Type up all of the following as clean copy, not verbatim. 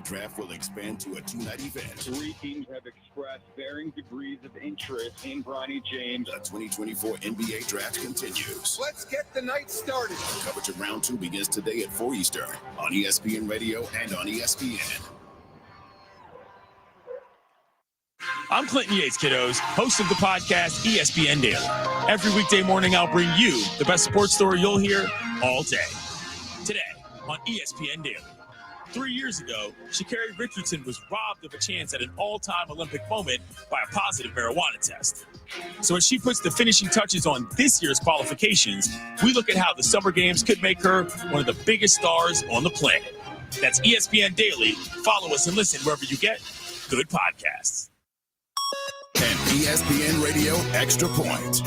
NBA draft will expand to a two-night event. 3 teams have expressed varying degrees of interest in Bronny James. The 2024 NBA draft continues. Let's get the night started. Coverage of round 2 begins today at 4 Eastern on ESPN Radio and on ESPN. I'm Clinton Yates, kiddos, host of the podcast ESPN Daily. Every weekday morning, I'll bring you the best sports story you'll hear all day. Today on ESPN Daily. 3 years ago, Sha'Carri Richardson was robbed of a chance at an all-time Olympic moment by a positive marijuana test. So as she puts the finishing touches on this year's qualifications, we look at how the Summer Games could make her one of the biggest stars on the planet. That's ESPN Daily. Follow us and listen wherever you get good podcasts. And ESPN Radio Extra Point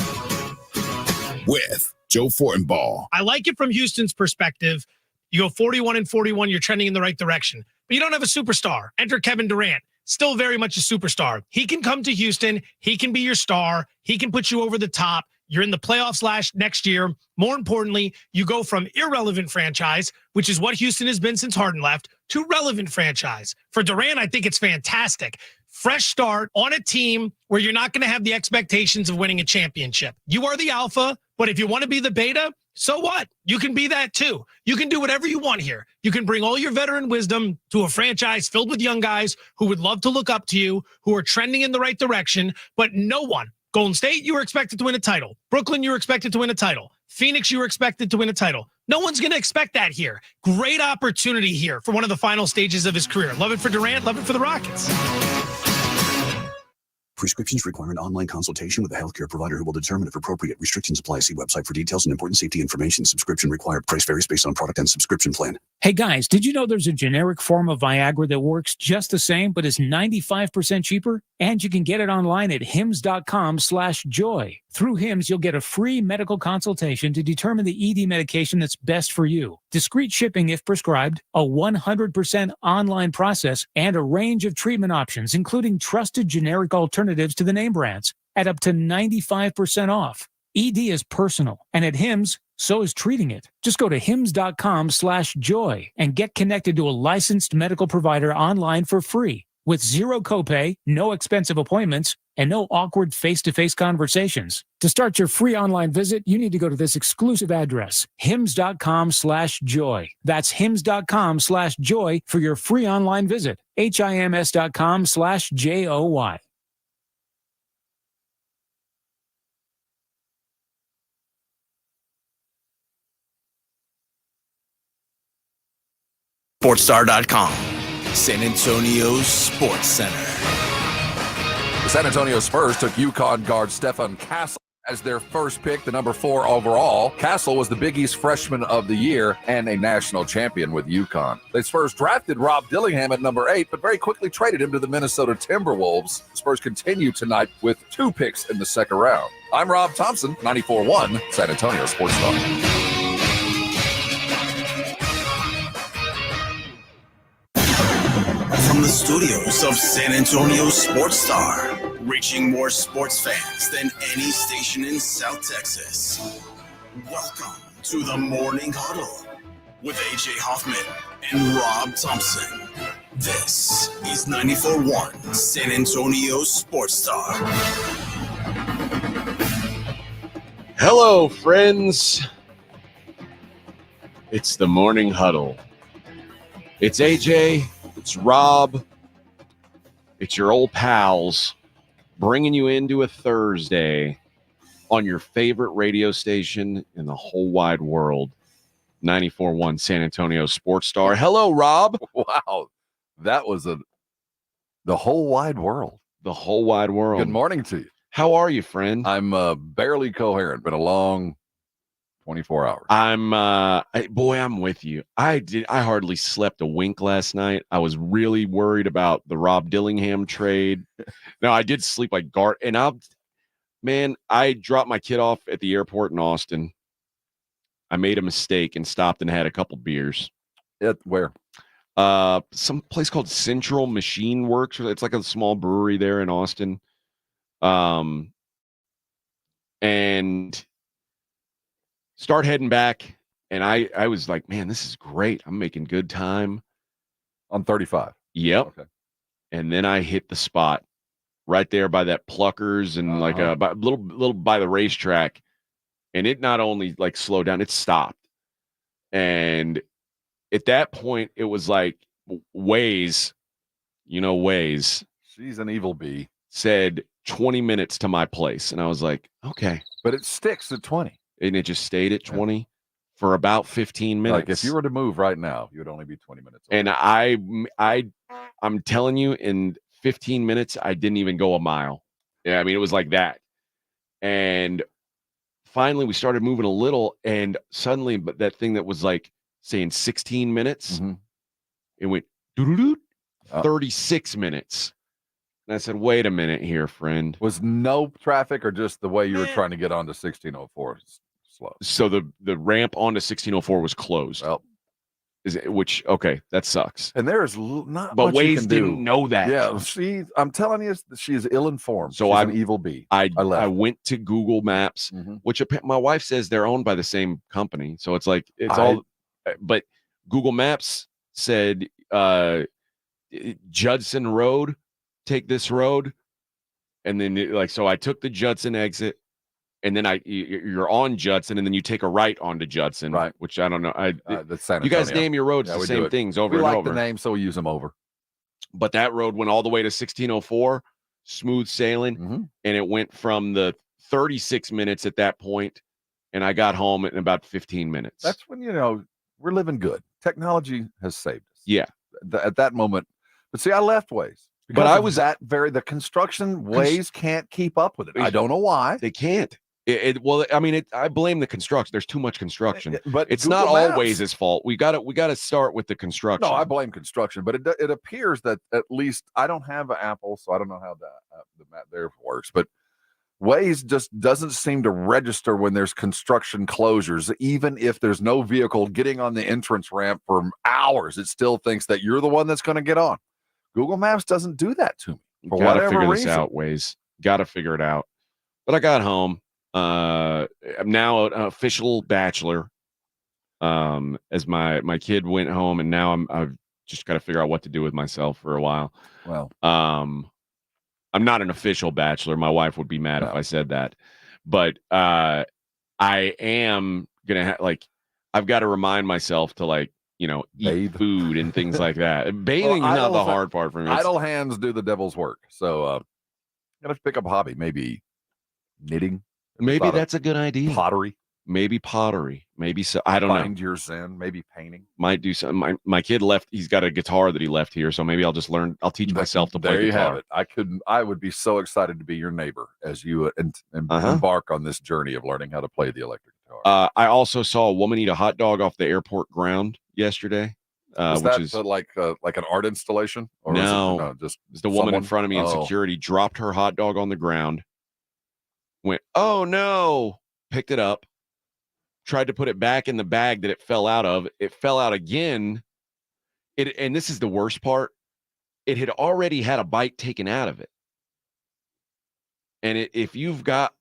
with Joe Fortenbaugh. I like it from Houston's perspective. You go 41-41, you're trending in the right direction. But you don't have a superstar. Enter Kevin Durant, still very much a superstar. He can come to Houston. He can be your star. He can put you over the top. You're in the playoffs next year. More importantly, you go from irrelevant franchise, which is what Houston has been since Harden left, to relevant franchise. For Durant, I think it's fantastic. Fresh start on a team where you're not going to have the expectations of winning a championship. You are the alpha, but if you want to be the beta, so what? You can be that too. You can do whatever you want here. You can bring all your veteran wisdom to a franchise filled with young guys who would love to look up to you, who are trending in the right direction, but no one. Golden State, you were expected to win a title. Brooklyn, you were expected to win a title. Phoenix, you were expected to win a title. No one's going to expect that here. Great opportunity here for one of the final stages of his career. Love it for Durant, love it for the Rockets. Prescriptions require an online consultation with a healthcare provider who will determine if appropriate. Restrictions apply. See website for details and important safety information. Subscription required. Price varies based on product and subscription plan. Hey guys, did you know there's a generic form of Viagra that works just the same but is 95% cheaper? And you can get it online at hims.com/joy. Through Hims, you'll get a free medical consultation to determine the ED medication that's best for you. Discreet shipping if prescribed, a 100% online process, and a range of treatment options, including trusted generic alternatives to the name brands, at up to 95% off. ED is personal, and at Hims, so is treating it. Just go to hims.com/joy and get connected to a licensed medical provider online for free with zero copay, no expensive appointments, and no awkward face-to-face conversations. To start your free online visit, you need to go to this exclusive address, hims.com/joy. That's hims.com/joy for your free online visit, hims.com/joy. SportsStar.com, San Antonio's Sports Center. The San Antonio Spurs took UConn guard Stefon Castle as their first pick, the number 4 overall. Castle was the Big East Freshman of the Year and a national champion with UConn. The Spurs drafted Rob Dillingham at number 8, but very quickly traded him to the Minnesota Timberwolves. The Spurs continue tonight with 2 picks in the second round. I'm Rob Thompson, 94.1 San Antonio Sports Star. From the studios of San Antonio Sports Star, reaching more sports fans than any station in South Texas. Welcome to the Morning Huddle with AJ Hoffman and Rob Thompson. This is 94.1 San Antonio Sports Star. Hello, friends. It's the Morning Huddle. It's AJ. It's Rob. It's your old pals bringing you into a Thursday on your favorite radio station in the whole wide world, 94.1 San Antonio Sports Star. Hello, Rob. Wow. That was the whole wide world. The whole wide world. Good morning to you. How are you, friend? I'm barely coherent. Been a long 24 hours. I'm with you. I hardly slept a wink last night. I was really worried about the Rob Dillingham trade. No, I did sleep like and I dropped my kid off at the airport in Austin. I made a mistake and stopped and had a couple beers. Where? Some place called Central Machine Works. It's like a small brewery there in Austin. And start heading back, and I was like, man, this is great. I'm making good time. On 35. Yep. Okay. And then I hit the spot right there by that Pluckers and like a little by the racetrack. And it not only like slowed down, it stopped. And at that point, it was like Waze, Waze. She's an evil bee. Said 20 minutes to my place. And I was like, okay. But it sticks at 20. And it just stayed at 20 for about 15 minutes. Like if you were to move right now, you would only be 20 minutes away. And I'm telling you, in 15 minutes, I didn't even go a mile. Yeah, I mean, it was like that. And finally, we started moving a little, and suddenly, but that thing that was like saying 16 minutes, it went 36 minutes. And I said, wait a minute here, friend. Was no traffic or just the way you were trying to get onto 1604 slow? So the ramp onto 1604 was closed. Well, okay, that sucks. And there is not but much you Waze can didn't do. know that. Yeah, I'm telling you, she is ill-informed. So She's I'm an evil bee. I left. went to Google Maps, which my wife says they're owned by the same company. So it's like but Google Maps said Judson Road, take this road, and then so I took the Judson exit. And then you're on Judson, and then you take a right onto Judson, right? Which I don't know. That's San you guys name your roads the same things over and over. We like the name, so we use them over. But that road went all the way to 1604, smooth sailing, and it went from the 36 minutes at that point, and I got home in about 15 minutes. That's when we're living good. Technology has saved us. Yeah, at that moment. But see, I left Waze. But I was the construction Waze can't keep up with it. I don't know why they can't. I blame the construction. There's too much construction, but it's Google not all Maps. Waze's fault. We got to start with the construction. No, I blame construction, but it appears that at least I don't have an Apple, so I don't know how the map there works. But Waze just doesn't seem to register when there's construction closures, even if there's no vehicle getting on the entrance ramp for hours. It still thinks that you're the one that's going to get on. Google Maps doesn't do that to me. For gotta whatever figure reason. this out, Waze. Got to figure it out. But I got home. I'm now an official bachelor. As my kid went home, and now I've just got to figure out what to do with myself for a while. Well, I'm not an official bachelor. My wife would be mad if I said that. But I am gonna I've got to remind myself to eat food and things like that. Bathing is not the hard part for me. Idle hands do the devil's work. So gotta pick up a hobby, maybe knitting. Maybe that's a good idea. Pottery. Maybe pottery. Maybe so. I don't know. Find your zen. Maybe painting. Might do something. My kid left. He's got a guitar that he left here. So maybe I'll just learn. I'll teach myself to play guitar. There you have it. I would be so excited to be your neighbor as you embark on this journey of learning how to play the electric guitar. I also saw a woman eat a hot dog off the airport ground yesterday. Is that like an art installation? Or no, just the woman in front of me in security dropped her hot dog on the ground. Went, oh no, picked it up, tried to put it back in the bag that it fell out of. It fell out again. And this is the worst part. It had already had a bite taken out of it. And if you've got,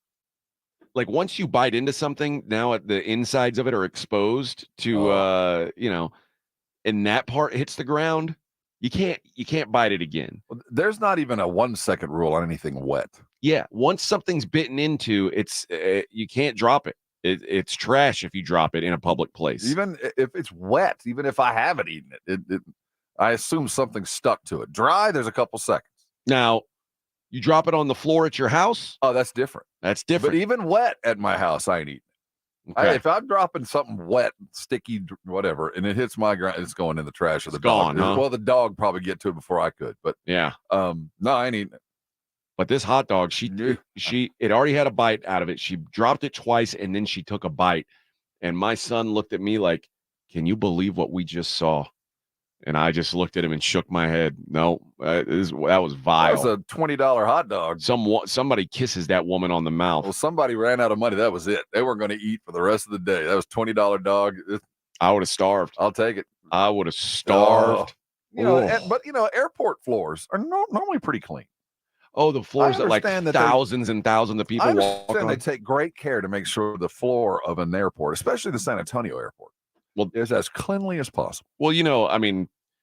once you bite into something, now the insides of it are exposed to, and that part hits the ground, you can't bite it again. Well, there's not even a 1 second rule on anything wet. Yeah, once something's bitten into, it's you can't drop it. It's trash if you drop it in a public place. Even if it's wet, even if I haven't eaten it, I assume something stuck to it. Dry, there's a couple seconds. Now, you drop it on the floor at your house? Oh, that's different. That's different. But even wet at my house, I ain't eating it. Okay. If I'm dropping something wet, sticky, whatever, and it hits my ground, it's going in the trash of the dog. Huh? Well, the dog probably get to it before I could, but yeah. No, I ain't eating it. But this hot dog, it already had a bite out of it. She dropped it twice, and then she took a bite. And my son looked at me like, can you believe what we just saw? And I just looked at him and shook my head. No, that was vile. That was a $20 hot dog. Somebody kisses that woman on the mouth. Well, somebody ran out of money. That was it. They weren't going to eat for the rest of the day. That was $20 dog. I would have starved. I'll take it. I would have starved. But airport floors are normally pretty clean. Oh, the floors that thousands and thousands of people walk on. They take great care to make sure the floor of an airport, especially the San Antonio airport, is as cleanly as possible. Well,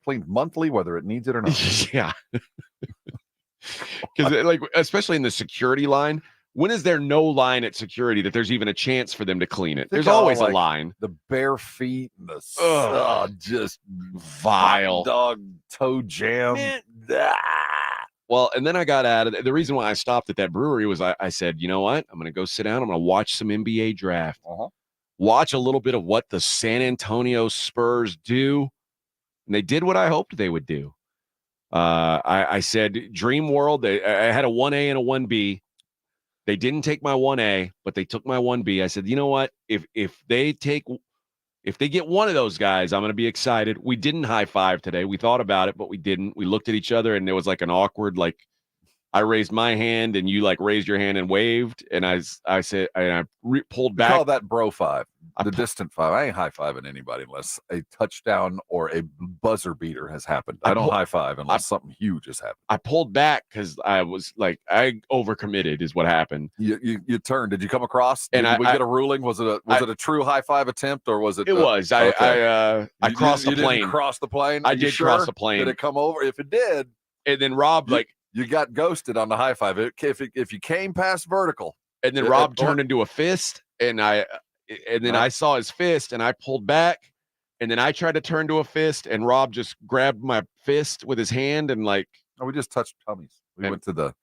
cleaned monthly, whether it needs it or not. Yeah. Because like, especially in the security line, when is there no line at security that there's even a chance for them to clean it? There's always a line. The bare feet and the just vile hot dog toe jam. Well, and then I got out of it. The reason why I stopped at that brewery was I said, you know what? I'm going to go sit down. I'm going to watch some NBA draft. Watch a little bit of what the San Antonio Spurs do. And they did what I hoped they would do. I said, Dream World. I had a 1A and a 1B. They didn't take my 1A, but they took my 1B. I said, you know what? If they get one of those guys, I'm going to be excited. We didn't high five today. We thought about it, but we didn't. We looked at each other, and there was like an awkward, like I raised my hand, and you like raised your hand and waved, and I said, and I pulled back. Call that bro five, the distant five. I ain't high fiving anybody unless a touchdown or a buzzer beater has happened. I don't high five unless something huge has happened. I pulled back because I was like, I overcommitted is what happened. You turned. Did you come across? And did we get a ruling? Was it a true high five attempt or was it? It was. I crossed the plane. Didn't cross the plane. I did cross the plane. Did it come over? If it did, and then Rob you got ghosted on the high five. If you came past vertical, and then Rob turned into a fist, and then I saw his fist, and I pulled back, and then I tried to turn to a fist, and Rob just grabbed my fist with his hand, and like we just touched tummies. We went to the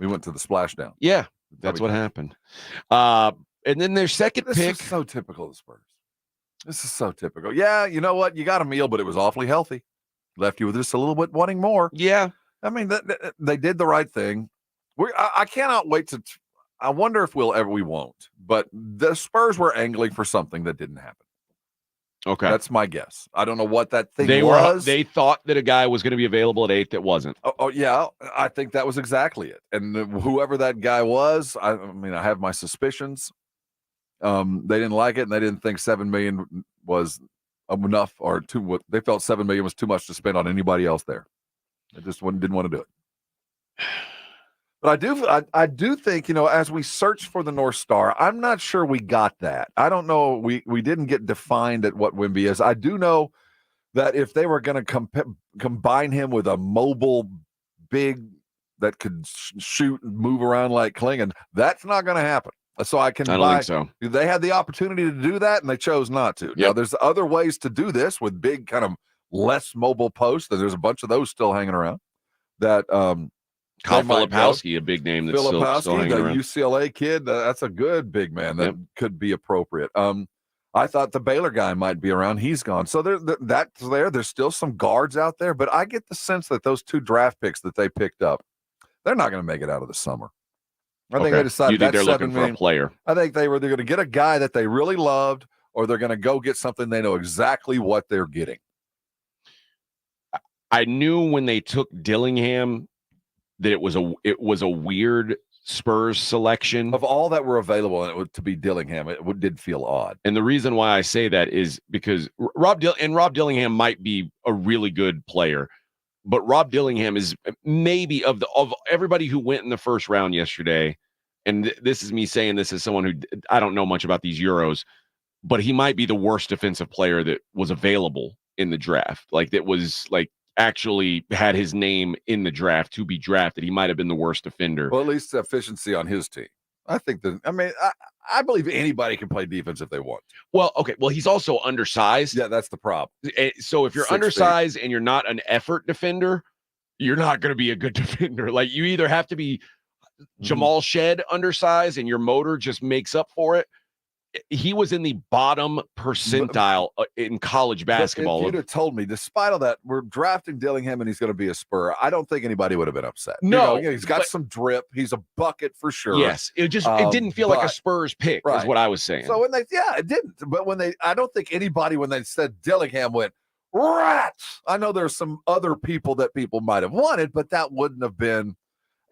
splashdown. Yeah, that's what happened. And then their second pick. This is so typical of the Spurs. This is so typical. Yeah, you know what? You got a meal, but it was awfully healthy. Left you with just a little bit wanting more. Yeah. I mean, they did the right thing. I cannot wait to. I wonder if we won't. But the Spurs were angling for something that didn't happen. Okay, that's my guess. I don't know what that thing was. They thought that a guy was going to be available at 8 that wasn't. Oh yeah, I think that was exactly it. And whoever that guy was, I mean, I have my suspicions. They didn't like it, and they didn't think $7 million was enough, or too. They felt $7 million was too much to spend on anybody else there. They just didn't want to do it. But I do think, as we search for the North Star, I'm not sure we got that. I don't know. We didn't get defined at what Wemby is. I do know that if they were going to combine him with a mobile big that could shoot and move around like Klingon, that's not going to happen. So I don't think so. They had the opportunity to do that, and they chose not to. Yep. Now, there's other ways to do this with big kind of less mobile posts, and there's a bunch of those still hanging around. That Kyle Filipowski, a big name that's still hanging around. UCLA kid, that's a good big man that could be appropriate. I thought the Baylor guy might be around. He's gone. So that's there. There's still some guards out there, but I get the sense that those 2 draft picks that they picked up, they're not going to make it out of the summer. I think they decided they're looking for a player. I think they're going to get a guy that they really loved, or they're going to go get something they know exactly what they're getting. I knew when they took Dillingham that it was a weird Spurs selection. Of all that were available to be Dillingham, it did feel odd. And the reason why I say that is because Rob Dillingham might be a really good player, but Rob Dillingham is maybe of everybody who went in the first round yesterday. And this is me saying this as someone who I don't know much about these Euros, but he might be the worst defensive player that was available in the draft. Like that was like actually had his name in the draft to be drafted. He might have been the worst defender. Well, at least efficiency on his team. I think I believe anybody can play defense if they want. Well, okay. Well, he's also undersized. Yeah, that's the problem. So if you're undersized and you're not an effort defender, you're not going to be a good defender. Like you either have to be Jamal Shed undersized and your motor just makes up for it. He was in the bottom percentile in college basketball. If you'd have told me, despite all that, we're drafting Dillingham and he's going to be a Spur, I don't think anybody would have been upset. No, he's got some drip. He's a bucket for sure. Yes, it didn't feel like a Spurs pick, is what I was saying. So it didn't. But I don't think anybody when they said Dillingham went rats. I know there's some other people that people might have wanted, but that wouldn't have been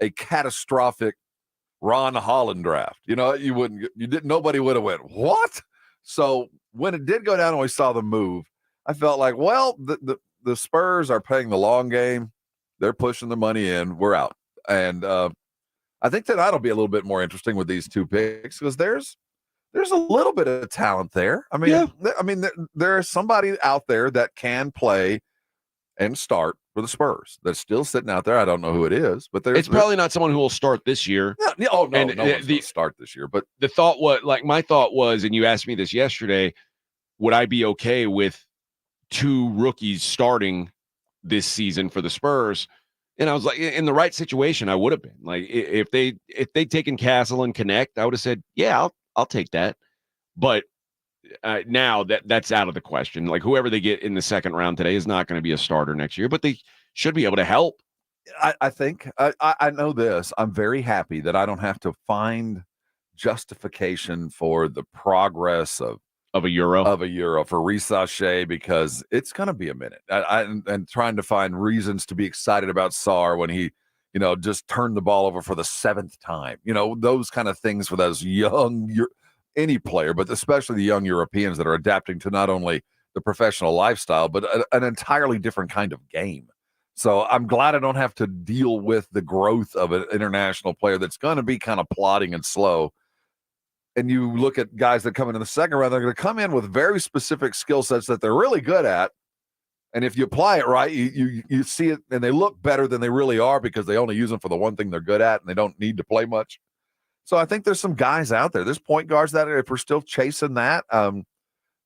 a catastrophic Ron Holland draft. Nobody would have went, what? So when it did go down and we saw the move, I felt like, well, the Spurs are playing the long game. They're pushing the money in. We're out. And I think that'll be a little bit more interesting with these 2 picks because there's a little bit of talent there. I mean, there's somebody out there that can play and start for the Spurs. That's still sitting out there. I don't know who it is, but It's probably not someone who will start this year. No one's going to start this year. But the thought was, my thought was, and you asked me this yesterday, would I be okay with 2 rookies starting this season for the Spurs? And I was like, in the right situation, I would have been. Like, if they'd taken Castle and Connect, I would have said, yeah, I'll take that. But now that's out of the question. Like, whoever they get in the second round today is not going to be a starter next year, but they should be able to help. I think I know this. I'm very happy that I don't have to find justification for the progress of a Euro for Risache, because it's going to be a minute. And trying to find reasons to be excited about Sarr when he, just turned the ball over for the 7th time. Those kind of things for those young, any player, but especially the young Europeans that are adapting to not only the professional lifestyle, but an entirely different kind of game. So I'm glad I don't have to deal with the growth of an international player that's going to be kind of plodding and slow. And you look at guys that come in the second round, they're going to come in with very specific skill sets that they're really good at. And if you apply it right, you see it, and they look better than they really are because they only use them for the one thing they're good at, and they don't need to play much. So I think there's some guys out there. There's point guards that if we're still chasing that,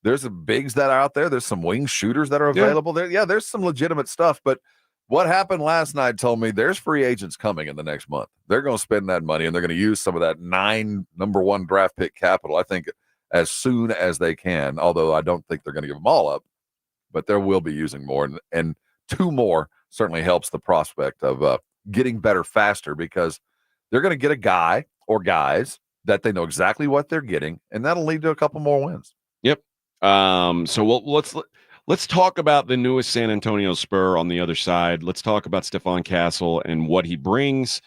there's some bigs that are out there. There's some wing shooters that are available there. Yeah, there's some legitimate stuff. But what happened last night told me there's free agents coming in the next month. They're going to spend that money, and they're going to use some of that 9 number 1 draft pick capital, I think, as soon as they can, although I don't think they're going to give them all up. But there will be using more, and 2 more certainly helps the prospect of getting better faster, because they're going to get a guy or guys that they know exactly what they're getting, and that'll lead to a couple more wins. Yep. So let's talk about the newest San Antonio Spur on the other side. Let's talk about Stefon Castle and what he brings,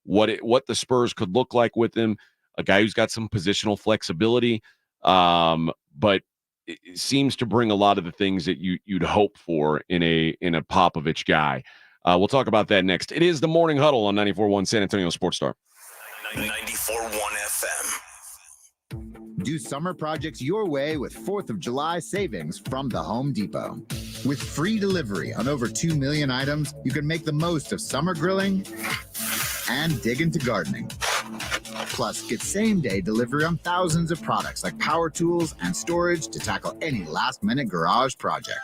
what the Spurs could look like with him. A guy who's got some positional flexibility, but it seems to bring a lot of the things that you'd hope for in a Popovich guy. We'll talk about that next. It is the Morning Huddle on 94.1 San Antonio Sports Star. 94.1 FM. Do summer projects your way with 4th of July savings from the Home Depot. With free delivery on over 2 million items, you can make the most of summer grilling and dig into gardening. Plus, get same-day delivery on thousands of products like power tools and storage to tackle any last-minute garage project.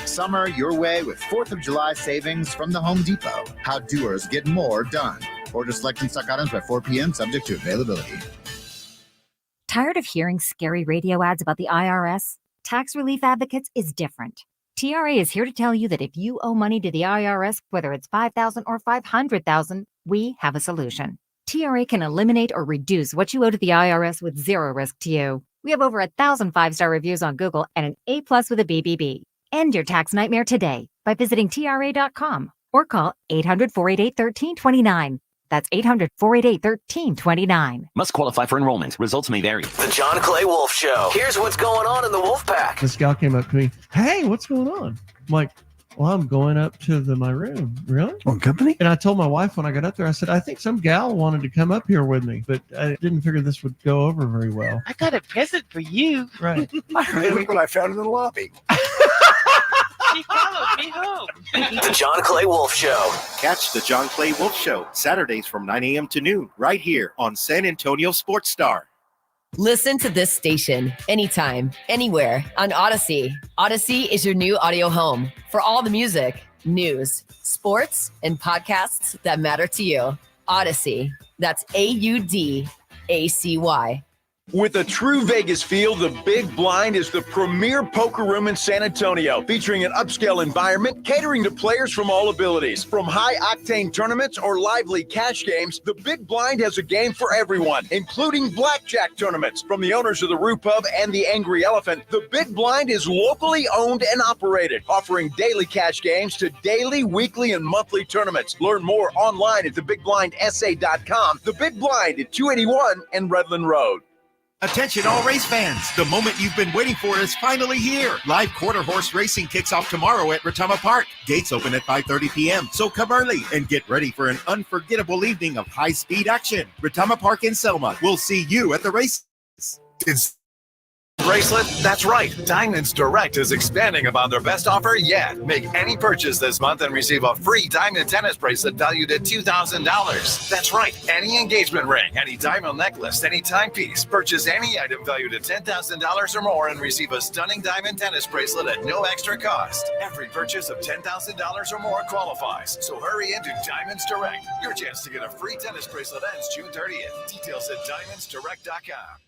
Summer your way with 4th of July savings from the Home Depot. How doers get more done. Order select and stock items by 4 p.m. subject to availability. Tired of hearing scary radio ads about the IRS? Tax Relief Advocates is different. TRA is here to tell you that if you owe money to the IRS, whether it's $5,000 or $500,000, we have a solution. TRA can eliminate or reduce what you owe to the IRS with zero risk to you. We have over 1,000 5-star reviews on Google and an A+ with a BBB. End your tax nightmare today by visiting TRA.com or call 800-488-1329. That's 800-488-1329. Must qualify for enrollment. Results may vary. The John Clay Wolf Show. Here's what's going on in the Wolf Pack. This gal came up to me. Hey, what's going on? I'm like, well, I'm going up to my room. Really? On company? And I told my wife when I got up there, I said, I think some gal wanted to come up here with me, but I didn't figure this would go over very well. I got a present for you. Right. Look what I found in the lobby. She followed me home. The John Clay Wolf Show. Catch the John Clay Wolf Show Saturdays from 9 a.m. to noon right here on San Antonio Sports Star. Listen to this station anytime, anywhere on Odyssey. Odyssey is your new audio home for all the music, news, sports, and podcasts that matter to you. Odyssey. That's AUDACY. With a true Vegas feel, the Big Blind is the premier poker room in San Antonio, featuring an upscale environment catering to players from all abilities. From high-octane tournaments or lively cash games, the Big Blind has a game for everyone, including blackjack tournaments. From the owners of the Roo Pub and the Angry Elephant, the Big Blind is locally owned and operated, offering daily cash games to daily, weekly, and monthly tournaments. Learn more online at thebigblindsa.com. The Big Blind at 281 and Redland Road. Attention all race fans, the moment you've been waiting for is finally here. Live quarter horse racing kicks off tomorrow at Retama Park. Gates open at 5:30 p.m., so come early and get ready for an unforgettable evening of high-speed action. Retama Park in Selma. We'll see you at the races. bracelet? That's right. Diamonds Direct is expanding upon their best offer yet. Make any purchase this month and receive a free diamond tennis bracelet valued at $2,000. That's right. Any engagement ring, any diamond necklace, any timepiece. Purchase any item valued at $10,000 or more and receive a stunning diamond tennis bracelet at no extra cost. Every purchase of $10,000 or more qualifies. So hurry into Diamonds Direct. Your chance to get a free tennis bracelet ends June 30th. Details at diamondsdirect.com.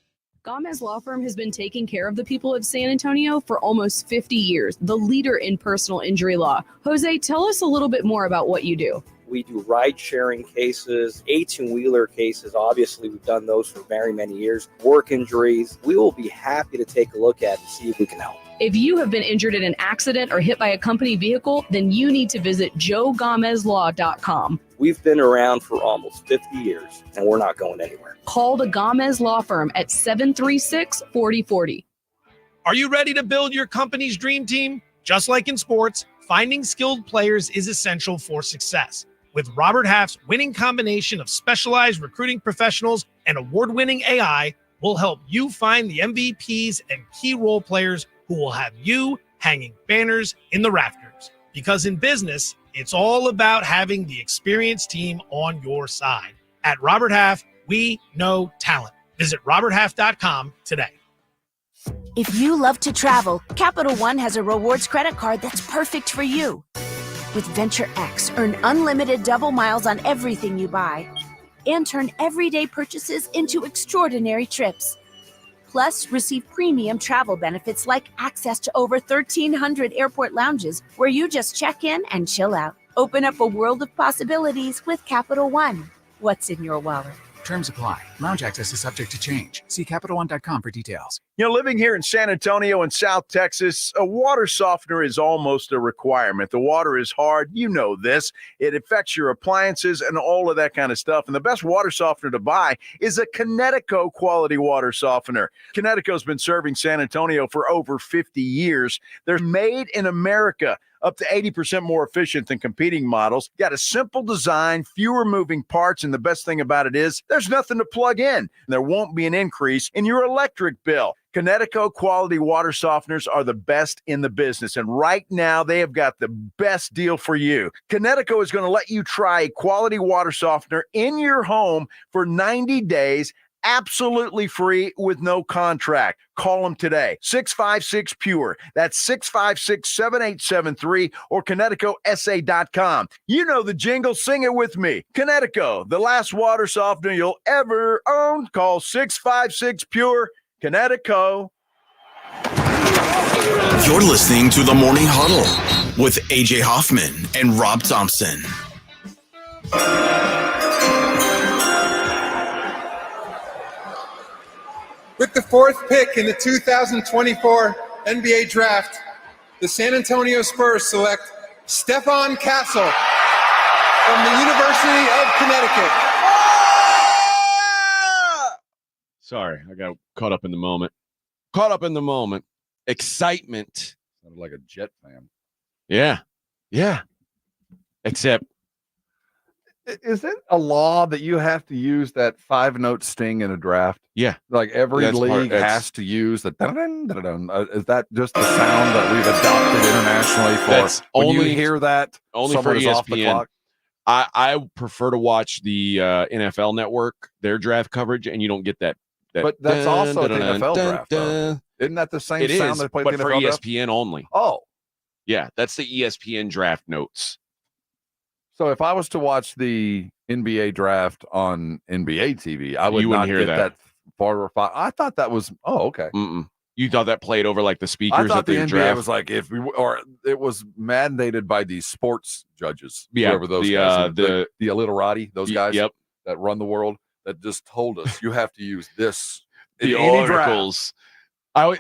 Gomez Law Firm has been taking care of the people of San Antonio for almost 50 years, the leader in personal injury law. Jose, tell us a little bit more about what you do. We do ride-sharing cases, 18-wheeler cases. Obviously, we've done those for very many years. Work injuries. We will be happy to take a look at and see if we can help. If you have been injured in an accident or hit by a company vehicle, then you need to visit joegomezlaw.com. We've been around for almost 50 years, and we're not going anywhere. Call the Gomez Law Firm at 736-4040. Are you ready to build your company's dream team? Just like in sports, finding skilled players is essential for success. With Robert Half's winning combination of specialized recruiting professionals and award-winning AI, we'll help you find the MVPs and key role players who will have you hanging banners in the rafters. Because in business, it's all about having the experienced team on your side. At Robert Half, we know talent. Visit roberthalf.com today. If you love to travel, Capital One has a rewards credit card that's perfect for you. With Venture X, earn unlimited double miles on everything you buy and turn everyday purchases into extraordinary trips. Plus, receive premium travel benefits like access to over 1,300 airport lounges where you just check in and chill out. Open up a world of possibilities with Capital One. What's in your wallet? Terms apply. Lounge access is subject to change. See CapitalOne.com for details. You know, living here in San Antonio and South Texas, a water softener is almost a requirement. The water is hard. You know this. It affects your appliances and all of that kind of stuff. And the best water softener to buy is a Connecticut quality water softener. Connecticut's been serving San Antonio for over 50 years. They're made in America, up to 80% more efficient than competing models. Got a simple design, fewer moving parts, and the best thing about it is there's nothing to plug in. There won't be an increase in your electric bill. Connecticut quality water softeners are the best in the business, and right now they have got the best deal for you. Connecticut is going to let you try a quality water softener in your home for 90 days, absolutely free with no contract. Call them today. 656-PURE. That's 656-7873 or ConnecticutSA.com. You know the jingle. Sing it with me. Connecticut, the last water softener you'll ever own. Call 656-PURE. Connecticut. You're listening to the Morning Huddle with AJ Hoffman and Rob Thompson. With the fourth pick in the 2024 NBA Draft, the San Antonio Spurs select Stefon Castle from the University of Connecticut. Sorry, I got caught up in the moment. Excitement. Sounded like a Jet fan. Yeah. Except, is it a law that you have to use that 5-note sting in a draft? Yeah. Like every league has to use the dun-dun, dun-dun. Is that just the sound that we've adopted internationally for? That's when only, you hear that, only for someone is ESPN. off the clock? I prefer to watch the NFL Network, their draft coverage, and you don't get that. But that's also the NFL draft, though. Isn't that the same sound they play but the for NFL draft? ESPN only. Oh. Yeah, that's the ESPN draft notes. So if I was to watch the NBA draft on NBA TV, I would not hear get that 4 or 5. I thought that was, okay. You thought that played over like the speakers? I thought at the the NBA draft? was like, it was mandated by the sports judges. Yeah, whoever those guys, the illiterati, those guys that run the world, that just told us you have to use this. The in any articles. Do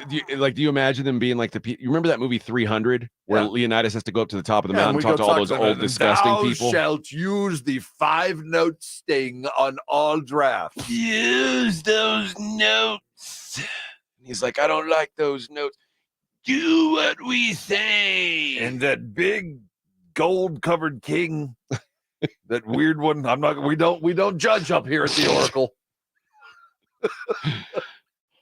you imagine them being like you remember that movie 300 where Leonidas has to go up to the top of the mountain and talk to all those old disgusting people? Thou shalt use the 5-note sting on all drafts. Use those notes. He's like, I don't like those notes. Do what we say. And that big gold-covered king, that weird one. We don't judge up here at the Oracle.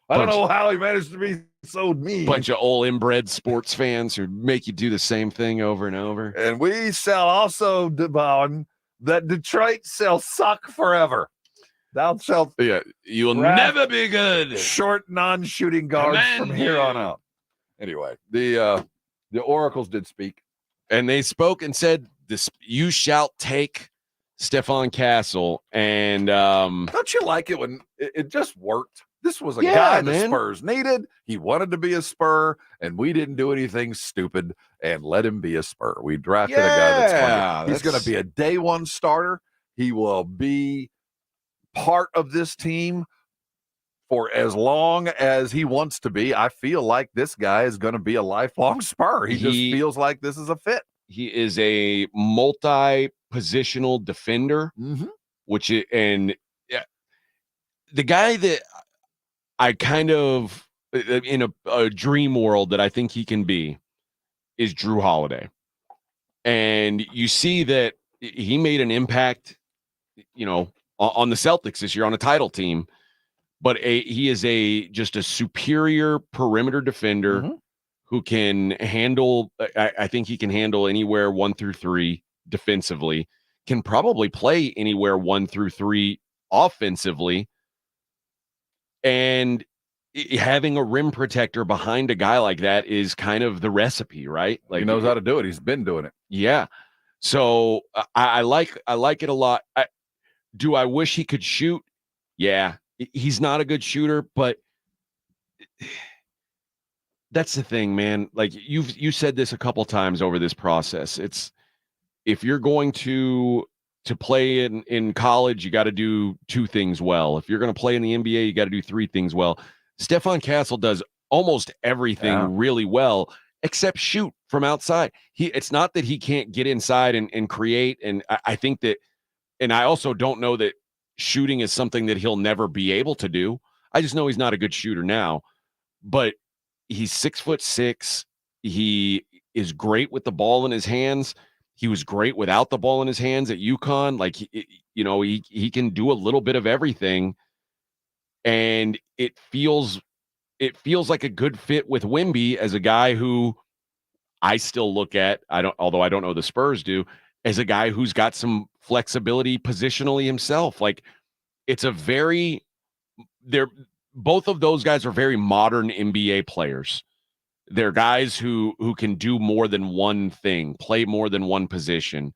I don't know how he managed to be so mean. Bunch of old inbred sports fans who make you do the same thing over and over. And we shall also demand that Detroit shall suck forever. Thou shalt you'll never be good. Short non-shooting guards from here on out. Anyway, the oracles did speak. And they spoke and said, "This you shall take Stefon Castle." And don't you like it when it just worked? This was a guy the Spurs needed. He wanted to be a Spur, and we didn't do anything stupid and let him be a Spur. We drafted a guy that's he's going to be a day one starter. He will be part of this team for as long as he wants to be. I feel like this guy is going to be a lifelong Spur. He just feels like this is a fit. He is a multi-positional defender, which is, and the guy that I kind of in a dream world that I think he can be is Drew Holiday. And you see that he made an impact, on the Celtics this year on a title team, but he is just a superior perimeter defender who can handle, I think he can handle anywhere 1 through 3 defensively, can probably play anywhere 1 through 3 offensively. And having a rim protector behind a guy like that is kind of the recipe, right? Like, he knows how to do it. He's been doing it. Yeah. So I like it a lot. Do I wish he could shoot? Yeah. He's not a good shooter, but that's the thing, man. Like you said this a couple times over this process. It's if you're going to play in college, you got to do 2 things well. If you're going to play in the NBA, you got to do 3 things well. Stefon Castle does almost everything really well, except shoot from outside. It's not that he can't get inside and create. And I think that, and I also don't know that shooting is something that he'll never be able to do. I just know he's not a good shooter now, but he's 6'6". He is great with the ball in his hands. He was great without the ball in his hands at UConn. Like, he can do a little bit of everything. And it feels like a good fit with Wemby as a guy who I still look at, although I don't know the Spurs do, as a guy who's got some flexibility positionally himself. Like, it's both of those guys are very modern NBA players. They're guys who can do more than one thing, play more than one position.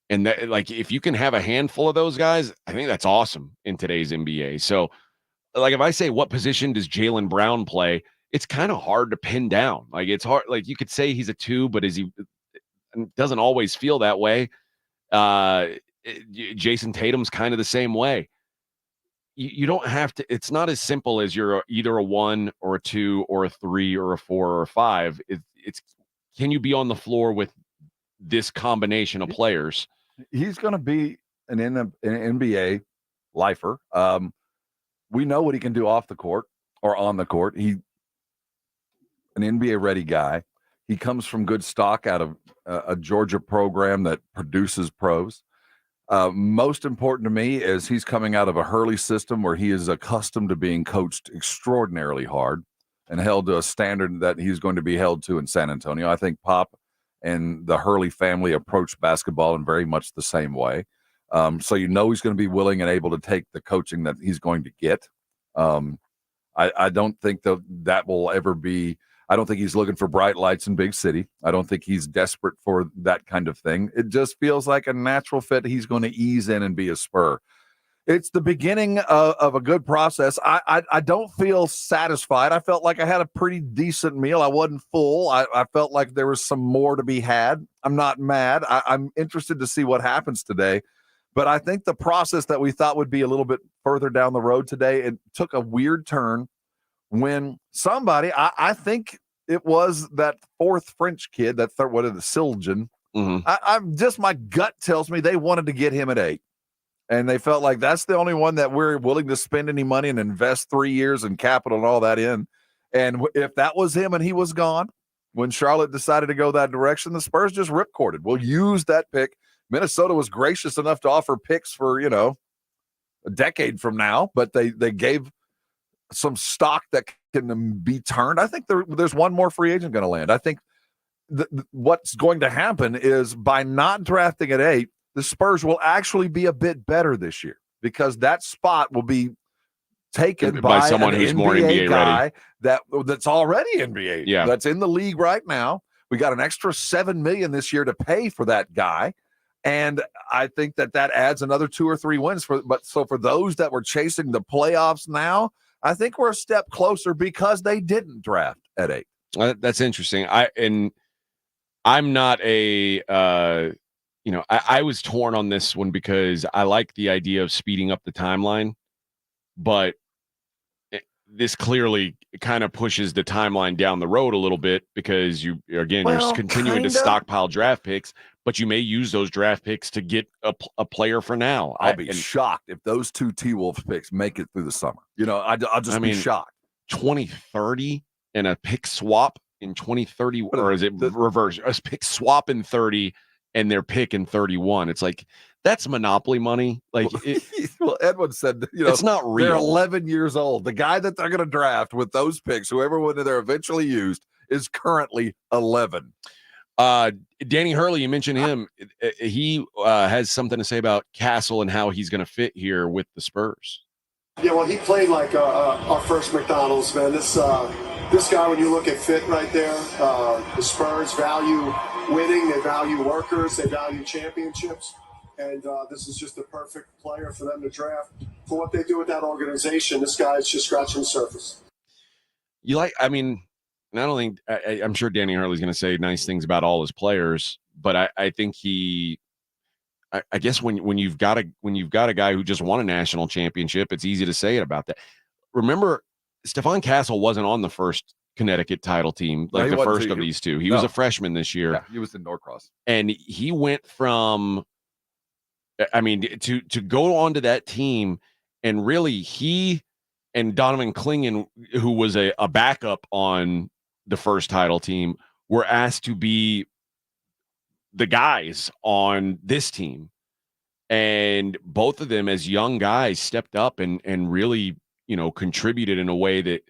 And that, like, if you can have a handful of those guys, I think that's awesome in today's NBA. So, like, if I say what position does Jaylen Brown play, it's kind of hard to pin down. Like, it's hard. Like, you could say he's a 2, but it doesn't always feel that way. Jason Tatum's kind of the same way. You don't have to. It's not as simple as you're either a 1 or a 2 or a 3 or a 4 or a 5. It's can you be on the floor with this combination of players? He's going to be an NBA lifer. We know what he can do off the court or on the court. He's an NBA ready guy. He comes from good stock out of a Georgia program that produces pros. Most important to me is he's coming out of a Hurley system where he is accustomed to being coached extraordinarily hard and held to a standard that he's going to be held to in San Antonio. I think Pop and the Hurley family approach basketball in very much the same way. So he's going to be willing and able to take the coaching that he's going to get. I don't think that will ever be – I don't think he's looking for bright lights in big city. I don't think he's desperate for that kind of thing. It just feels like a natural fit. He's going to ease in and be a Spur. It's the beginning of a good process. I don't feel satisfied. I felt like I had a pretty decent meal. I wasn't full. I felt like there was some more to be had. I'm not mad. I'm interested to see what happens today. But I think the process that we thought would be a little bit further down the road today, it took a weird turn when somebody, I think it was that 4th French kid, that third, what is it, Siljan. I'm just, my gut tells me they wanted to get him at 8. And they felt like that's the only one that we're willing to spend any money and invest 3 years and capital and all that in. And if that was him and he was gone, when Charlotte decided to go that direction, the Spurs just ripcorded. We'll use that pick. Minnesota was gracious enough to offer picks for, a decade from now, but they gave some stock that can be turned. I think there's one more free agent going to land. I think what's going to happen is by not drafting at 8, the Spurs will actually be a bit better this year because that spot will be taken by someone who's more NBA guy ready. That's already NBA. Yeah. That's in the league right now. We got an extra $7 million this year to pay for that guy. And I think that adds another 2 or 3 wins for those that were chasing the playoffs now, I think we're a step closer because they didn't draft at 8. That's interesting. I'm not I was torn on this one because I like the idea of speeding up the timeline, but this clearly kind of pushes the timeline down the road a little bit because you're continuing to stockpile draft picks, but you may use those draft picks to get a player for now. I'll be shocked if those 2 T-Wolves picks make it through the summer. I'll just be shocked. 2030 and a pick swap in 2030, or is it reverse? A pick swap in 30 and their pick in 31. It's like, that's monopoly money. Like, well, Edwin said, it's not real. They're 11 years old. The guy that they're going to draft with those picks, whoever one they're eventually used, is currently 11. Danny Hurley, you mentioned him. He has something to say about Castle and how he's going to fit here with the Spurs. Yeah, well, he played like our first McDonald's, man. This guy, when you look at fit right there, the Spurs value winning, they value workers, they value championships. And this is just the perfect player for them to draft. For what they do with that organization, this guy's just scratching the surface. I'm sure Danny Hurley's going to say nice things about all his players, but I think I guess when you've got a guy who just won a national championship, it's easy to say it about that. Remember, Stefon Castle wasn't on the first Connecticut title team, like the first of these two. He was a freshman this year. Yeah, he was in Norcross. And he went from, to go onto that team, and really he and Donovan Clingan, who was a backup on the first title team, were asked to be the guys on this team. And both of them as young guys stepped up and really, contributed in a way that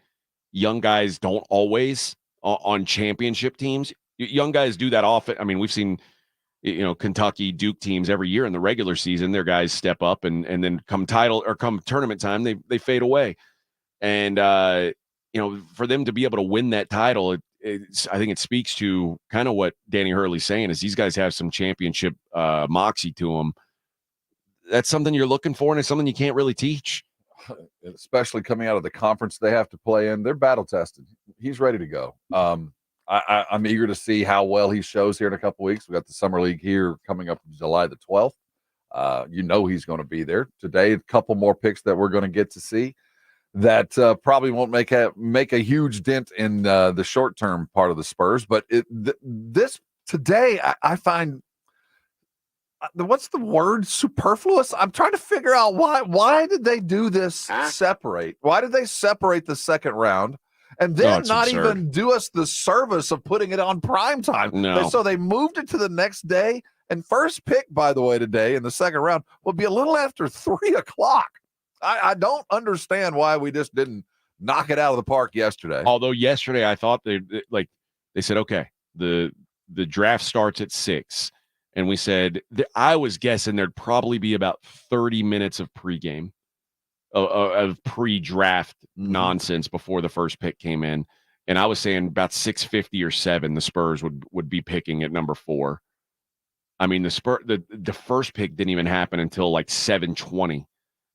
young guys don't always on championship teams. Young guys do that often. I mean, we've seen, Kentucky, Duke teams every year in the regular season, their guys step up and then come tournament time, they fade away. And, for them to be able to win that title, I think it speaks to kind of what Danny Hurley's saying is these guys have some championship moxie to them. That's something you're looking for, and it's something you can't really teach. Especially coming out of the conference they have to play in. They're battle tested. He's ready to go. I'm eager to see how well he shows here in a couple weeks. We got the Summer League here coming up July the 12th. He's going to be there. Today, a couple more picks that we're going to get to see that probably won't make a huge dent in the short-term part of the Spurs. But this today, I find what's the word? Superfluous. I'm trying to figure out why did they do this separate? Why did they separate the second round and then not absurd. Even do us the service of putting it on prime time? No. So they moved it to the next day. And first pick, by the way, today in the second round will be a little after 3:00. I don't understand why we just didn't knock it out of the park yesterday. Although yesterday I thought they said, okay, the draft starts at 6. And we said, I was guessing there'd probably be about 30 minutes of pregame, of pre-draft nonsense before the first pick came in. And I was saying about 6:50 or 7, the Spurs would be picking at number 4. I mean, the first pick didn't even happen until like 7:20.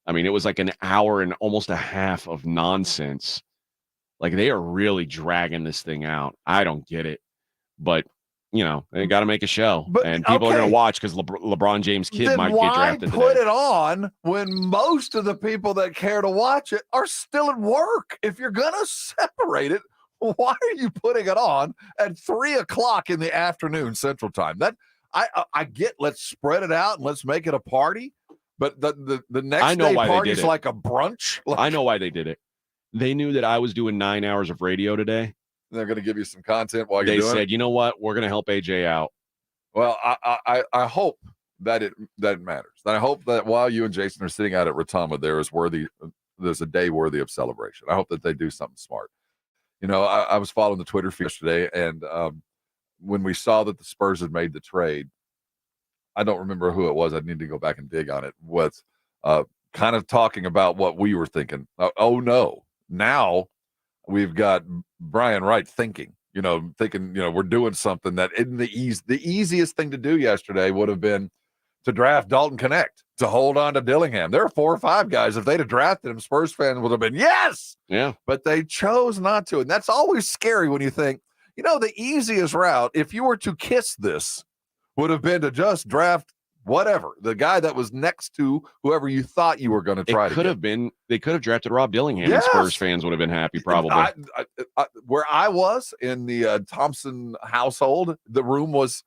I mean, it was like an hour and almost a half of nonsense. Like, they are really dragging this thing out. I don't get it. But they got to make a show, and people are going to watch because LeBron James' kid might get drafted today. Why put it on when most of the people that care to watch it are still at work? If you're going to separate it, why are you putting it on at 3:00 in the afternoon Central Time? That I get. Let's spread it out and let's make it a party. But the next day party is like a brunch. I know why they did it. They knew that I was doing 9 hours of radio today. They're going to give you some content while you're doing it. They said, you know what? We're going to help AJ out. Well, I hope that it matters. And I hope that while you and Jason are sitting out at Rotama, there is worthy there's a day worthy of celebration. I hope that they do something smart. You know, I was following the Twitter feed yesterday, and when we saw that the Spurs had made the trade, I don't remember who it was. I need to go back and dig on it. Was kind of talking about what we were thinking. Oh no, now we've got Brian Wright thinking, we're doing something that in the easiest thing to do yesterday would have been to draft Dalton Connect, to hold on to Dillingham. There are 4 or 5 guys. If they'd have drafted him, Spurs fans would have been, yes. Yeah. But they chose not to. And that's always scary when you think, the easiest route, if you were to kiss this, would have been to just draft whatever, the guy that was next to whoever you thought you were going to try. They could have drafted Rob Dillingham, yes. And Spurs fans would have been happy, probably. Where I was in the Thompson household, the room was,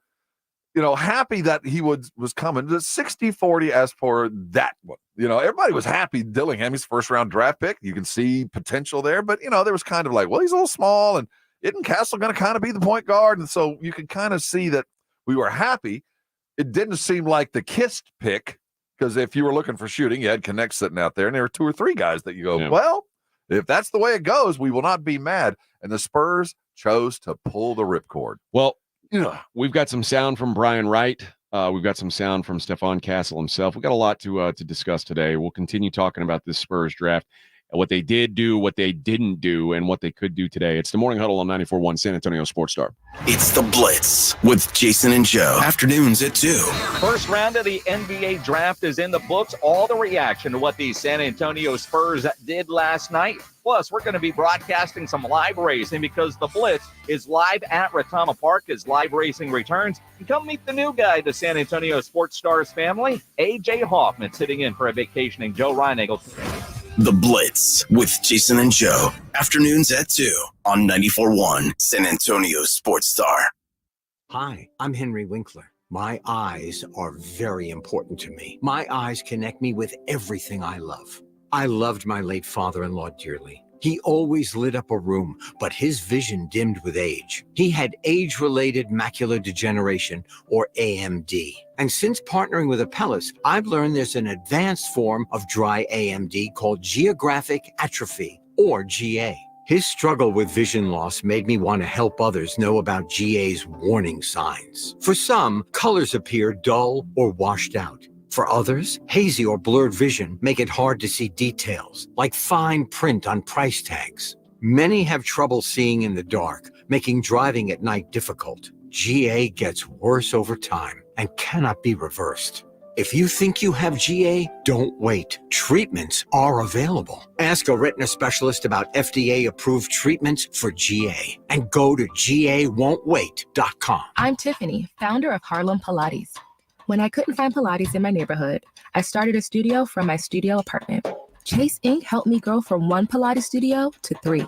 happy that he was coming. The 60-40 as for that one. Everybody was happy Dillingham, his first-round draft pick. You can see potential there, but, there was kind of like, well, he's a little small, and isn't Castle going to kind of be the point guard? And so you could kind of see that we were happy. It didn't seem like the kissed pick, because if you were looking for shooting, you had Connect sitting out there, and there were 2 or 3 guys that you go, well, if that's the way it goes, we will not be mad. And the Spurs chose to pull the ripcord. Well, we've got some sound from Brian Wright. We've got some sound from Stefon Castle himself. We've got a lot to discuss today. We'll continue talking about this Spurs draft, what they did do, what they didn't do, and what they could do today. It's the Morning Huddle on 94.1 San Antonio Sports Star. It's the Blitz with Jason and Joe. Afternoons at 2. First round of the NBA draft is in the books. All the reaction to what the San Antonio Spurs did last night. Plus, we're going to be broadcasting some live racing because the Blitz is live at Retama Park as live racing returns. And come meet the new guy, the San Antonio Sports Stars family, A.J. Hoffman, sitting in for a vacationing Joe Reinagle. The Blitz with Jason and Joe. Afternoons at 2 on 94.1 San Antonio Sports Star. Hi, I'm Henry Winkler. My eyes are very important to me. My eyes connect me with everything I love. I loved my late father-in-law dearly. He always lit up a room, but his vision dimmed with age. He had age-related macular degeneration, or AMD. And since partnering with Apellis, I've learned there's an advanced form of dry AMD called geographic atrophy, or GA. His struggle with vision loss made me want to help others know about GA's warning signs. For some, colors appear dull or washed out. For others, hazy or blurred vision make it hard to see details, like fine print on price tags. Many have trouble seeing in the dark, making driving at night difficult. GA gets worse over time and cannot be reversed. If you think you have GA, don't wait. Treatments are available. Ask a retina specialist about FDA-approved treatments for GA and go to GAWon'tWait.com. I'm Tiffany, founder of Harlem Pilates. When I couldn't find Pilates in my neighborhood, I started a studio from my studio apartment. Chase Inc. helped me grow from 1 Pilates studio to 3.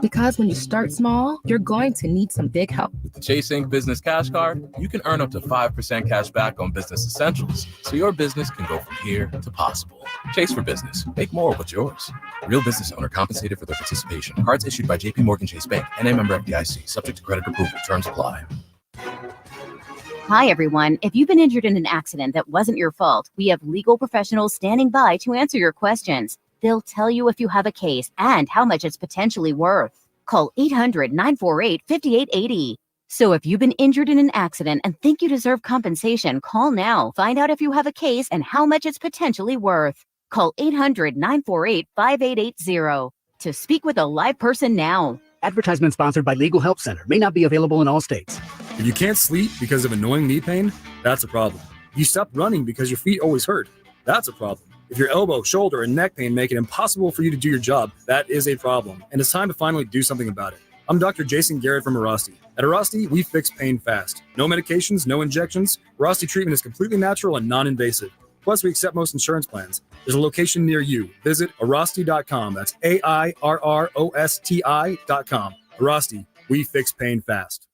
Because when you start small, you're going to need some big help. With the Chase Inc. Business Cash Card, you can earn up to 5% cash back on business essentials, so your business can go from here to possible. Chase for business. Make more of what's yours. Real business owner compensated for their participation. Cards issued by J.P. Morgan Chase Bank, N.A. member FDIC. Subject to credit approval. Terms apply. Hi, everyone. If you've been injured in an accident that wasn't your fault, we have legal professionals standing by to answer your questions. They'll tell you if you have a case and how much it's potentially worth. Call 800-948-5880. So if you've been injured in an accident and think you deserve compensation, call now. Find out if you have a case and how much it's potentially worth. Call 800-948-5880 to speak with a live person now. Advertisement sponsored by Legal Help Center. May not be available in all states. If you can't sleep because of annoying knee pain, that's a problem. If you stop running because your feet always hurt, that's a problem. If your elbow, shoulder, and neck pain make it impossible for you to do your job, that is a problem. And it's time to finally do something about it. I'm Dr. Jason Garrett from Arasti. At Arasti, we fix pain fast. No medications, no injections. Arasti treatment is completely natural and non-invasive. Plus, we accept most insurance plans. There's a location near you. Visit Arasti.com. That's AIRROSTI.com. Arasti, we fix pain fast.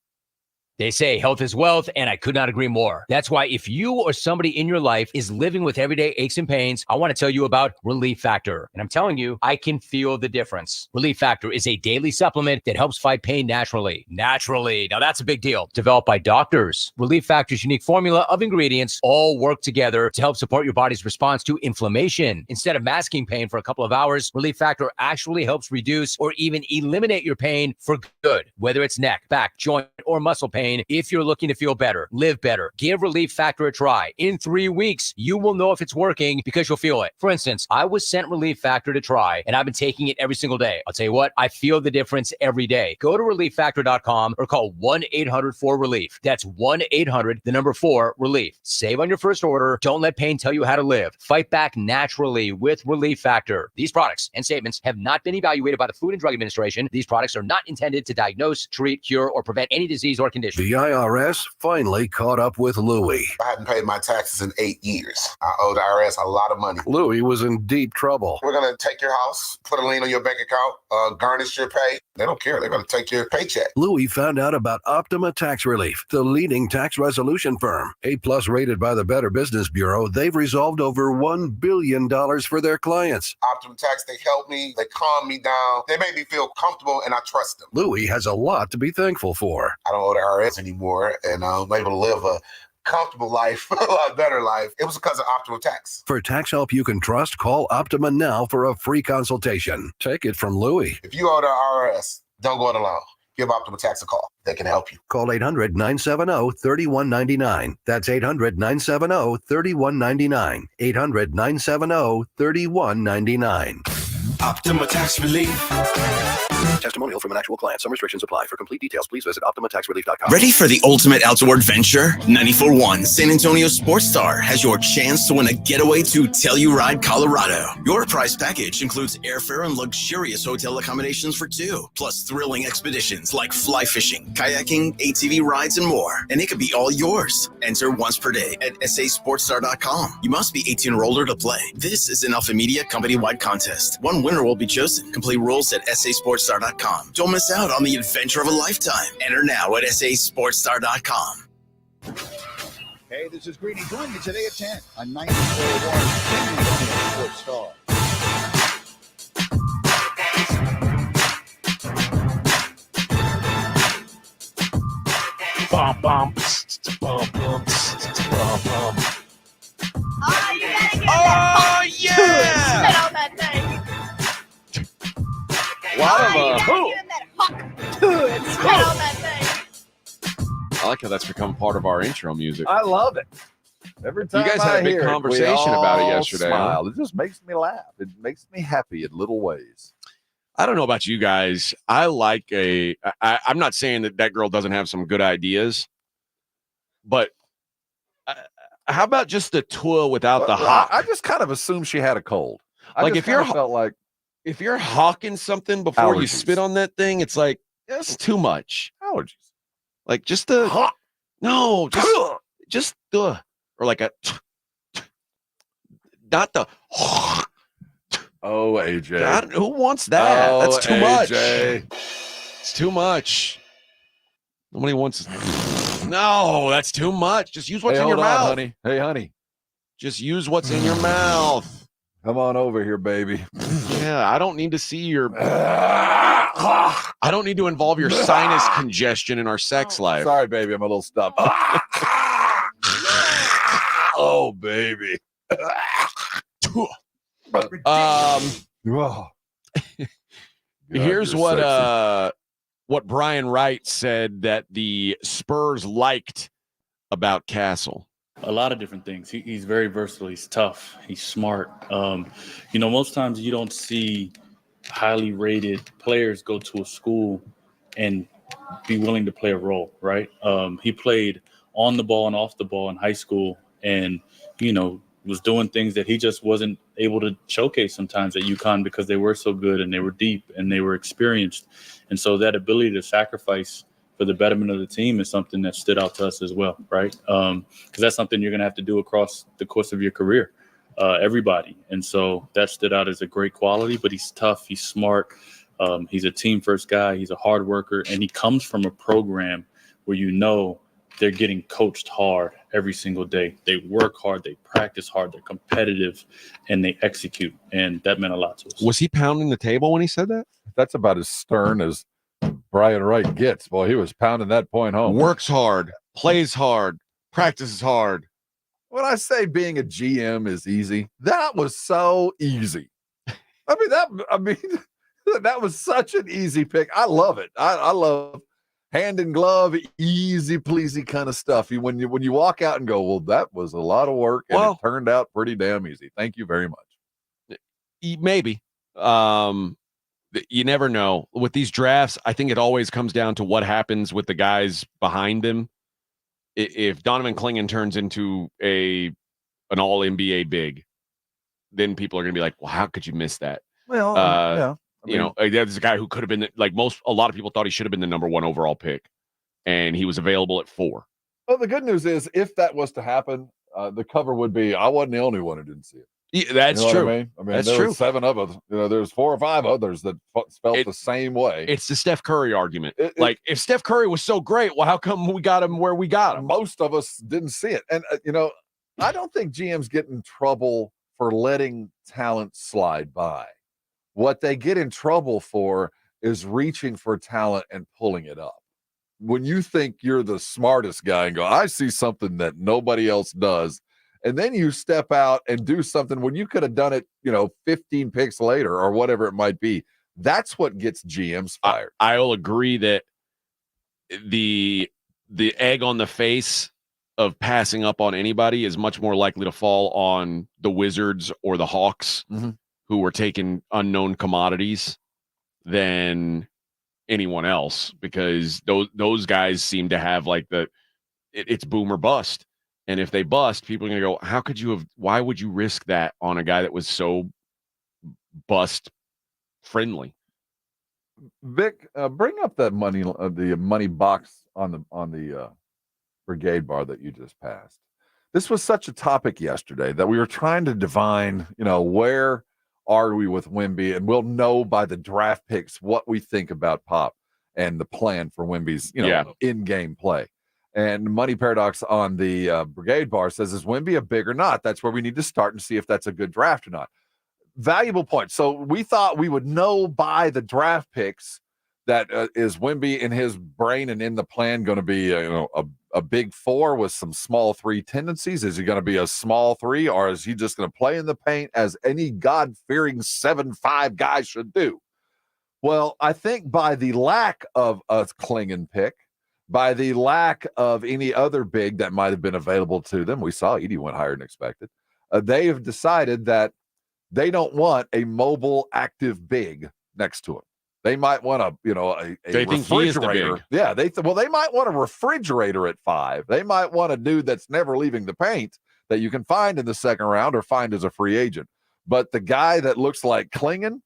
They say health is wealth, and I could not agree more. That's why if you or somebody in your life is living with everyday aches and pains, I want to tell you about Relief Factor. And I'm telling you, I can feel the difference. Relief Factor is a daily supplement that helps fight pain naturally. Naturally. Now that's a big deal. Developed by doctors. Relief Factor's unique formula of ingredients all work together to help support your body's response to inflammation. Instead of masking pain for a couple of hours, Relief Factor actually helps reduce or even eliminate your pain for good. Whether it's neck, back, joint, or muscle pain, if you're looking to feel better, live better, give Relief Factor a try. In 3 weeks, you will know if it's working because you'll feel it. For instance, I was sent Relief Factor to try, and I've been taking it every single day. I'll tell you what, I feel the difference every day. Go to ReliefFactor.com or call 1-800-4RELIEF. That's 1-800-4-RELIEF. Save on your first order. Don't let pain tell you how to live. Fight back naturally with Relief Factor. These products and statements have not been evaluated by the Food and Drug Administration. These products are not intended to diagnose, treat, cure, or prevent any disease or condition. The IRS finally caught up with Louie. I hadn't paid my taxes in 8 years. I owed the IRS a lot of money. Louie was in deep trouble. We're going to take your house, put a lien on your bank account, garnish your pay. They don't care. They're going to take your paycheck. Louie found out about Optima Tax Relief, the leading tax resolution firm. A+ rated by the Better Business Bureau, they've resolved over $1 billion for their clients. Optima Tax, they helped me. They calmed me down. They made me feel comfortable, and I trust them. Louie has a lot to be thankful for. I don't owe the IRS anymore, and I'm able to live a comfortable life, a lot better life. It was because of Optima Tax. For tax help you can trust, call Optima now for a free consultation. Take it from Louie. If you owe the IRS, don't go it alone. Give Optima Tax a call. They can help you. Call 800-970-3199. That's 800-970-3199. 800-970-3199. Optima Tax Relief. Testimonial from an actual client. Some restrictions apply. For complete details, please visit OptimaTaxRelief.com. Ready for the ultimate outdoor adventure? 94.1 San Antonio Sports Star has your chance to win a getaway to Telluride, Colorado. Your prize package includes airfare and luxurious hotel accommodations for two, plus thrilling expeditions like fly fishing, kayaking, ATV rides, and more. And it could be all yours. Enter once per day at sasportstar.com. You must be 18 or older to play. This is an Alpha Media company-wide contest. One winner will be chosen. Complete rules at sasportstar.com. Don't miss out on the adventure of a lifetime. Enter now at sasportstar.com. Hey, this is Greeny. Join me today at 10 on 94.1 Sports Star. Bum, bum, bum, bum, bum. Oh, you gotta get Oh, yeah! spit on that thing. A lot of You gotta who? get that huck and spit on that thing. I like how that's become part of our intro music. I love it. Every time You guys had I a big hear it, we conversation about it all yesterday, huh? Smile. It just makes me laugh. It makes me happy in little ways. I don't know about you guys. I'm not saying that girl doesn't have some good ideas, but how about just the tour without the hawk? I just kind of assumed she had a cold. Like if you're felt like if you're hawking something before you Allergies. spit on that thing, it's like that's too much. allergies. Like just the or like a not the. Oh, AJ. God, who wants that? Oh, That's too much. AJ. It's too much. Nobody wants. No, that's too much. Just use what's Hey, in your hold on, mouth, honey. Hey, honey. Just use what's in your mouth. Come on over here, baby. Yeah, I don't need to see your. I don't need to involve your sinus congestion in our sex life. Sorry, baby. I'm a little stuffed. Oh, baby. Here's you're what Brian Wright said that the Spurs liked about Castle. A lot of different things. He's very versatile. He's tough. He's smart. Most times you don't see highly rated players go to a school and be willing to play a role, right? He played on the ball and off the ball in high school and, was doing things that he just wasn't able to showcase sometimes at UConn because they were so good and they were deep and they were experienced. And so that ability to sacrifice for the betterment of the team is something that stood out to us as well, right? Because that's something you're going to have to do across the course of your career, everybody. And so that stood out as a great quality, but he's tough, he's smart, he's a team-first guy, he's a hard worker, and he comes from a program where they're getting coached hard every single day. They work hard, they practice hard, they're competitive, and they execute. And that meant a lot to us. Was he pounding the table when he said that? That's about as stern as Brian Wright gets. Boy, he was pounding that point home. Works hard, plays hard, practices hard. When I say being a GM is easy, that was so easy. That was such an easy pick. I love it. I love hand in glove, easy pleasy kind of stuff. When you walk out and go, well, that was a lot of work, and it turned out pretty damn easy. Thank you very much. Maybe. You never know. With these drafts, I think it always comes down to what happens with the guys behind them. If Donovan Clingan turns into an all-NBA big, then people are going to be like, well, how could you miss that? Well, yeah. There's a guy who could have been a lot of people thought he should have been the number 1 overall pick, and he was available at 4. Well, the good news is if that was to happen, the cover would be, I wasn't the only one who didn't see it. Yeah, that's true. I mean, that's there true. were 7 of us. There's 4 or 5 others that felt the same way. It's the Steph Curry argument. If Steph Curry was so great, well, how come we got him where we got him? Most of us didn't see it. And, I don't think GMs get in trouble for letting talent slide by. What they get in trouble for is reaching for talent and pulling it up. When you think you're the smartest guy and go, I see something that nobody else does, and then you step out and do something when you could have done it, 15 picks later or whatever it might be, that's what gets GMs fired. I'll agree that the egg on the face of passing up on anybody is much more likely to fall on the Wizards or the Hawks, who were taking unknown commodities, than anyone else, because those guys seem to have it's boom or bust. And if they bust, people are going to go, why would you risk that on a guy that was so bust friendly? Vic, bring up that the money box on the Brigade bar that you just passed. This was such a topic yesterday that we were trying to divine, where are we with Wemby, and we'll know by the draft picks what we think about Pop and the plan for Wemby's, in-game play. And Money Paradox on the Brigade bar says, is Wemby a big or not? That's where we need to start and see if that's a good draft or not. Valuable point. So we thought we would know by the draft picks that is Wemby in his brain and in the plan going to be a big 4 with some small 3 tendencies? Is he going to be a small 3, or is he just going to play in the paint as any God-fearing 7'5" guy should do? Well, I think by the lack of a Clingan pick, by the lack of any other big that might have been available to them, we saw Edie went higher than expected. They have decided that they don't want a mobile, active big next to him. They might want a they think he is the refrigerator. big. Yeah, they might want a refrigerator at 5. They might want a dude that's never leaving the paint that you can find in the second round or find as a free agent. But the guy that looks like Clingan,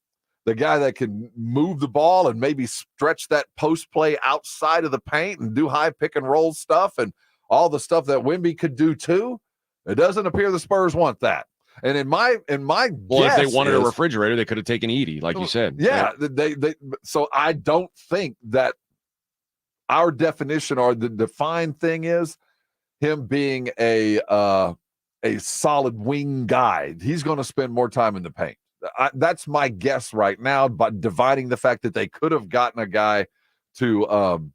the guy that can move the ball and maybe stretch that post play outside of the paint and do high pick and roll stuff and all the stuff that Wemby could do too, it doesn't appear the Spurs want that. And in my if they wanted a refrigerator, they could have taken Edie, like you said. Yeah, they so I don't think that our definition or the defined thing is him being a solid wing guy. He's going to spend more time in the paint. That's my guess right now, but dividing the fact that they could have gotten a guy to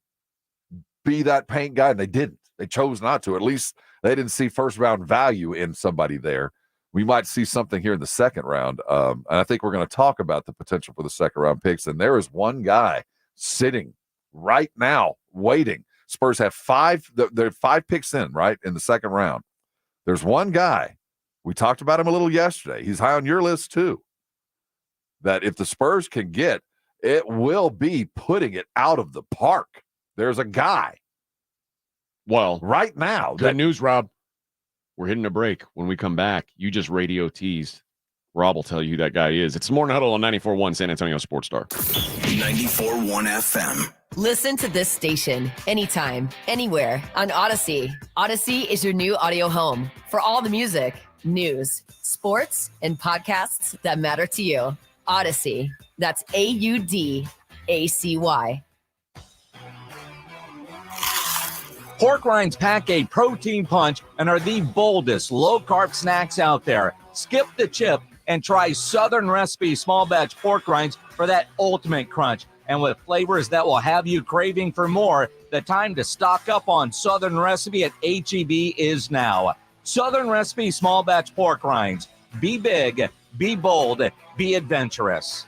be that paint guy, and they didn't. They chose not to. At least they didn't see first round value in somebody there. We might see something here in the second round. And I think we're going to talk about the potential for the second round picks. And there is one guy sitting right now waiting. Spurs have 5. They're 5 picks in, right, in the second round. There's one guy. We talked about him a little yesterday. He's high on your list too. That if the Spurs can get, it will be putting it out of the park. There's a guy. Well, right now. Good news, Rob. We're hitting a break. When we come back, you just radio teased. Rob will tell you who that guy is. It's Morning Huddle on 94.1 San Antonio Sports Star. 94.1 FM. Listen to this station anytime, anywhere on Odyssey. Odyssey is your new audio home for all the music, news, sports, and podcasts that matter to you. Odyssey. That's AUDACY. Pork rinds pack a protein punch and are the boldest low-carb snacks out there. Skip the chip and try Southern Recipe small batch pork rinds for that ultimate crunch. And with flavors that will have you craving for more, the time to stock up on Southern Recipe at H-E-B is now. Southern Recipe small batch pork rinds. Be big, be bold, be adventurous.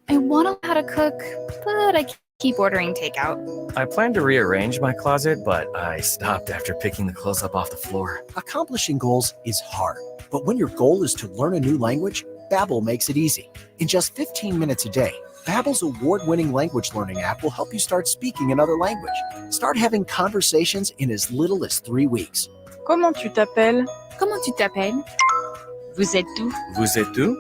I want to know how to cook, but I keep ordering takeout. I plan to rearrange my closet, but I stopped after picking the clothes up off the floor. Accomplishing goals is hard, but when your goal is to learn a new language, Babbel makes it easy. In just 15 minutes a day, Babbel's award-winning language learning app will help you start speaking another language. Start having conversations in as little as 3 weeks. Comment tu t'appelles? Comment tu t'appelles? Vous êtes où? Vous êtes où?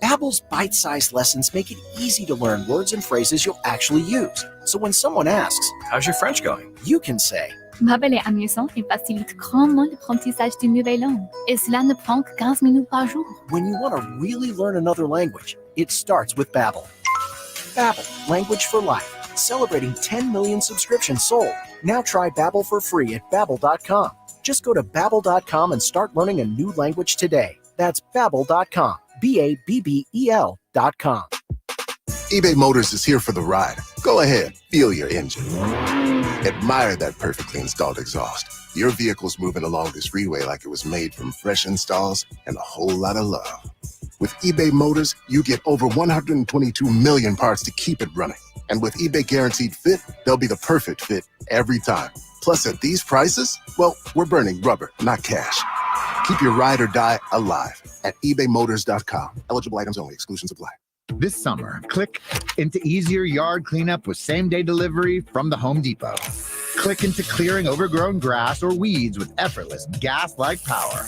Babbel's bite-sized lessons make it easy to learn words and phrases you'll actually use. So when someone asks, "How's your French going?" you can say, Babbel est amusant et facilite grandement l'apprentissage d'une nouvelle langue. Et cela ne prend que 15 minutes par jour. when you want to really learn another language, it starts with Babbel. Babbel, language for life. Celebrating 10 million subscriptions sold. Now try Babbel for free at Babbel.com. Just go to Babbel.com and start learning a new language today. That's Babbel.com. Babbel.com. eBay Motors is here for the ride. Go ahead, feel your engine. Admire that perfectly installed exhaust. Your vehicle's moving along this freeway like it was made from fresh installs and a whole lot of love. With eBay Motors, you get over 122 million parts to keep it running. And with eBay Guaranteed Fit, they'll be the perfect fit every time. Plus, at these prices, well, we're burning rubber, not cash. Keep your ride or die alive at ebaymotors.com. Eligible items only. Exclusions apply. This summer, click into easier yard cleanup with same-day delivery from the Home Depot. Click into clearing overgrown grass or weeds with effortless gas-like power.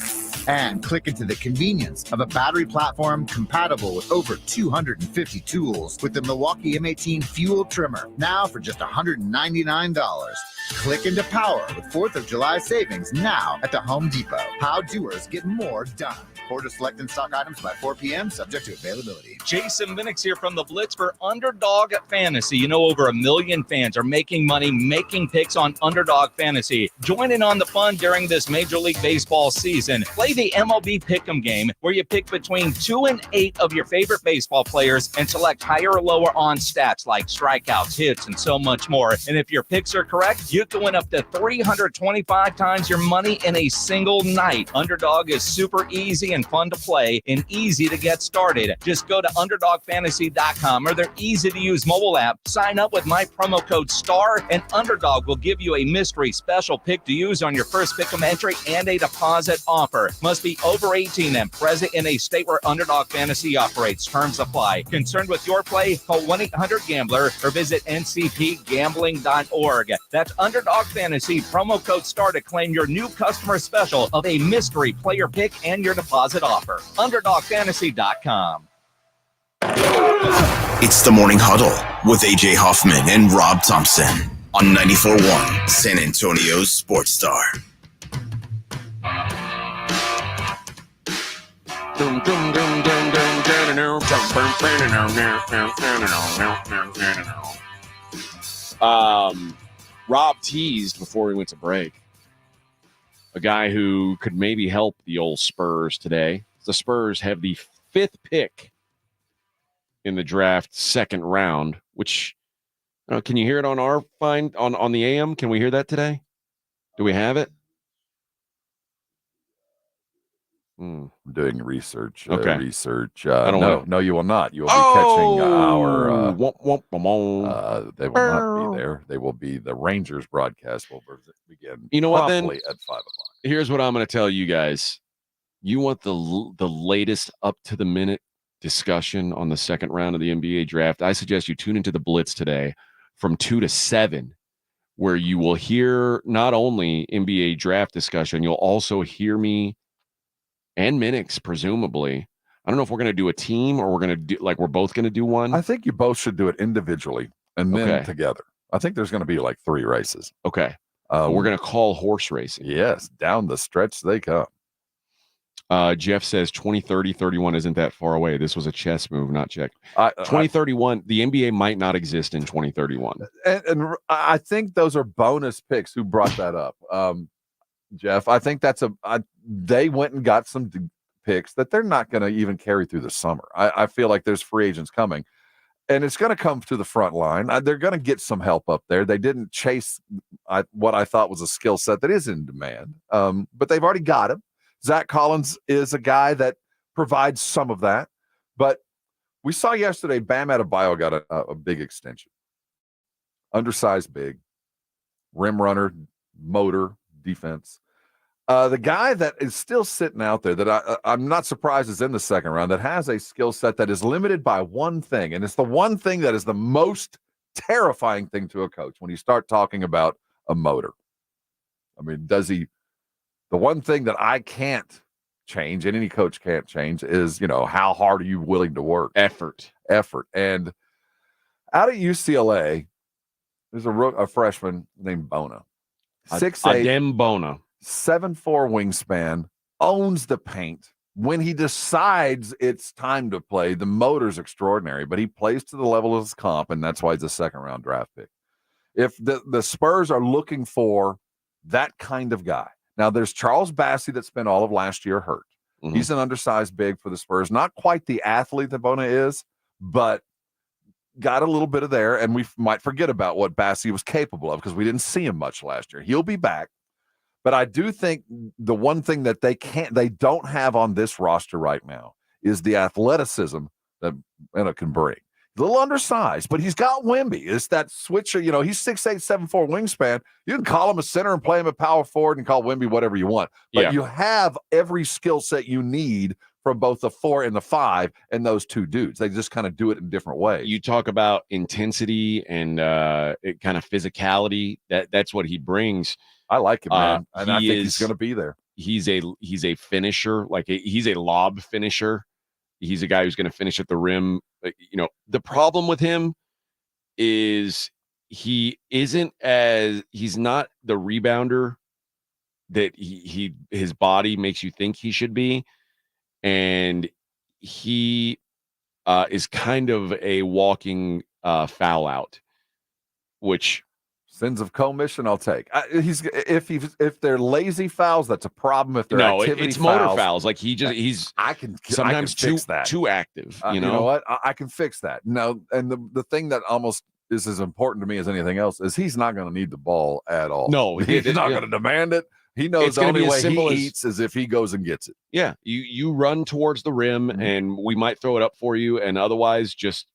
And click into the convenience of a battery platform compatible with over 250 tools with the Milwaukee M18 fuel trimmer, now for just $199. Click into power with 4th of July savings now at the Home Depot. How doers get more done. Order select and stock items by 4 p.m. subject to availability. Jason Minix here from the Blitz for Underdog Fantasy. You know, over 1 million fans are making money making picks on Underdog Fantasy. Join in on the fun during this Major League Baseball season. Play the MLB Pick'em game where you pick between 2 and 8 of your favorite baseball players and select higher or lower on stats like strikeouts, hits, and so much more. And if your picks are correct, you can win up to 325 times your money in a single night. Underdog is super easy and fun to play and easy to get started. Just go to UnderdogFantasy.com or their easy-to-use mobile app. Sign up with my promo code STAR, and Underdog will give you a mystery special pick to use on your first Pick'em entry and a deposit offer. Must be over 18 and present in a state where Underdog Fantasy operates. Terms apply. Concerned with your play? Call 1-800-GAMBLER or visit ncpgambling.org. That's Underdog Fantasy, promo code STAR to claim your new customer special of a mystery player pick and your deposit offer. UnderdogFantasy.com. It's the Morning Huddle with AJ Hoffman and Rob Thompson on 94.1 San Antonio's Sports Star. Rob teased before we went to break a guy who could maybe help the old Spurs today. The Spurs have the 5th pick in the draft, 2nd round, which can you hear it on our on the AM? Can we hear that today? Do we have it? I'm doing research. Okay. I don't know. No, you will not. You will be catching our. They will not be there. They will be the Rangers broadcast will begin. You know what? Then at 5 o'clock. Here's what I'm going to tell you guys. You want the latest up to the minute discussion on the 2nd round of the NBA draft? I suggest you tune into the Blitz today from 2 to 7, where you will hear not only NBA draft discussion, you'll also hear me and Minix, presumably. I don't know if we're going to do a team or we're going to do we're both going to do one. I think you both should do it individually and then together. I think there's going to be 3 races. Okay. We're going to call horse racing. Yes. Down the stretch they come. Jeff says 2030-31 isn't that far away. This was a chess move, not check. 2031, the NBA might not exist in 2031. And I think those are bonus picks. Who brought that up? Jeff, I think that's they went and got some picks that they're not going to even carry through the summer. I feel like there's free agents coming, and it's going to come to the front line. They're going to get some help up there. They didn't chase what I thought was a skill set that is in demand, but they've already got him. Zach Collins is a guy that provides some of that, but we saw yesterday Bam Adebayo got a big extension. Undersized big, rim runner, motor, defense. The guy that is still sitting out there that I'm not surprised is in the second round, that has a skill set that is limited by one thing, and it's the one thing that is the most terrifying thing to a coach when you start talking about a motor. I mean, the one thing that I can't change, and any coach can't change, is, how hard are you willing to work? Effort. And out at UCLA, there's a freshman named Bona. 6'8", Adem Bona. 7'4" wingspan, owns the paint. When he decides it's time to play, the motor's extraordinary, but he plays to the level of his comp, and that's why he's a second-round draft pick. If the Spurs are looking for that kind of guy. Now, there's Charles Bassey that spent all of last year hurt. Mm-hmm. He's an undersized big for the Spurs. Not quite the athlete that Bona is, but got a little bit of there, and we might forget about what Bassey was capable of because we didn't see him much last year. He'll be back. But I do think the one thing that they don't have on this roster right now is the athleticism that Bona can bring. A little undersized, but he's got Wemby. It's that switcher. He's 6'8", 7'4" wingspan. You can call him a center and play him a power forward and call Wemby whatever you want. But you have every skill set you need from both the 4 and the 5 and those two dudes. They just kind of do it in different ways. You talk about intensity and kind of physicality. That's what he brings. I like him, man. And I think he's going to be there. He's a finisher. He's a lob finisher. He's a guy who's going to finish at the rim. The problem with him is he's not the rebounder that his body makes you think he should be. And he is kind of a walking foul out, which sins of commission I'll take. If they're lazy fouls, that's a problem. If they're it's motor fouls. Like he's sometimes too active. You know what? I can fix that. No, and the thing that almost is as important to me as anything else is he's not going to need the ball at all. No, he's not going to demand it. He knows the only way he eats is if he goes and gets it. Yeah, you run towards the rim, and we might throw it up for you, and otherwise just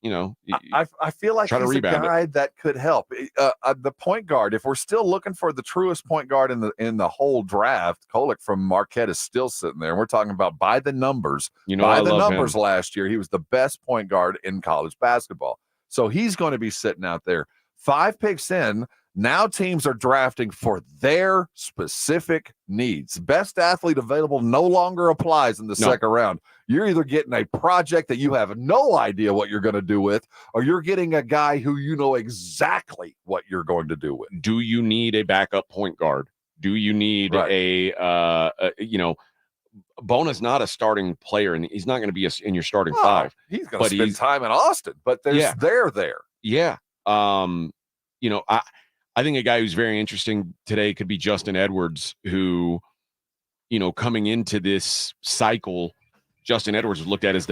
I feel like he's a guy that could help. The point guard, if we're still looking for the truest point guard in the whole draft, Kolek from Marquette is still sitting there. And we're talking about by the numbers. By the numbers last year, he was the best point guard in college basketball. So he's going to be sitting out there. 5 picks in. Now teams are drafting for their specific needs. Best athlete available no longer applies in the second round. You're either getting a project that you have no idea what you're going to do with, or you're getting a guy who you know exactly what you're going to do with. Do you need a backup point guard? Do you need Bona's not a starting player, and he's not going to be in your starting 5. He's going to spend time in Austin, but they're there. Yeah. I think a guy who's very interesting today could be Justin Edwards, who, coming into this cycle, Justin Edwards was looked at as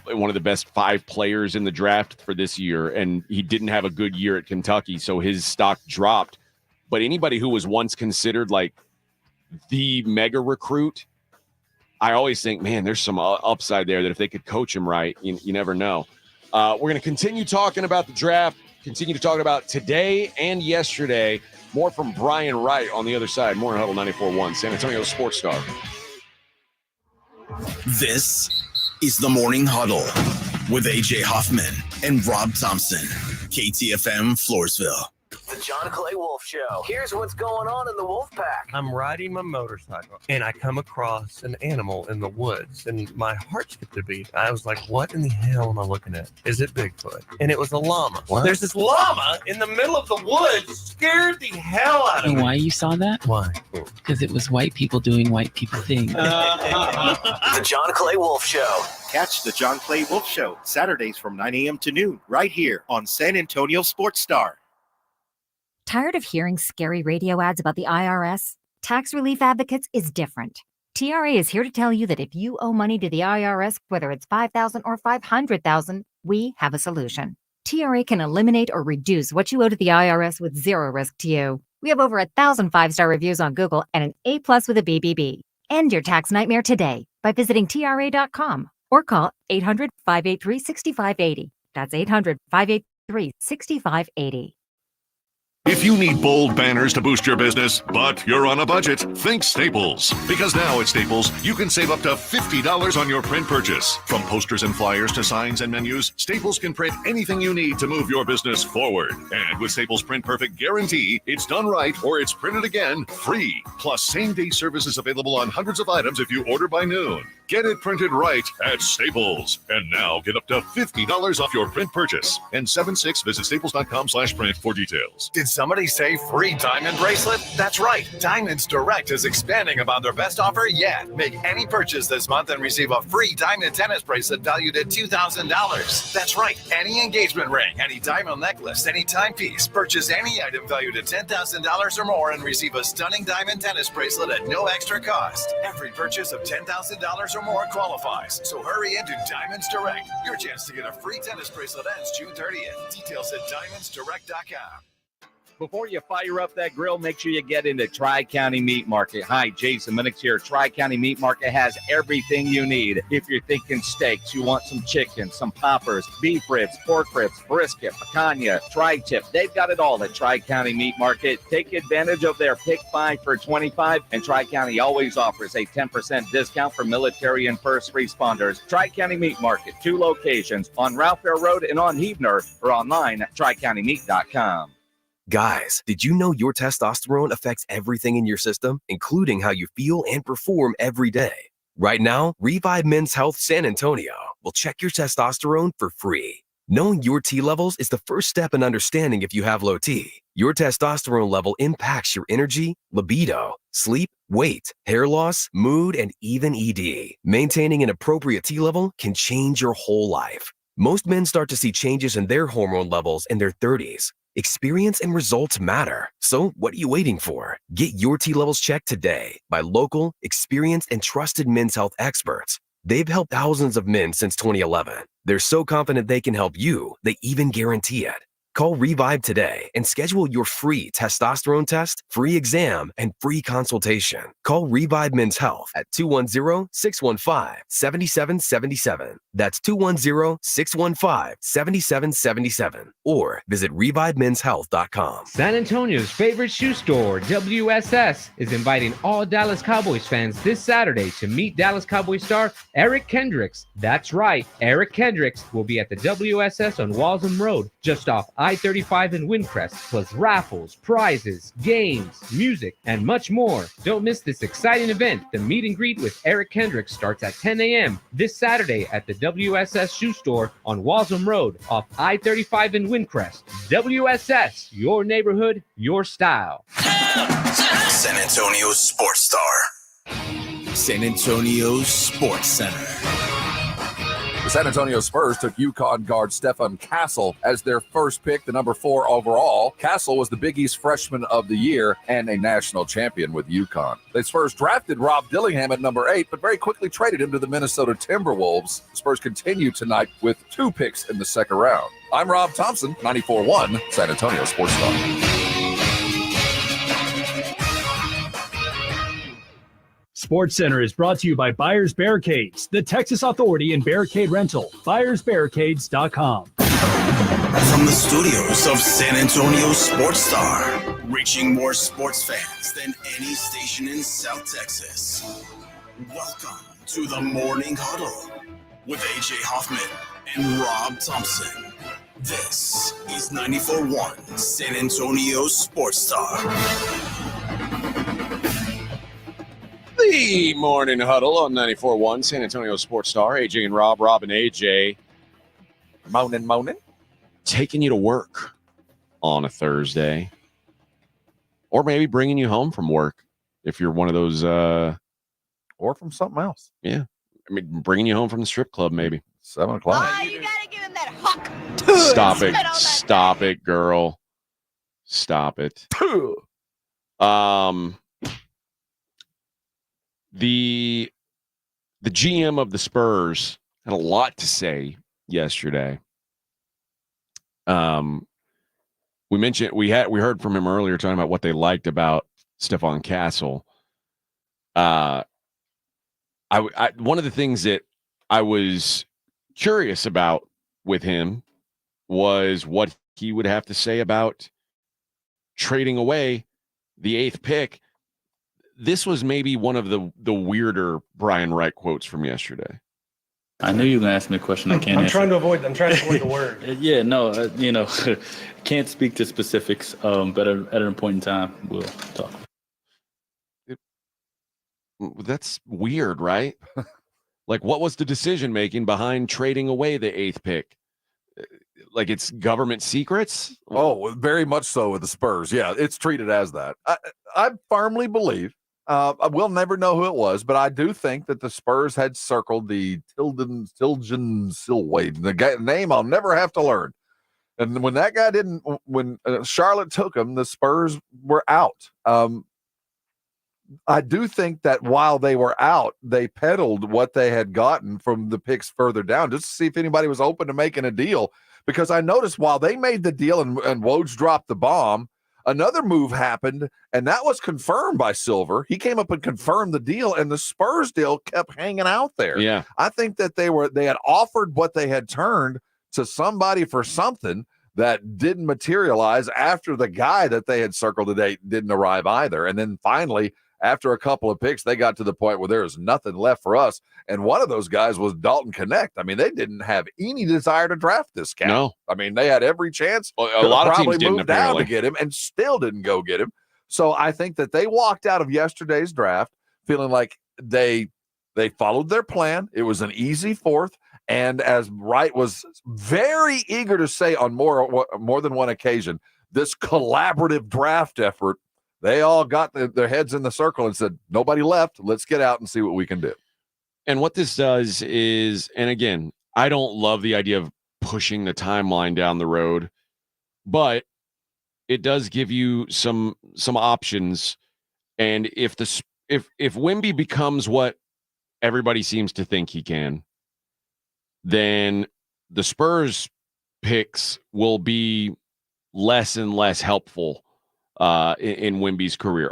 one of the best 5 players in the draft for this year, and he didn't have a good year at Kentucky, so his stock dropped. But anybody who was once considered like the mega recruit, I always think, man, there's some upside there that if they could coach him right, you never know. We're going to continue talking about the draft. Continue to talk about today and yesterday. More from Brian Wright on the other side. Morning Huddle 94.1, San Antonio Sports Star. This is the Morning Huddle with AJ Hoffman and Rob Thompson. KTFM Floresville. The John Clay Wolf Show. Here's what's going on in the Wolf Pack. I'm riding my motorcycle and I come across an animal in the woods and my heart skipped a beat. I was like, what in the hell am I looking at? Is it Bigfoot? And it was a llama. What? There's this llama in the middle of the woods. Scared the hell out of me. Why you saw that? Why? because it was white people doing white people things. The John Clay Wolf Show. Catch the John Clay Wolf Show Saturdays from 9 a.m. to noon right here on San Antonio Sports Star. Tired of hearing scary radio ads about the IRS? Tax Relief Advocates is different. TRA is here to tell you that if you owe money to the IRS, whether it's $5,000 or $500,000, we have a solution. TRA can eliminate or reduce what you owe to the IRS with zero risk to you. We have over 1,000 5-star reviews on Google and an A+ with a BBB. End your tax nightmare today by visiting TRA.com or call 800-583-6580. That's 800-583-6580. If you need bold banners to boost your business, but you're on a budget, think Staples. Because now at Staples, you can save up to $50 on your print purchase. From posters and flyers to signs and menus, Staples can print anything you need to move your business forward. And with Staples Print Perfect Guarantee, it's done right or it's printed again free. Plus, same-day service is available on hundreds of items if you order by noon. Get it printed right at Staples. And now get up to $50 off your print purchase. And 76, visit staples.com/print for details. Did somebody say free diamond bracelet? That's right. Diamonds Direct is expanding about their best offer yet. Make any purchase this month and receive a free diamond tennis bracelet valued at $2,000. That's right. Any engagement ring, any diamond necklace, any timepiece. Purchase any item valued at $10,000 or more and receive a stunning diamond tennis bracelet at no extra cost. Every purchase of $10,000 or more qualifies. So hurry into Diamonds Direct. Your chance to get a free tennis bracelet ends June 30th. Details at diamondsdirect.com. Before you fire up that grill, make sure you get into Tri-County Meat Market. Hi, Jason Minix here. Tri-County Meat Market has everything you need. If you're thinking steaks, you want some chicken, some poppers, beef ribs, pork ribs, brisket, picanha, tri-tip. They've got it all at Tri-County Meat Market. Take advantage of their Pick 5 for $25, and Tri-County always offers a 10% discount for military and first responders. Tri-County Meat Market, 2 locations on Ralph Fair Road and on Heavener, or online at tricountymeat.com. Guys, did you know your testosterone affects everything in your system, including how you feel and perform every day? Right now, Revive Men's Health San Antonio will check your testosterone for free. Knowing your T levels is the first step in understanding if you have low T. Your testosterone level impacts your energy, libido, sleep, weight, hair loss, mood, and even ED. Maintaining an appropriate T level can change your whole life. Most men start to see changes in their hormone levels in their 30s. Experience and results matter. So what are you waiting for? Get your T levels checked today by local, experienced, and trusted men's health experts. They've helped thousands of men since 2011. They're so confident they can help you, they even guarantee it. Call Revive today and schedule your free testosterone test, free exam, and free consultation. Call Revive Men's Health at 210-615-7777. That's 210-615-7777. Or visit revivemenshealth.com. San Antonio's favorite shoe store, WSS, is inviting all Dallas Cowboys fans this Saturday to meet Dallas Cowboys star Eric Kendricks. That's right, Eric Kendricks will be at the WSS on Walsham Road, just off I-35 in Windcrest, plus raffles, prizes, games, music, and much more. Don't miss this exciting event. The meet and greet with Eric Kendricks starts at 10 a.m. this Saturday at the WSS Shoe Store on Walsham Road off I-35 in Windcrest. WSS, your neighborhood, your style. San Antonio Sports Star. San Antonio Sports Center. The San Antonio Spurs took UConn guard Stefon Castle as their first pick, the number 4 overall. Castle was the Big East Freshman of the Year and a national champion with UConn. The Spurs drafted Rob Dillingham at number 8, but very quickly traded him to the Minnesota Timberwolves. The Spurs continue tonight with 2 picks in the second round. I'm Rob Thompson, 94.1 San Antonio Sports Star. SportsCenter is brought to you by Buyers Barricades, the Texas authority in barricade rental. BuyersBarricades.com. From the studios of San Antonio Sports Star, reaching more sports fans than any station in South Texas. Welcome to the Morning Huddle with AJ Hoffman and Rob Thompson. This is 94.1 San Antonio Sports Star. The Morning Huddle on 94.1 San Antonio Sports Star. AJ and Rob and AJ. Moaning. Taking you to work on a Thursday. Or maybe bringing you home from work if you're one of those, or from something else. Yeah, I mean, bringing you home from the strip club, maybe 7 o'clock. You gotta give him that hawk. Stop it, girl. Stop it. The GM of the Spurs had a lot to say yesterday. We heard from him earlier talking about what they liked about Stefon Castle. One of the things that I was curious about with him was what he would have to say about trading away the 8th pick. This was maybe one of the weirder Brian Wright quotes from yesterday. I knew you were going to ask me a question I can't answer. I'm trying to avoid the word. Yeah, no, can't speak to specifics, but at a point in time, we'll talk. That's weird, right? Like, what was the decision making behind trading away the 8th pick? Like, it's government secrets? Oh, very much so with the Spurs. Yeah, it's treated as that. I firmly believe, we'll never know who it was, but I do think that the Spurs had circled the Tilden Silwade, the name I'll never have to learn. And when that guy when Charlotte took him, the Spurs were out. I do think that while they were out, they peddled what they had gotten from the picks further down just to see if anybody was open to making a deal. Because I noticed while they made the deal and Woj dropped the bomb, another move happened, and that was confirmed by Silver. He came up and confirmed the deal, and the Spurs deal kept hanging out there. Yeah. I think that they had offered what they had turned to somebody for something that didn't materialize after the guy that they had circled today didn't arrive either. And then finally, after a couple of picks, they got to the point where there was nothing left for us. And one of those guys was Dalton Connect. I mean, they didn't have any desire to draft this guy. No. I mean, they had every chance. Well, a lot of probably teams didn't, moved down apparently. to get him and still didn't go get him. So I think that they walked out of yesterday's draft feeling like they followed their plan. It was an easy 4th. And as Wright was very eager to say on more than one occasion, this collaborative draft effort, they all got their heads in the circle and said, nobody left. Let's get out and see what we can do. And what this does is, and again, I don't love the idea of pushing the timeline down the road, but it does give you some options. And if Wemby becomes what everybody seems to think he can, then the Spurs picks will be less and less helpful in Wemby's career.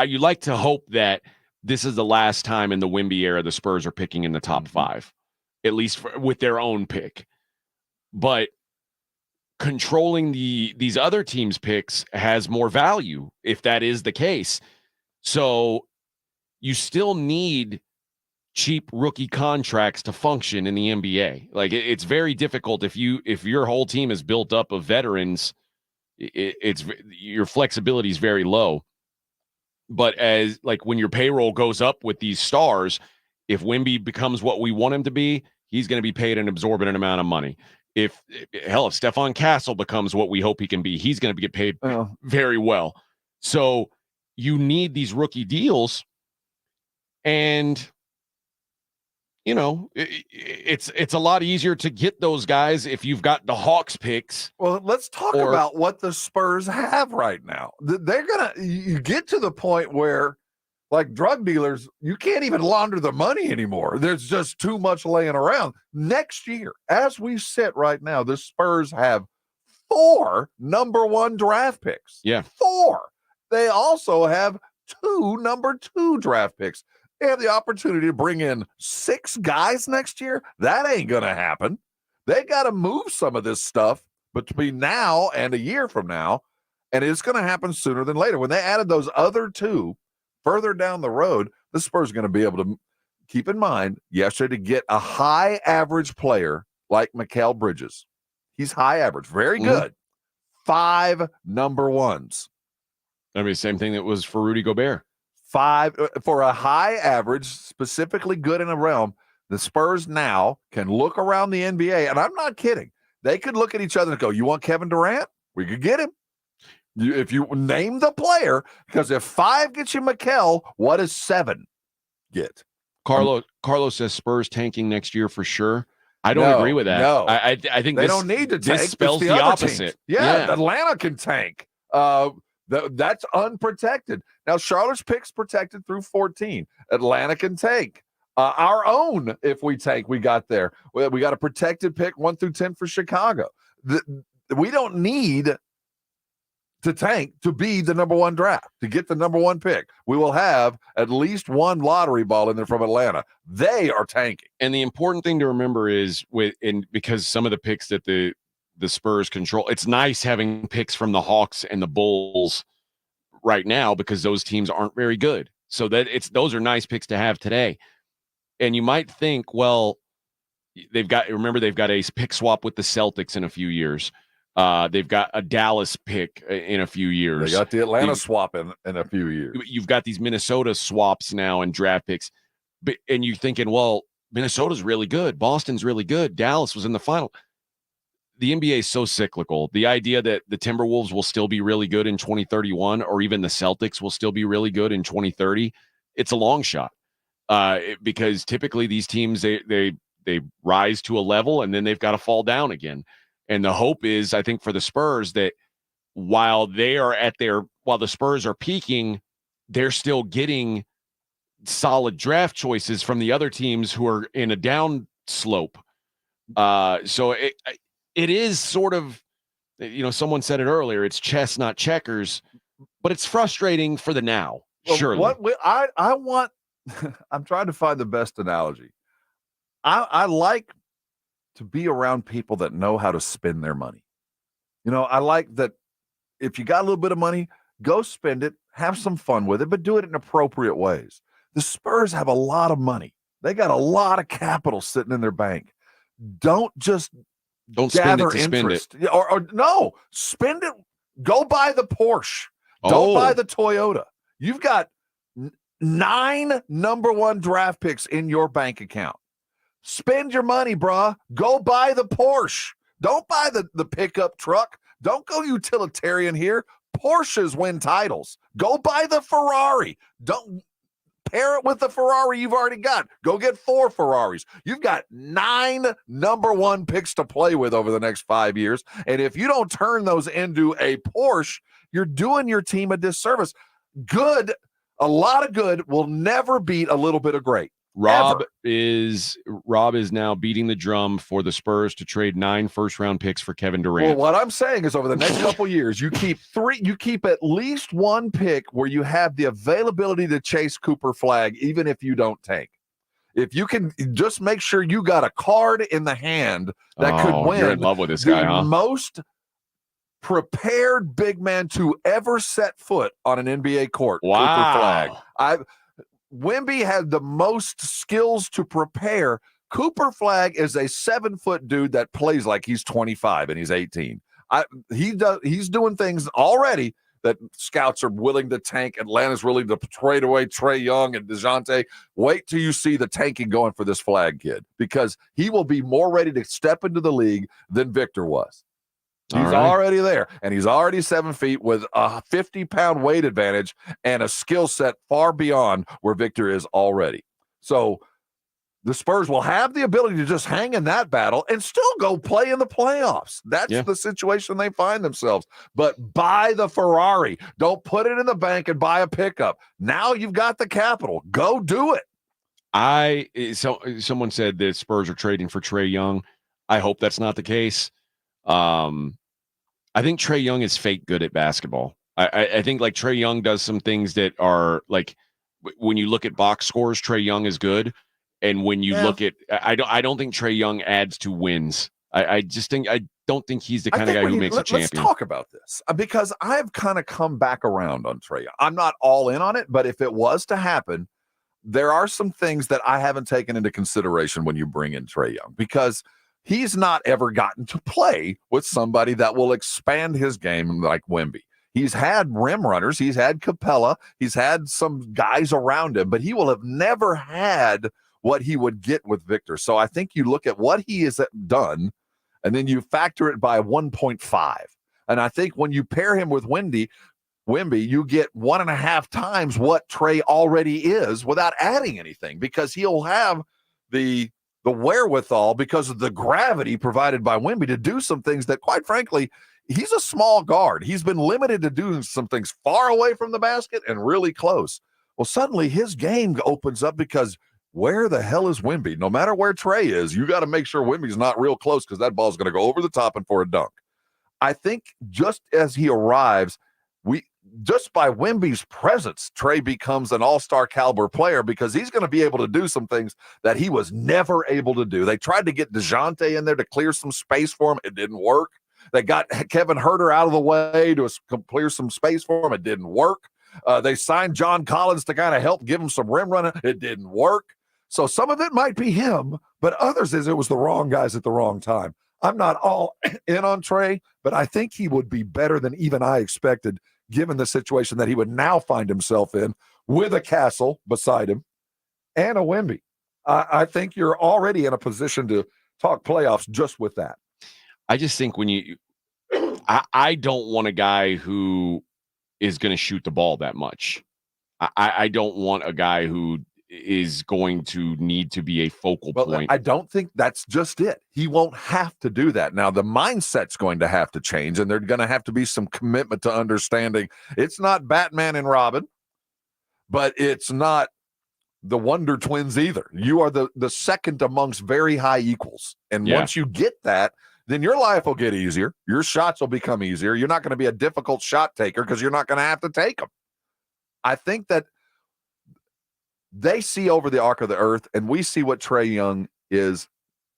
You like to hope that this is the last time in the Wemby era the Spurs are picking in the top 5, at least with their own pick. But controlling these other teams' picks has more value if that is the case. So you still need cheap rookie contracts to function in the NBA. Like, it's very difficult if your whole team is built up of veterans. It's your flexibility is very low. But as like when your payroll goes up with these stars, if Wemby becomes what we want him to be, he's going to be paid an exorbitant amount of money. If Stefon Castle becomes what we hope he can be, he's going to get paid very well. So you need these rookie deals, and it's a lot easier to get those guys if you've got the Hawks picks. Well, let's talk about what the Spurs have right now. You get to the point where, like drug dealers, you can't even launder the money anymore. There's just too much laying around. Next year, as we sit right now, the Spurs have 4 number 1 draft picks. Yeah. 4. They also have 2 number 2 draft picks. They have the opportunity to bring in 6 guys next year. That ain't going to happen. They got to move some of this stuff between now and a year from now, and it's going to happen sooner than later. When they added those other 2 further down the road, the Spurs are going to be able to keep in mind yesterday to get a high average player like Mikal Bridges. He's high average, very good. 5 number 1s. I mean, same thing that was for Rudy Gobert. 5 for a high average, specifically good in a realm. The Spurs now can look around the NBA, and I'm not kidding. They could look at each other and go, you want Kevin Durant? We could get him. If you name the player, because if 5 gets you Mikal, what does 7 get? Carlos says Spurs tanking next year for sure. I don't agree with that. No, I think they don't need to tank. This spells the other opposite. teams. Yeah, Atlanta can tank. That's unprotected. Now, Charlotte's pick's protected through 14. Atlanta can tank. Our own, if we tank, we got there. We got a protected pick 1 through 10 for Chicago. We don't need to tank to be the number 1 draft, to get the number 1 pick. We will have at least 1 lottery ball in there from Atlanta. They are tanking. And the important thing to remember is because some of the picks that the Spurs control, it's nice having picks from the Hawks and the Bulls right now because those teams aren't very good. So those are nice picks to have today. And you might think, well, they've got a pick swap with the Celtics in a few years. They've got a Dallas pick in a few years. They got the Atlanta swap in a few years. You've got these Minnesota swaps now and draft picks. And you're thinking, well, Minnesota's really good. Boston's really good. Dallas was in the final. The NBA is so cyclical. The idea that the Timberwolves will still be really good in 2031 or even the Celtics will still be really good in 2030, it's a long shot. Because typically these teams, they rise to a level and then they've got to fall down again. And the hope is, I think, for the Spurs that while the Spurs are peaking, they're still getting solid draft choices from the other teams who are in a down slope. So it is sort of, someone said it earlier, it's chess, not checkers, but it's frustrating for the now. Well, surely. I want, I'm trying to find the best analogy. I like to be around people that know how to spend their money. I like that if you got a little bit of money, go spend it, have some fun with it, but do it in appropriate ways. The Spurs have a lot of money. They got a lot of capital sitting in their bank. Don't spend it to spend it. Or no, spend it. Go buy the Porsche. Don't buy the Toyota. You've got 9 number 1 draft picks in your bank account. Spend your money, brah. Go buy the Porsche. Don't buy the pickup truck. Don't go utilitarian here. Porsches win titles. Go buy the Ferrari. Don't pair it with the Ferrari you've already got. Go get 4 Ferraris. You've got 9 number 1 picks to play with over the next 5 years. And if you don't turn those into a Porsche, you're doing your team a disservice. A lot of good will never beat a little bit of great. Rob is now beating the drum for the Spurs to trade 9 first-round picks for Kevin Durant. Well, what I'm saying is over the next couple years, you keep at least 1 pick where you have the availability to chase Cooper Flag, even if you don't tank. If you can just make sure you got a card in the hand that could win. You're in love with this guy, huh? Most prepared big man to ever set foot on an NBA court. Wow. Cooper Flag. Wemby had the most skills to prepare. Cooper Flag is a 7-foot dude that plays like he's 25 and he's 18. He's doing things already that scouts are willing to tank. Atlanta's willing to trade away Trey Young and DeJounte. Wait till you see the tanking going for this Flag kid because he will be more ready to step into the league than Victor was. He's already there, and he's already 7 feet with a 50-pound weight advantage and a skill set far beyond where Victor is already. So the Spurs will have the ability to just hang in that battle and still go play in the playoffs. That's the situation they find themselves. But buy the Ferrari. Don't put it in the bank and buy a pickup. Now you've got the capital. Go do it. Someone said that Spurs are trading for Trey Young. I hope that's not the case. I think Trey Young is fake good at basketball. I think like Trey Young does some things that are like when you look at box scores, Trey Young is good. And when you look at, I don't think Trey Young adds to wins. I don't think he's the kind of guy who makes a champion. Let's talk about this because I've kind of come back around on Trey Young. I'm not all in on it, but if it was to happen, there are some things that I haven't taken into consideration when you bring in Trey Young because he's not ever gotten to play with somebody that will expand his game like Wemby. He's had rim runners. He's had Capella. He's had some guys around him, but he will have never had what he would get with Victor. So I think you look at what he has done, and then you factor it by 1.5. And I think when you pair him with Wemby, you get 1.5 times what Trey already is without adding anything, because he'll have the wherewithal, because of the gravity provided by Wemby, to do some things that, quite frankly, he's a small guard. He's been limited to doing some things far away from the basket and really close. Well, suddenly his game opens up, because where the hell is Wemby? No matter where Trey is, you got to make sure Wemby's not real close, because that ball's going to go over the top and for a dunk. I think just as he arrives, just by Wemby's presence, Trey becomes an all-star caliber player, because he's going to be able to do some things that he was never able to do. They tried to get DeJounte in there to clear some space for him. It didn't work. They got Kevin Huerter out of the way to clear some space for him. It didn't work. They signed John Collins to kind of help give him some rim running. It didn't work. So some of it might be him, but others is it was the wrong guys at the wrong time. I'm not all in on Trey, but I think he would be better than even I expected, given the situation that he would now find himself in, with a Castle beside him and a Wemby. I think you're already in a position to talk playoffs just with that. I just think I don't want a guy who is going to shoot the ball that much. I don't want a guy who is going to need to be a focal point. I don't think that's just it. He won't have to do that. Now, the mindset's going to have to change, and there's going to have to be some commitment to understanding it's not Batman and Robin, but it's not the Wonder Twins either. You are the second amongst very high equals. And once you get that, then your life will get easier. Your shots will become easier. You're not going to be a difficult shot taker, because you're not going to have to take them. I think that they see over the arc of the earth, and we see what Trey Young is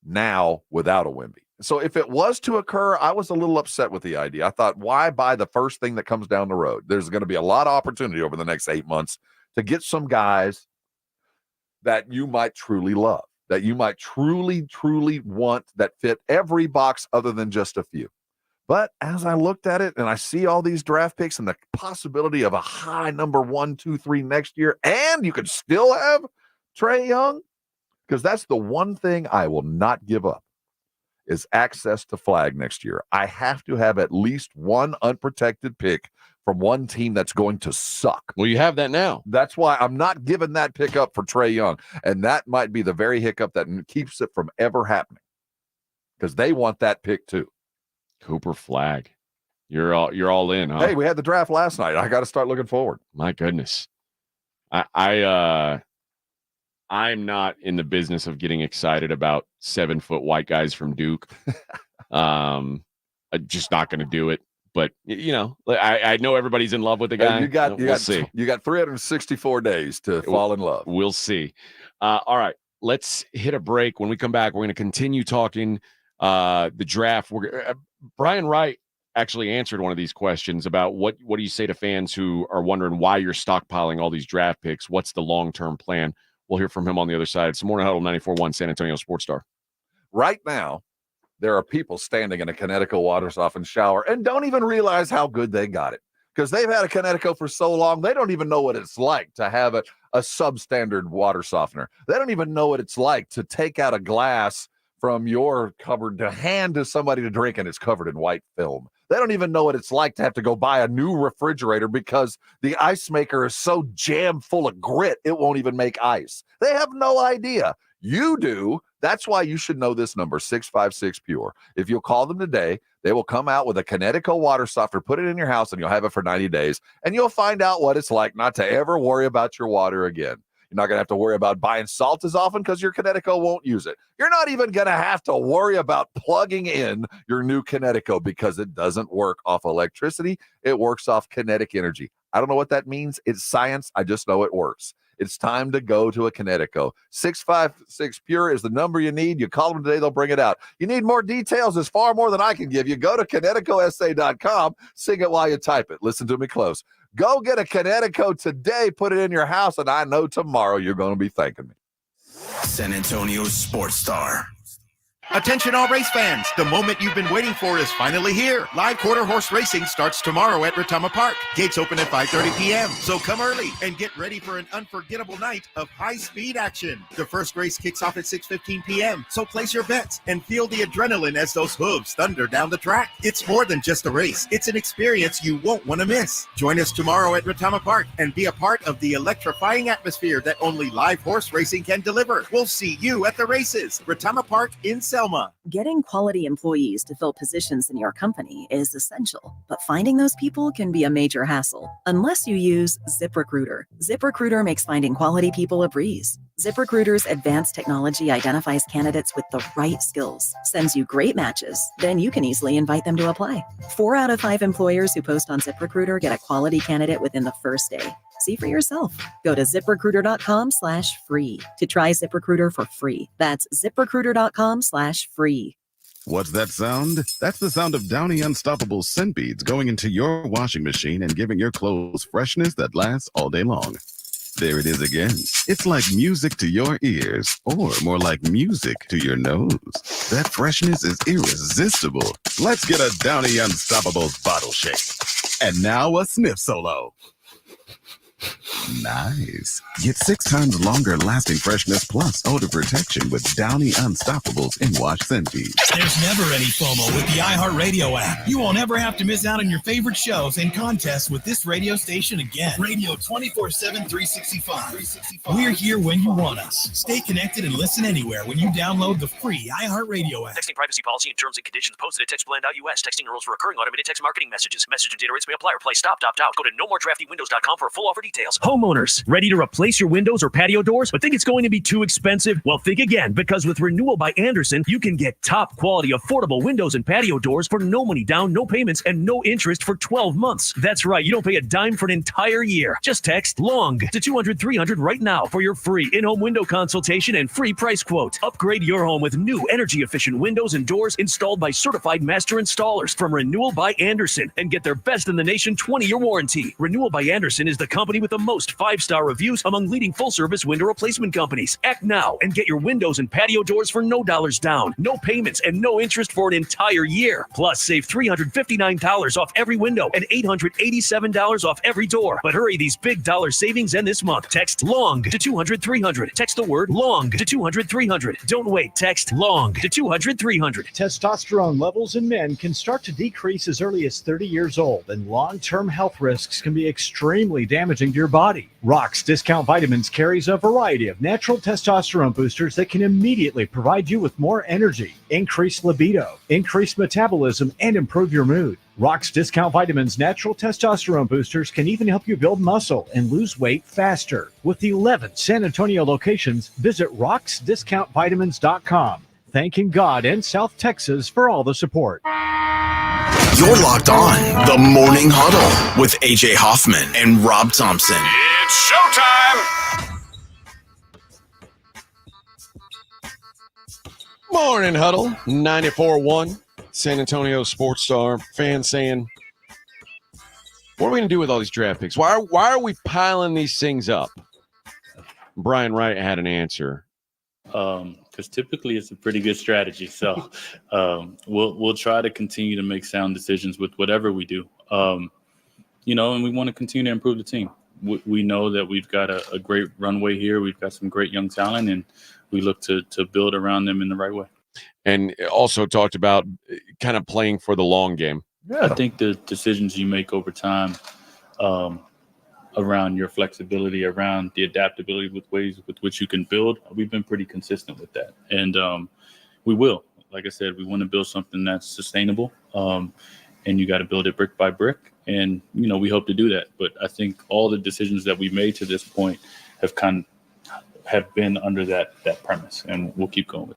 now without a Wemby. So if it was to occur, I was a little upset with the idea. I thought, why buy the first thing that comes down the road? There's going to be a lot of opportunity over the next 8 months to get some guys that you might truly love, that you might truly want, that fit every box other than just a few. But as I looked at it and I see all these draft picks and the possibility of a high number 1, 2, 3 next year, and you could still have Trey Young, because that's the one thing I will not give up, is access to flag next year. I have to have at least one unprotected pick from one team that's going to suck. Well, you have that now. That's why I'm not giving that pick up for Trey Young. And that might be the very hiccup that keeps it from ever happening, because they want that pick too. Cooper Flag. You're all in, huh? Hey, we had the draft last night. I got to start looking forward. My goodness. I'm not in the business of getting excited about 7-foot white guys from Duke. I'm just not going to do it. But I know everybody's in love with the guy. You got 364 days to fall in love. We'll see. All right, let's hit a break. When we come back, we're going to continue talking the draft. Brian Wright actually answered one of these questions about what do you say to fans who are wondering why you're stockpiling all these draft picks? What's the long-term plan? We'll hear from him on the other side. It's Morning Huddle 94.1 San Antonio Sports Star. Right now, there are people standing in a Connecticut water softened shower and don't even realize how good they got it, because they've had a Connecticut for so long, they don't even know what it's like to have a substandard water softener. They don't even know what it's like to take out a glass from your cupboard to hand to somebody to drink, and it's covered in white film. They don't even know what it's like to have to go buy a new refrigerator because the ice maker is so jam full of grit, it won't even make ice. They have no idea. You do. That's why you should know this number, 656 Pure. If you'll call them today, they will come out with a Connecticut water softener, put it in your house, and you'll have it for 90 days, and you'll find out what it's like not to ever worry about your water again. You're not going to have to worry about buying salt as often because your Connecticut won't use it. You're not even going to have to worry about plugging in your new Connecticut, because it doesn't work off electricity. It works off kinetic energy. I don't know what that means. It's science. I just know it works. It's time to go to a Connecticut. 656 Pure is the number you need. You call them today, they'll bring it out. You need more details. There's far more than I can give you. Go to ConnecticutSA.com. Sing it while you type it. Listen to me close. Go get a Connecticut today. Put it in your house, and I know tomorrow you're going to be thanking me. San Antonio's Sports Star. Attention all race fans, the moment you've been waiting for is finally here. Live quarter horse racing starts tomorrow at Retama Park. Gates open at 5:30 p.m., so come early and get ready for an unforgettable night of high-speed action. The first race kicks off at 6:15 p.m., so place your bets and feel the adrenaline as those hooves thunder down the track. It's more than just a race. It's an experience you won't want to miss. Join us tomorrow at Retama Park and be a part of the electrifying atmosphere that only live horse racing can deliver. We'll see you at the races. Retama Park in Selma. Getting quality employees to fill positions in your company is essential, but finding those people can be a major hassle unless you use ZipRecruiter. ZipRecruiter makes finding quality people a breeze. ZipRecruiter's advanced technology identifies candidates with the right skills, sends you great matches, then you can easily invite them to apply. 4 out of 5 employers who post on ZipRecruiter get a quality candidate within the first day. See for yourself. Go to ziprecruiter.com/free to try ZipRecruiter for free. That's ziprecruiter.com/free. What's that sound? That's the sound of Downy Unstoppable scent beads going into your washing machine and giving your clothes freshness that lasts all day long. There it is again. It's like music to your ears, or more like music to your nose. That freshness is irresistible. Let's get a Downy Unstoppables bottle shake. And now a sniff solo. Nice. Get 6 times longer lasting freshness plus odor protection with Downy Unstoppables in wash scent beads. There's never any FOMO with the iHeartRadio app. You won't ever have to miss out on your favorite shows and contests with this radio station again. Radio 24/7, 365. We're here when you want us. Stay connected and listen anywhere when you download the free iHeartRadio app. Texting privacy policy and terms and conditions posted at textblend.us. Texting enrolls for recurring automated text marketing messages. Message and data rates may apply. Replay stop, opt out. Go to nomoredraftywindows.com for a full offer details. Homeowners, ready to replace your windows or patio doors, but think it's going to be too expensive? Well, think again, because with Renewal by Andersen, you can get top quality, affordable windows and patio doors for no money down, no payments, and no interest for 12 months. That's right, you don't pay a dime for an entire year. Just text LONG to 200-300 right now for your free in-home window consultation and free price quote. Upgrade your home with new energy-efficient windows and doors installed by certified master installers from Renewal by Andersen and get their best in the nation 20-year warranty. Renewal by Andersen is the company with the most 5-star reviews among leading full-service window replacement companies. Act now and get your windows and patio doors for no dollars down, no payments, and no interest for an entire year. Plus, save $359 off every window and $887 off every door. But hurry, these big dollar savings end this month. Text LONG to 200-300. Text the word LONG to 200-300. Don't wait. Text LONG to 200-300. Testosterone levels in men can start to decrease as early as 30 years old, and long-term health risks can be extremely damaging to your body. Rock's Discount Vitamins carries a variety of natural testosterone boosters that can immediately provide you with more energy, increased libido, increased metabolism, and improve your mood. Rock's Discount Vitamins natural testosterone boosters can even help you build muscle and lose weight faster. With 11 San Antonio locations, visit rocksdiscountvitamins.com. Thanking God and South Texas for all the support. You're locked on the Morning Huddle with AJ Hoffman and Rob Thompson. It's showtime! Morning Huddle, 94.1, San Antonio Sports Star. Fans saying, what are we going to do with all these draft picks? Why are we piling these things up? Brian Wright had an answer. Because typically it's a pretty good strategy. So we'll try to continue to make sound decisions with whatever we do. And we want to continue to improve the team. We know that we've got a great runway here. We've got some great young talent, and we look to build around them in the right way. And also talked about kind of playing for the long game. Yeah. I think the decisions you make over time around your flexibility, around the adaptability with ways with which you can build, we've been pretty consistent with that. And we will. Like I said, we want to build something that's sustainable, and you got to build it brick by brick. And, we hope to do that. But I think all the decisions that we made to this point have been under that premise, and we'll keep going with it.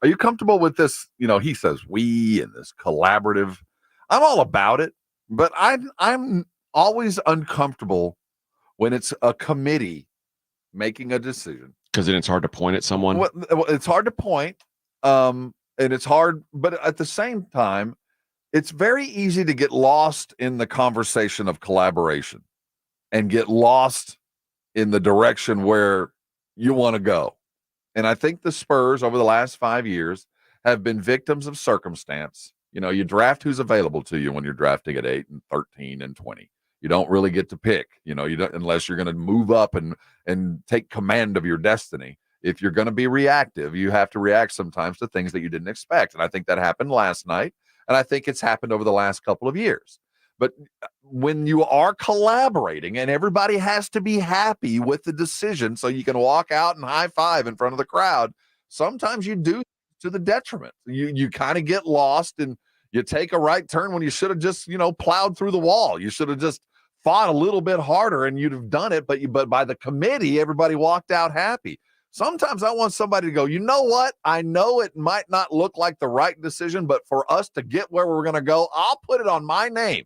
Are you comfortable with this? He says we and this collaborative. I'm all about it, but I'm always uncomfortable when it's a committee making a decision. Because then it's hard to point at someone. Well, it's hard to point, and it's hard, but at the same time, it's very easy to get lost in the conversation of collaboration and get lost in the direction where you want to go. And I think the Spurs over the last 5 years have been victims of circumstance. You draft who's available to you when you're drafting at 8 and 13 and 20. You don't really get to pick, you don't, unless you're going to move up and take command of your destiny. If you're going to be reactive, you have to react sometimes to things that you didn't expect. And I think that happened last night. And I think it's happened over the last couple of years. But when you are collaborating and everybody has to be happy with the decision so you can walk out and high five in front of the crowd, sometimes you do to the detriment. You kind of get lost and you take a right turn when you should have just, plowed through the wall. You should have just fought a little bit harder and you'd have done it. But by the committee, everybody walked out happy. Sometimes I want somebody to go, you know what? I know it might not look like the right decision, but for us to get where we're going to go, I'll put it on my name.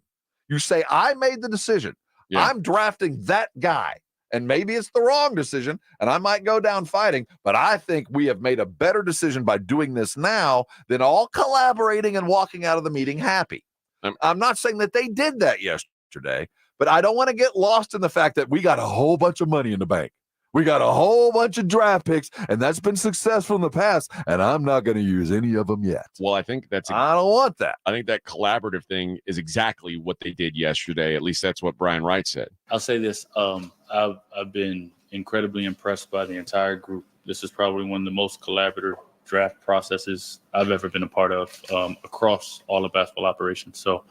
You say, I made the decision. Yeah. I'm drafting that guy. And maybe it's the wrong decision, and I might go down fighting, but I think we have made a better decision by doing this now than all collaborating and walking out of the meeting happy. I'm not saying that they did that yesterday, but I don't want to get lost in the fact that we got a whole bunch of money in the bank. We got a whole bunch of draft picks, and that's been successful in the past, and I'm not going to use any of them yet. Well, I think I don't want that. I think that collaborative thing is exactly what they did yesterday. At least that's what Brian Wright said. I'll say this. I've been incredibly impressed by the entire group. This is probably one of the most collaborative draft processes I've ever been a part of across all of basketball operations. So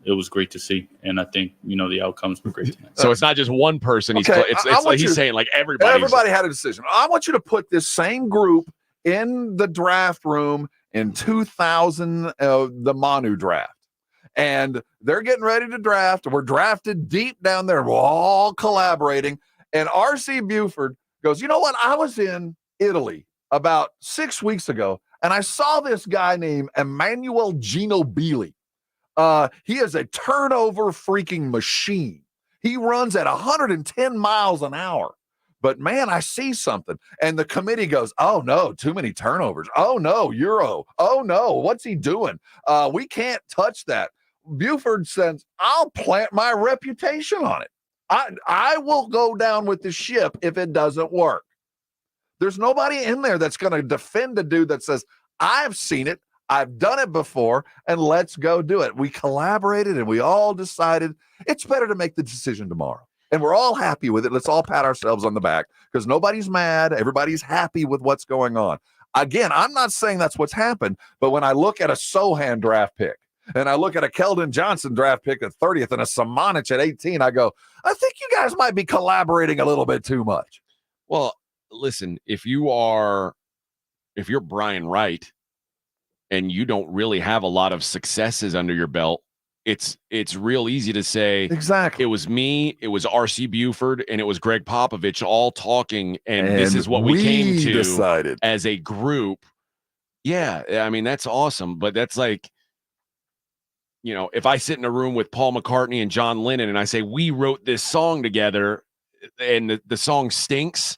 it was great to see. And I think, the outcomes were great tonight. So it's not just one person. Okay, It's like he's saying like everybody had a decision. I want you to put this same group in the draft room in 2000, the Manu draft. And they're getting ready to draft. We're drafted deep down there. We're all collaborating. And R.C. Buford goes, you know what? I was in Italy about 6 weeks ago, and I saw this guy named Emmanuel Ginobili. He is a turnover freaking machine. He runs at 110 miles an hour. But, man, I see something. And the committee goes, oh, no, too many turnovers. Oh, no, Euro. Oh, no, what's he doing? We can't touch that. Buford says, I'll plant my reputation on it. I will go down with the ship if it doesn't work. There's nobody in there that's going to defend a dude that says, I've seen it, I've done it before, and let's go do it. We collaborated and we all decided it's better to make the decision tomorrow. And we're all happy with it. Let's all pat ourselves on the back because nobody's mad. Everybody's happy with what's going on. Again, I'm not saying that's what's happened, but when I look at a Sohan draft pick and I look at a Keldon Johnson draft pick at 30th and a Samanich at 18, I go, I think you guys might be collaborating a little bit too much. Well, listen, if you're Brian Wright and you don't really have a lot of successes under your belt, it's real easy to say exactly. It was me, it was R.C. Buford, and it was Greg Popovich all talking, and this is what we came to decided as a group. Yeah, I mean, that's awesome, but that's like, if I sit in a room with Paul McCartney and John Lennon and I say, we wrote this song together and the song stinks.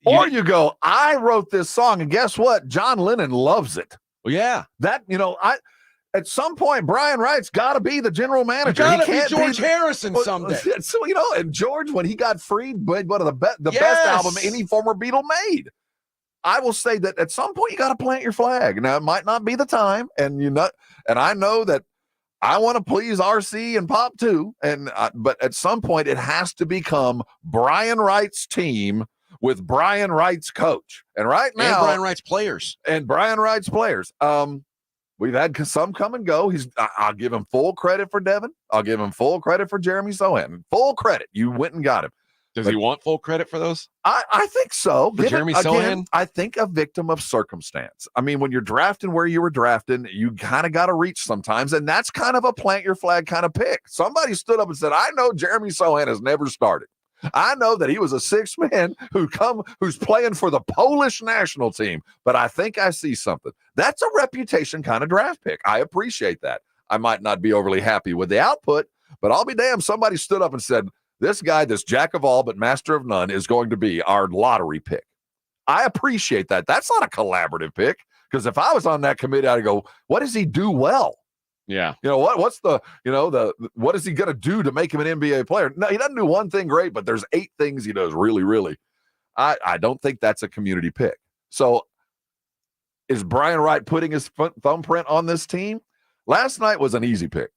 Or you go, I wrote this song, and guess what? John Lennon loves it. Well, yeah. That, at some point, Brian Wright's got to be the general manager. He can't be George Harrison someday. So, and George, when he got freed, made one of the best album any former Beatle made. I will say that at some point, you got to plant your flag. Now, it might not be the time, and I know that I want to please RC and Pop too, but at some point, it has to become Brian Wright's team with Brian Wright's coach. And right now, and Brian Wright's players. We've had some come and go. I'll give him full credit for Devin. I'll give him full credit for Jeremy Sohan. Full credit. You went and got him. Does he want full credit for those? I think so. Jeremy Sohan? I think a victim of circumstance. I mean, when you're drafting where you were drafting, you kind of got to reach sometimes, and that's kind of a plant your flag kind of pick. Somebody stood up and said, I know Jeremy Sohan has never started. I know that he was a sixth man who's playing for the Polish national team, but I think I see something. That's a reputation kind of draft pick. I appreciate that. I might not be overly happy with the output, but I'll be damned. Somebody stood up and said, this guy, this jack of all but master of none, is going to be our lottery pick. I appreciate that. That's not a collaborative pick, because if I was on that committee, I'd go, what does he do well? Yeah. What's what is he going to do to make him an NBA player? No, he doesn't do one thing great, but there's 8 things he does really, really. I don't think that's a community pick. So is Brian Wright putting his thumbprint on this team? Last night was an easy pick.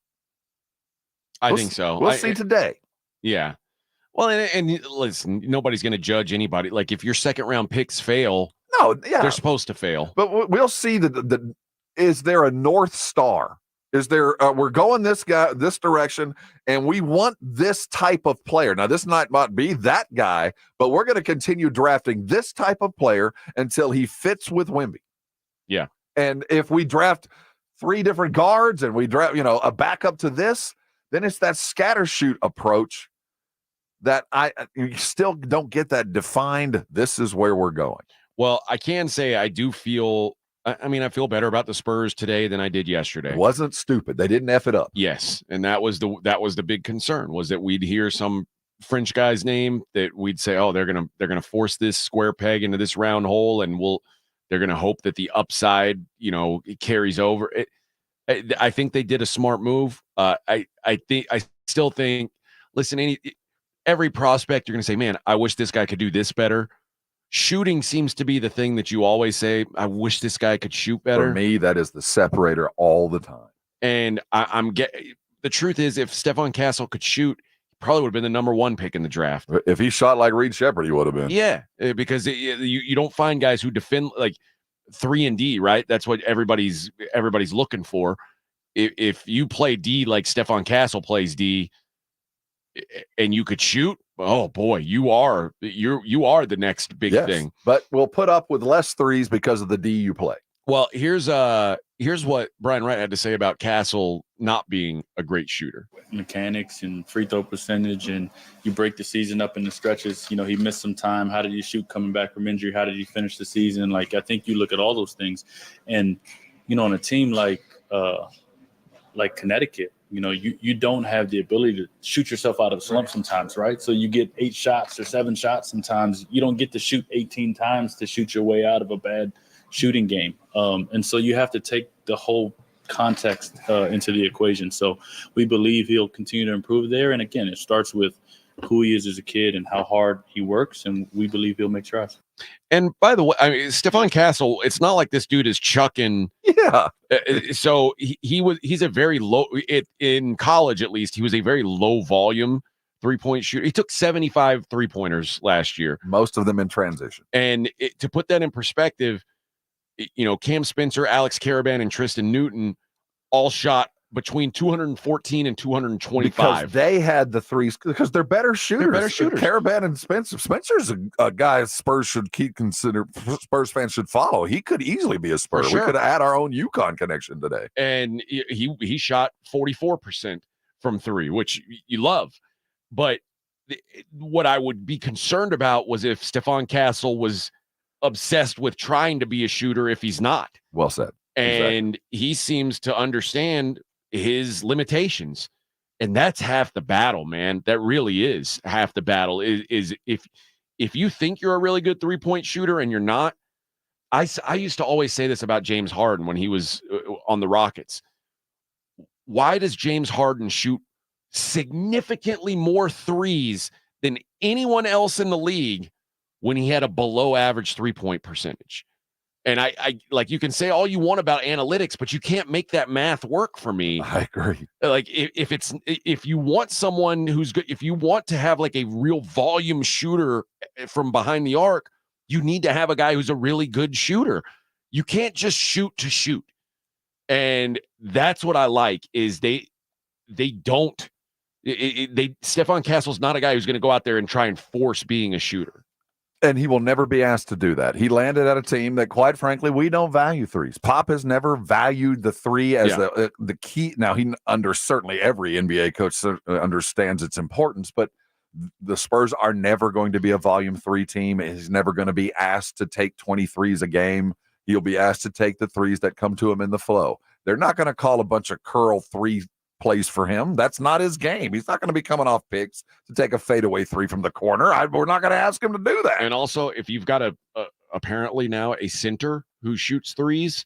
I think so. We'll see today. Yeah. Well, and listen, nobody's going to judge anybody. Like if your second round picks fail, they're supposed to fail. But we'll see is there a North Star? Is there we're going this direction, and we want this type of player. Now, this might not be that guy, but we're going to continue drafting this type of player until he fits with Wemby. Yeah. And if we draft 3 different guards and we draft, a backup to this, then it's that scattershoot approach that you still don't get that defined. This is where we're going. Well, I can say I do feel. I feel better about the Spurs today than I did yesterday. It wasn't stupid. They didn't F it up. Yes, and that was the big concern, was that we'd hear some French guy's name that we'd say, oh, they're gonna force this square peg into this round hole, and they're gonna hope that the upside, it carries over. I think they did a smart move. I still think. Listen, every prospect, you're gonna say, man, I wish this guy could do this better. Shooting seems to be the thing that you always say, I wish this guy could shoot better. For me, that is the separator all the time. And the truth is, if Stefon Castle could shoot, he probably would have been the number 1 pick in the draft. If he shot like Reed Shepherd, he would have been. Yeah, because you don't find guys who defend like 3 and D, right? That's what everybody's looking for. If you play D like Stefon Castle plays D, and you could shoot, oh boy, you are the next big thing. But we'll put up with less threes because of the D you play. Well, here's what Brian Wright had to say about Castle not being a great shooter. Mechanics and free throw percentage, and you break the season up into stretches. He missed some time. How did he shoot coming back from injury? How did he finish the season? Like, I think you look at all those things, and on a team like Connecticut, you don't have the ability to shoot yourself out of a slump sometimes, right? So you get 8 shots or 7 shots sometimes. You don't get to shoot 18 times to shoot your way out of a bad shooting game. And so you have to take the whole context into the equation. So we believe he'll continue to improve there. And again, it starts with who he is as a kid and how hard he works. And we believe he'll make strides. And by the way, Stefon Castle, it's not like this dude is chucking. Yeah. So he's a very low, in college at least, he was a very low volume 3-point shooter. He took 75 3-pointers last year. Most of them in transition. And to put that in perspective, Cam Spencer, Alex Caravan, and Tristan Newton all shot between 214 and 225. Because they had the threes, because they're better shooters. Caravan and Spencer. Spencer's a guy Spurs fans should follow. He could easily be a Spur. Sure. We could have had our own UConn connection today. And he shot 44% from 3, which you love. But what I would be concerned about was if Stefon Castle was obsessed with trying to be a shooter if he's not. Well said. And he seems to understand his limitations, and that's half the battle, man. That really is half the battle. Is if you think you're a really good 3-point shooter and you're not. I used to always say this about James Harden when he was on the Rockets. Why does James Harden shoot significantly more threes than anyone else in the league when he had a below average 3-point percentage? And I like, you can say all you want about analytics, but you can't make that math work for me. I agree. Like if you want someone who's good, if you want to have like a real volume shooter from behind the arc, you need to have a guy who's a really good shooter. You can't just shoot to shoot. And that's what I like is Stefon Castle's not a guy who's going to go out there and try and force being a shooter. And he will never be asked to do that. He landed at a team that, quite frankly, we don't value threes. Pop has never valued the 3 as the key. Now, certainly every NBA coach understands its importance, but the Spurs are never going to be a volume 3 team. He's never going to be asked to take 23s a game. He'll be asked to take the threes that come to him in the flow. They're not going to call a bunch of curl 3 plays for him. That's not his game. He's not going to be coming off picks to take a fadeaway 3 from the corner. We're not going to ask him to do that. And also, if you've got apparently now a center who shoots threes,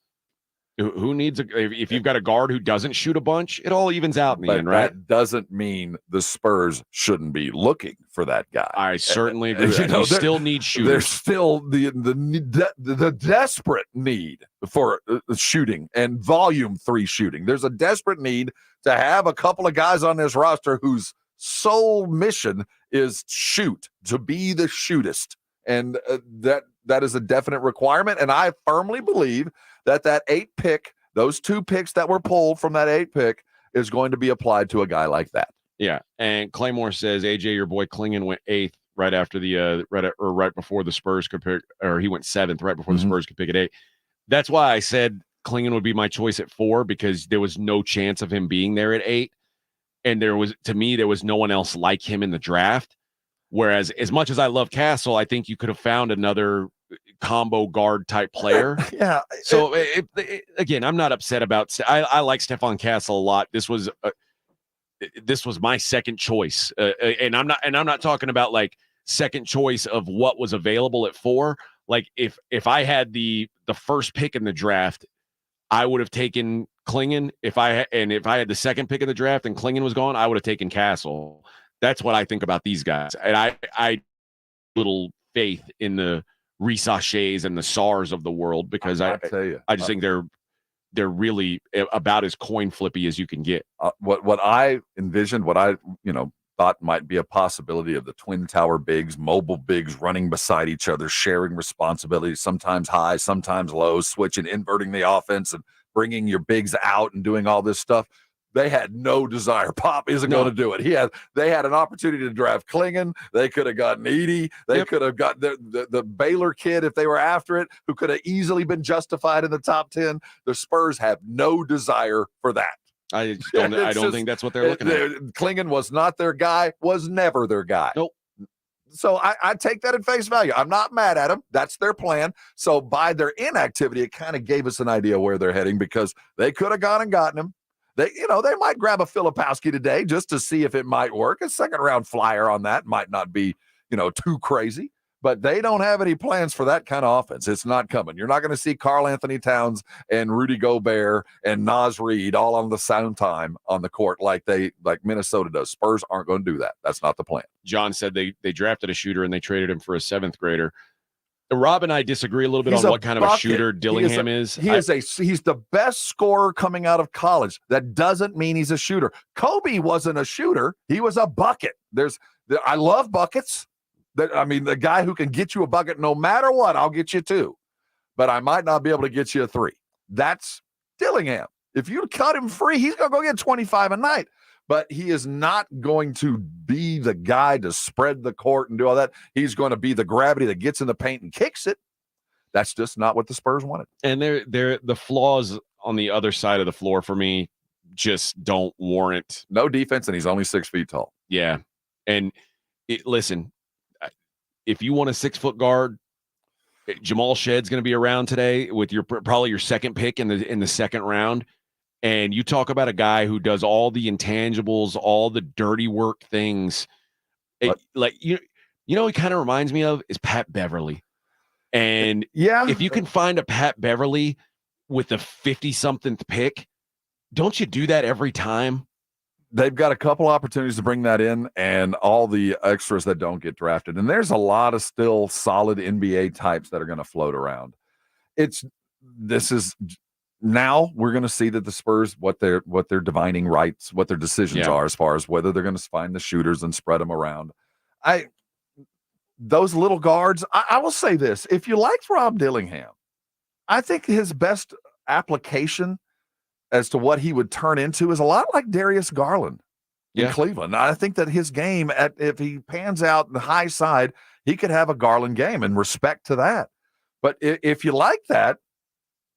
Who needs if you've got a guard who doesn't shoot a bunch, it all evens out in the end, right? That doesn't mean the Spurs shouldn't be looking for that guy. I certainly agree. You still need shooters. There's still the desperate need for shooting and volume 3 shooting. There's a desperate need to have a couple of guys on this roster whose sole mission is to be the shootist. And that is a definite requirement. And I firmly believe that 8 pick, those 2 picks that were pulled from that 8 pick, is going to be applied to a guy like that. Yeah. And Claymore says, AJ, your boy Klingon went 8th right after the right before the Spurs could pick, or he went 7th right before the Spurs could pick at 8. That's why I said Klingon would be my choice at 4, because there was no chance of him being there at 8. And there was no one else like him in the draft. Whereas as much as I love Castle, I think you could have found another combo guard type player. Yeah. So again, I'm not upset about. I like Stefon Castle a lot. This was my second choice, and I'm not talking about like second choice of what was available at 4. Like if I had the first pick in the draft, I would have taken Klingon. If I had the second pick in the draft and Klingon was gone, I would have taken Castle. That's what I think about these guys. And I little faith in the Risachets and the SARs of the world, because I just think they're really about as coin flippy as you can get. What I envisioned, what I thought might be a possibility of the twin tower bigs, mobile bigs running beside each other, sharing responsibilities, sometimes high, sometimes low, switching, inverting the offense and bringing your bigs out and doing all this stuff. They had no desire. Pop isn't going to do it. They had an opportunity to draft Klingon. They could have gotten Edey. They could have got the Baylor kid if they were after it, who could have easily been justified in the top 10. The Spurs have no desire for that. I don't think that's what they're looking at. Klingon was not their guy, was never their guy. Nope. So I take that at face value. I'm not mad at them. That's their plan. So by their inactivity, it kind of gave us an idea where they're heading, because they could have gone and gotten him. They might grab a Filipowski today just to see if it might work. A second round flyer on that might not be, too crazy, but they don't have any plans for that kind of offense. It's not coming. You're not going to see Karl Anthony Towns and Rudy Gobert and Naz Reid all on the same time on the court like Minnesota does. Spurs aren't going to do that. That's not the plan. John said they drafted a shooter and they traded him for a 7th grader. Rob and I disagree a little bit on what kind of a shooter Dillingham is. He's the best scorer coming out of college. That doesn't mean he's a shooter. Kobe wasn't a shooter. He was a bucket. I love buckets. The guy who can get you a bucket no matter what, I'll get you 2. But I might not be able to get you a 3. That's Dillingham. If you cut him free, he's going to go get 25 a night. But he is not going to be the guy to spread the court and do all that. He's going to be the gravity that gets in the paint and kicks it. That's just not what the Spurs wanted. And the flaws on the other side of the floor for me just don't warrant. No defense, and he's only 6 feet tall. Yeah. And listen, if you want a 6-foot guard, Jamal Shedd's going to be around today with probably your second pick in the second round. And you talk about a guy who does all the intangibles, all the dirty work things. He kind of reminds me of is Pat Beverly. And if you can find a Pat Beverly with a 50-something pick, don't you do that every time? They've got a couple opportunities to bring that in, and all the extras that don't get drafted. And there's a lot of still solid NBA types that are going to float around. Now we're going to see that the Spurs, what their divining rights, what their decisions are as far as whether they're going to find the shooters and spread them around. Those little guards, I will say this. If you liked Rob Dillingham, I think his best application as to what he would turn into is a lot like Darius Garland in Cleveland. I think that his game, if he pans out in the high side, he could have a Garland game, and respect to that. But if you like that,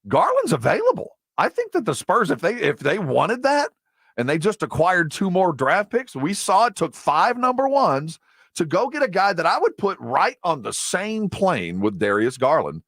Garland's available. I think that the Spurs, if they wanted that and they just acquired 2 more draft picks, we saw it took 5 number 1s to go get a guy that I would put right on the same plane with Darius Garland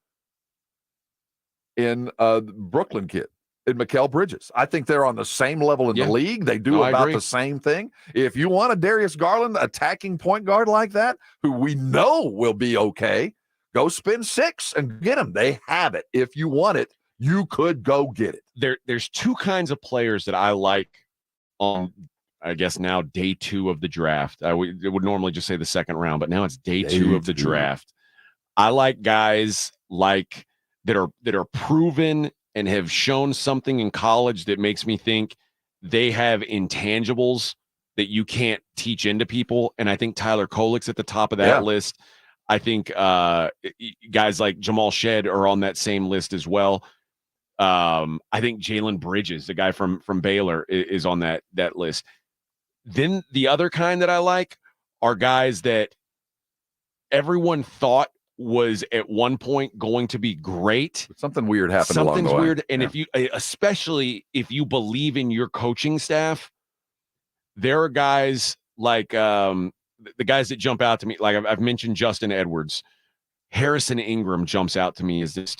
in Brooklyn kid, in Mikal Bridges. I think they're on the same level in the league. They do about the same thing. If you want a Darius Garland attacking point guard like that, who we know will be okay, go spend 6 and get him. They have it. If you want it, you could go get it. There's two kinds of players that I like on, I guess now day 2 of the draft. It would normally just say the second round, but now it's day 2 of the draft. I like guys like that are proven and have shown something in college that makes me think they have intangibles that you can't teach into people. And I think Tyler Kolick's at the top of that list. I think guys like Jamal Shed are on that same list as well. I think Jalen Bridges, the guy from Baylor, is on that list. Then the other kind that I like are guys that everyone thought was at one point going to be great. But something weird happened along the way. Something's weird. And especially if you believe in your coaching staff, there are guys like the guys that jump out to me. Like I've mentioned Justin Edwards. Harrison Ingram jumps out to me as this.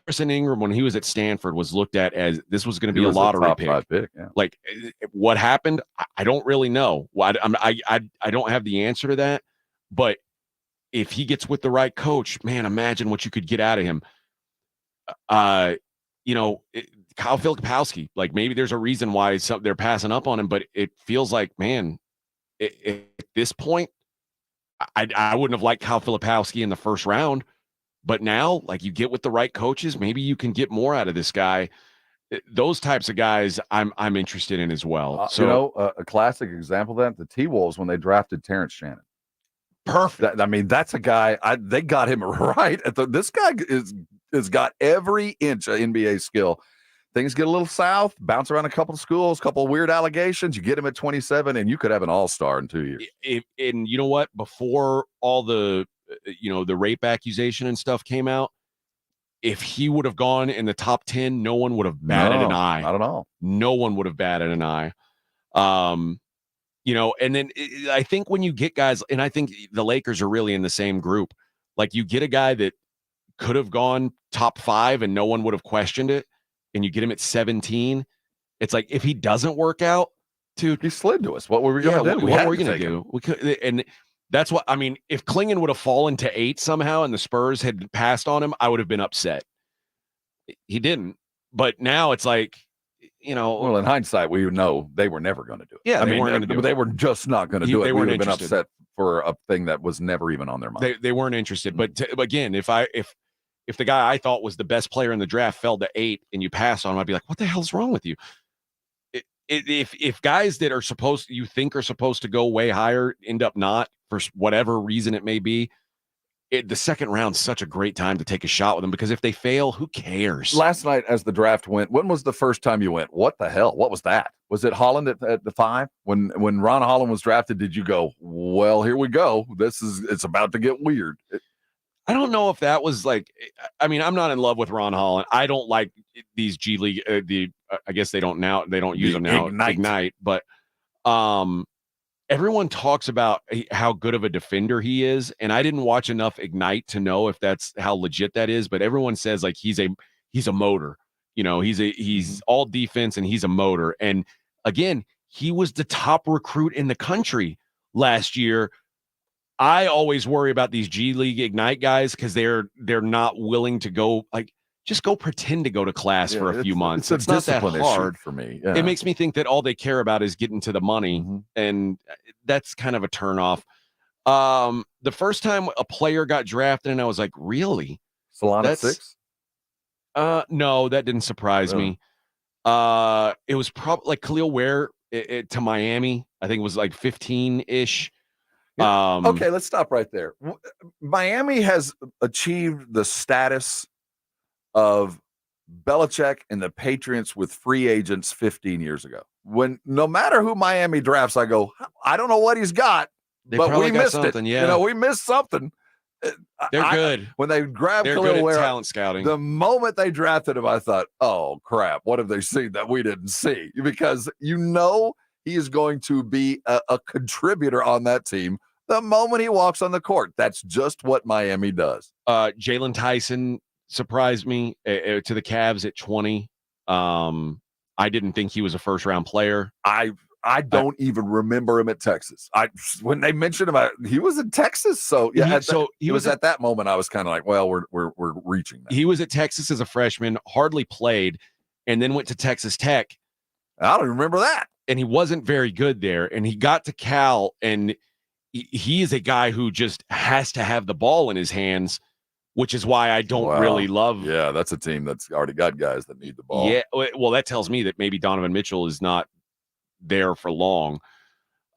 Harrison Ingram, when he was at Stanford, was looked at as this was going to be a lottery pick. Like what happened, I don't really know. I don't have the answer to that. But if he gets with the right coach, man, imagine what you could get out of him. Kyle Filipowski, like maybe there's a reason why they're passing up on him, but it feels like, man, at this point, I wouldn't have liked Kyle Filipowski in the first round. But now, like you get with the right coaches, maybe you can get more out of this guy. Those types of guys I'm interested in as well. So a classic example of that, the T-Wolves when they drafted Terrence Shannon. Perfect. That's a guy. They got him right. This guy has got every inch of NBA skill. Things get a little south, bounce around a couple of schools, couple of weird allegations. You get him at 27, and you could have an all-star in 2 years. And you know what? Before all the the rape accusation and stuff came out, if he would have gone in the top 10, no one would have batted an eye. Not at all. No one would have batted an eye. And then I think when you get guys, and I think the Lakers are really in the same group, like you get a guy that could have gone top 5 and no one would have questioned it, and you get him at 17. It's like, if he doesn't work out, dude, he slid to us. What were we going to do? What were we going to do? We could, and that's what I mean. If Klingon would have fallen to 8 somehow and the Spurs had passed on him, I would have been upset. He didn't. But now it's like, well, in hindsight, we know they were never going to do it. Yeah, they weren't going to do it. They were just not going to do it. They weren't we would have been interested. upset for a thing that was never even on their mind. They weren't interested. But again, if the guy I thought was the best player in the draft fell to 8 and you pass on him, I'd be like, what the hell's wrong with you? If guys that are supposed to go way higher end up not for whatever reason it may be, the second round's such a great time to take a shot with them, because if they fail, who cares? Last night as the draft went, when was the first time you went, what the hell? What was that? Was it Holland at the 5? When Ron Holland was drafted, did you go, well, here we go. It's about to get weird? I don't know if that was like, I mean, I'm not in love with Ron Holland. I don't like these G League, I guess they don't use them now. Ignite. But everyone talks about how good of a defender he is. And I didn't watch enough Ignite to know if that's how legit that is. But everyone says like he's a motor. He's all defense and he's a motor. And again, he was the top recruit in the country last year. I always worry about these G League Ignite guys because they're not willing to go, like, just go pretend to go to class for a few months. It's not that hard for me. It makes me think that all they care about is getting to the money, and that's kind of a turnoff. The first time a player got drafted, and I was like, really? Salon at 6? No, that didn't surprise me. It was probably like Khalil Ware to Miami. I think it was like 15-ish. Okay, let's stop right there. Miami has achieved the status of Belichick and the Patriots with free agents 15 years ago. When no matter who Miami drafts, I go, I don't know what he's got, but we missed it. Yeah. We missed something. They're good. When they grabbed They're Khalil good at Ware, talent scouting. the moment they drafted him, I thought, oh, crap, what have they seen that we didn't see? Because he is going to be a contributor on that team the moment he walks on the court. That's just what Miami does. Jalen Tyson surprised me to the Cavs at 20. I didn't think he was a first-round player. I I don't even remember him at Texas. When they mentioned him, he was in Texas. So yeah, he was at that moment. I was kind of like, well, we're reaching that. He was at Texas as a freshman, hardly played, and then went to Texas Tech. I don't remember that. And he wasn't very good there. And he got to Cal, and he is a guy who just has to have the ball in his hands, which is why I don't really love. Yeah, that's a team that's already got guys that need the ball. Yeah, well, that tells me that maybe Donovan Mitchell is not there for long.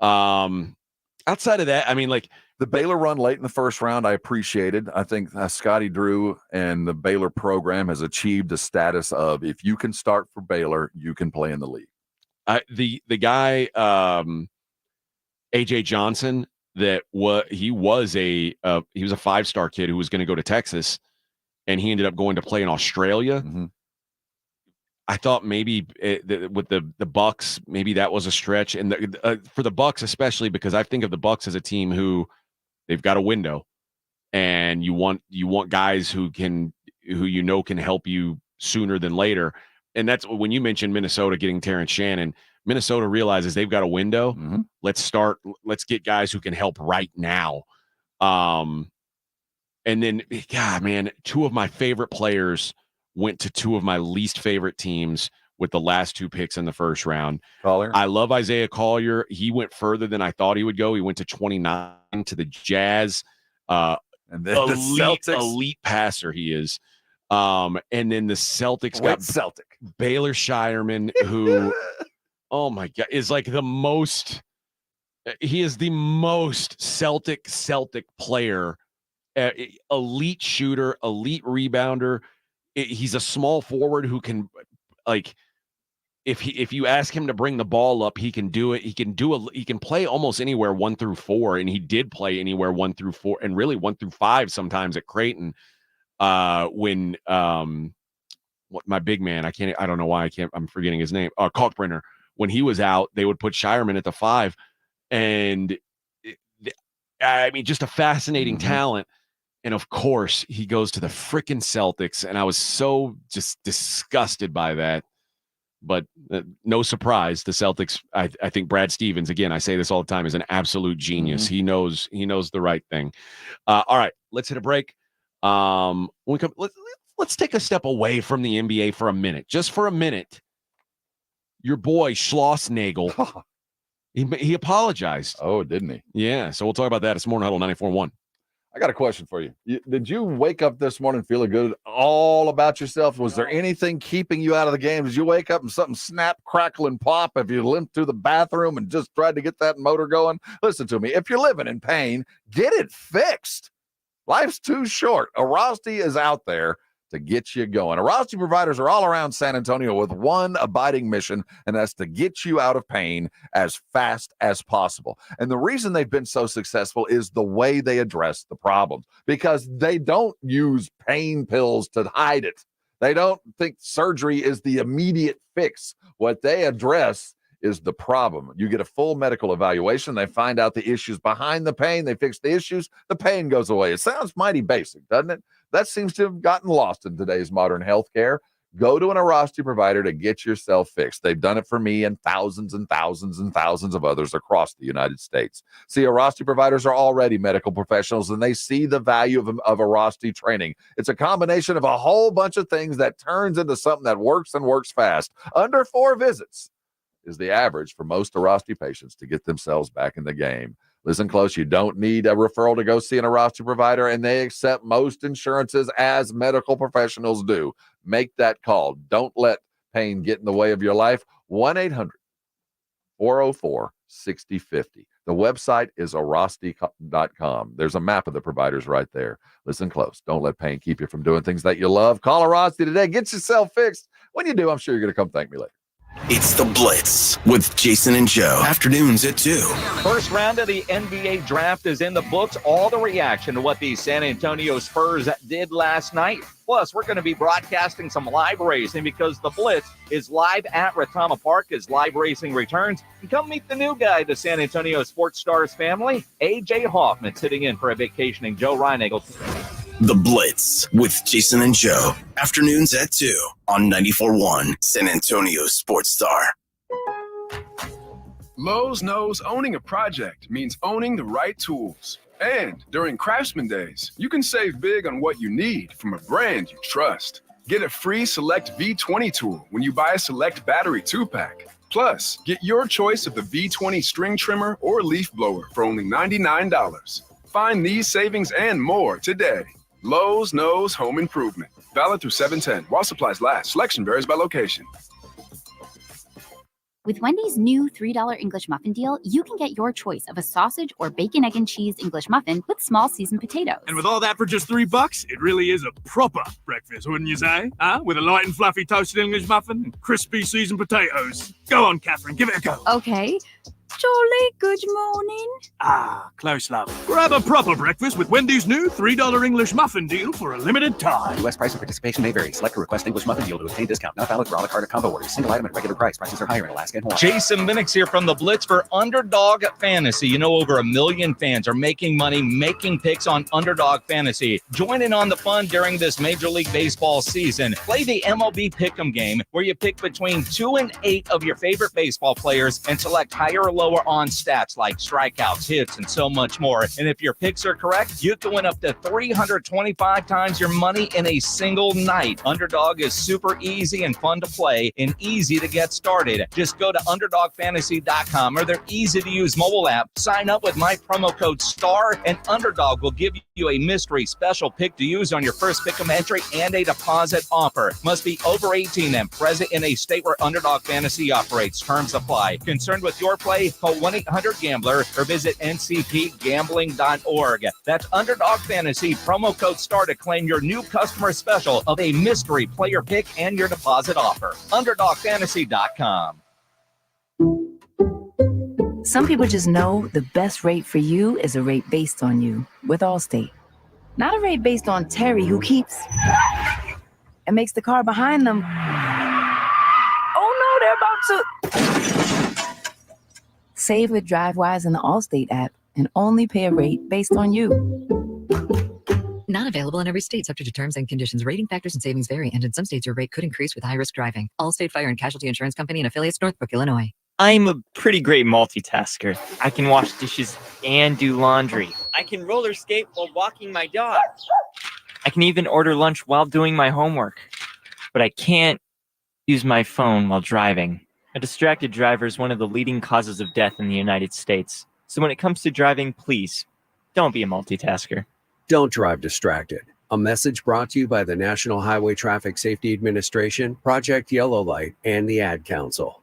Outside of that, I mean, like the Baylor run late in the first round, I appreciated. I think Scotty Drew and the Baylor program has achieved a status of, if you can start for Baylor, you can play in the league. The guy, AJ Johnson, he was a 5-star kid who was going to go to Texas, and he ended up going to play in Australia. Mm-hmm. I thought maybe with the Bucks, maybe that was a stretch, and for the Bucks especially, because I think of the Bucks as a team who they've got a window, and you want guys who can help you sooner than later. And that's when you mentioned Minnesota getting Terrence Shannon. Minnesota realizes they've got a window. Mm-hmm. Let's get guys who can help right now. And then, God, man, 2 of my favorite players went to 2 of my least favorite teams with the last 2 picks in the first round. Collier. I love Isaiah Collier. He went further than I thought he would go. He went to 29 to the Jazz. And then the Celtics. Elite passer he is. And then the Celtics got Celtic Baylor Shireman, who, oh my God, is like the most. He is the most Celtic player, elite shooter, elite rebounder. He's a small forward who can, like, if you ask him to bring the ball up, he can do it. He can play almost anywhere 1 through 4, and he did play anywhere 1 through 4, and really 1 through 5 sometimes at Creighton. When my big man, I don't know why I'm forgetting his name. Kalkbrenner. When he was out, they would put Shireman at the 5, and I mean, just a fascinating talent. And of course, he goes to the frickin' Celtics, and I was so just disgusted by that. But no surprise, the Celtics. I think Brad Stevens, again, I say this all the time, is an absolute genius. Mm-hmm. He knows the right thing. All right, let's hit a break. When we come, let's take a step away from the NBA for a minute, just for a minute. Your boy Schlossnagle, he apologized. Oh, didn't he? Yeah. So we'll talk about that. It's Morning Huddle 94.1. I got a question for you. Did you wake up this morning feeling good all about yourself? Was there anything keeping you out of the game? Did you wake up and something snap, crackle, and pop? If you limped to the bathroom and just tried to get that motor going? Listen to me. If you're living in pain, get it fixed. Life's too short. Arasti is out there to get you going. Arasti providers are all around San Antonio with one abiding mission, and that's to get you out of pain as fast as possible. And the reason they've been so successful is the way they address the problems, because they don't use pain pills to hide it. They don't think surgery is the immediate fix. What they address is the problem. You get a full medical evaluation. They find out the issues behind the pain. They fix the issues. The pain goes away. It sounds mighty basic, doesn't it? That seems to have gotten lost in today's modern healthcare. Go to an Arasti provider to get yourself fixed. They've done it for me and thousands and thousands and thousands of others across the United States. See, Arasti providers are already medical professionals, and they see the value of Arasti training. It's a combination of a whole bunch of things that turns into something that works and works fast. Under 4 visits is the average for most Arasti patients to get themselves back in the game. Listen close. You don't need a referral to go see an Arasti provider, and they accept most insurances as medical professionals do. Make that call. Don't let pain get in the way of your life. 1-800-404-6050. The website is arasti.com. There's a map of the providers right there. Listen close. Don't let pain keep you from doing things that you love. Call Arasti today. Get yourself fixed. When you do, I'm sure you're going to come thank me later. It's The Blitz with Jason and Joe. Afternoons at 2. First round of the NBA draft is in the books. All the reaction to what the San Antonio Spurs did last night. Plus, we're going to be broadcasting some live racing because The Blitz is live at Retama Park as live racing returns. And come meet the new guy to San Antonio Sports Stars family, A.J. Hoffman, sitting in for a vacationing Joe Reinagle. The Blitz with Jason and Joe. Afternoons at 2 on 94.1 San Antonio Sports Star. Lowe's knows owning a project means owning the right tools. And during Craftsman Days, you can save big on what you need from a brand you trust. Get a free Select V20 tool when you buy a Select Battery 2-pack. Plus, get your choice of the V20 string trimmer or leaf blower for only $99. Find these savings and more today. Lowe's knows home improvement. Valid through 7/10 while supplies last. Selection varies by location. With Wendy's new $3 English muffin deal, you can get your choice of a sausage or bacon, egg, and cheese English muffin with small seasoned potatoes. And with all that for just $3, it really is a proper breakfast, wouldn't you say? Huh? With a light and fluffy toasted English muffin and crispy seasoned potatoes. Go on, Catherine, give it a go. Okay. Jolly good morning. Ah, close love. Grab a proper breakfast with Wendy's new $3 English muffin deal for a limited time. U.S. price and participation may vary. Select a request English muffin deal to obtain discount. Not valid for a la carte or combo orders. Single item at regular price. Prices are higher in Alaska and Hawaii. Jason Minix here from the Blitz for Underdog Fantasy. You know, over 1 million fans are making money making picks on Underdog Fantasy. Join in on the fun during this Major League Baseball season. Play the MLB Pick'em game where you pick between 2 and 8 of your favorite baseball players and select higher or lower on stats like strikeouts, hits, and so much more. And if your picks are correct, you can win up to 325 times your money in a single night. Underdog is super easy and fun to play and easy to get started. Just go to UnderdogFantasy.com or their easy-to-use mobile app. Sign up with my promo code STAR, and Underdog will give you a mystery special pick to use on your first pick'em entry and a deposit offer. Must be over 18 and present in a state where Underdog Fantasy operates. Terms apply. Concerned with your play? Call 1-800-GAMBLER or visit ncpgambling.org. That's Underdog Fantasy, promo code STAR to claim your new customer special of a mystery player pick and your deposit offer. UnderdogFantasy.com. Some people just know the best rate for you is a rate based on you with Allstate. Not a rate based on Terry, who keeps and makes the car behind them. Oh no, they're about to. Save with DriveWise in the Allstate app and only pay a rate based on you. Not available in every state, subject to terms and conditions. Rating factors and savings vary, and in some states your rate could increase with high-risk driving. Allstate Fire and Casualty Insurance Company and affiliates, Northbrook, Illinois. I'm a pretty great multitasker. I can wash dishes and do laundry. I can roller skate while walking my dog. I can even order lunch while doing my homework. But I can't use my phone while driving. A distracted driver is one of the leading causes of death in the United States. So when it comes to driving, please, don't be a multitasker. Don't drive distracted. A message brought to you by the National Highway Traffic Safety Administration, Project Yellow Light, and the Ad Council.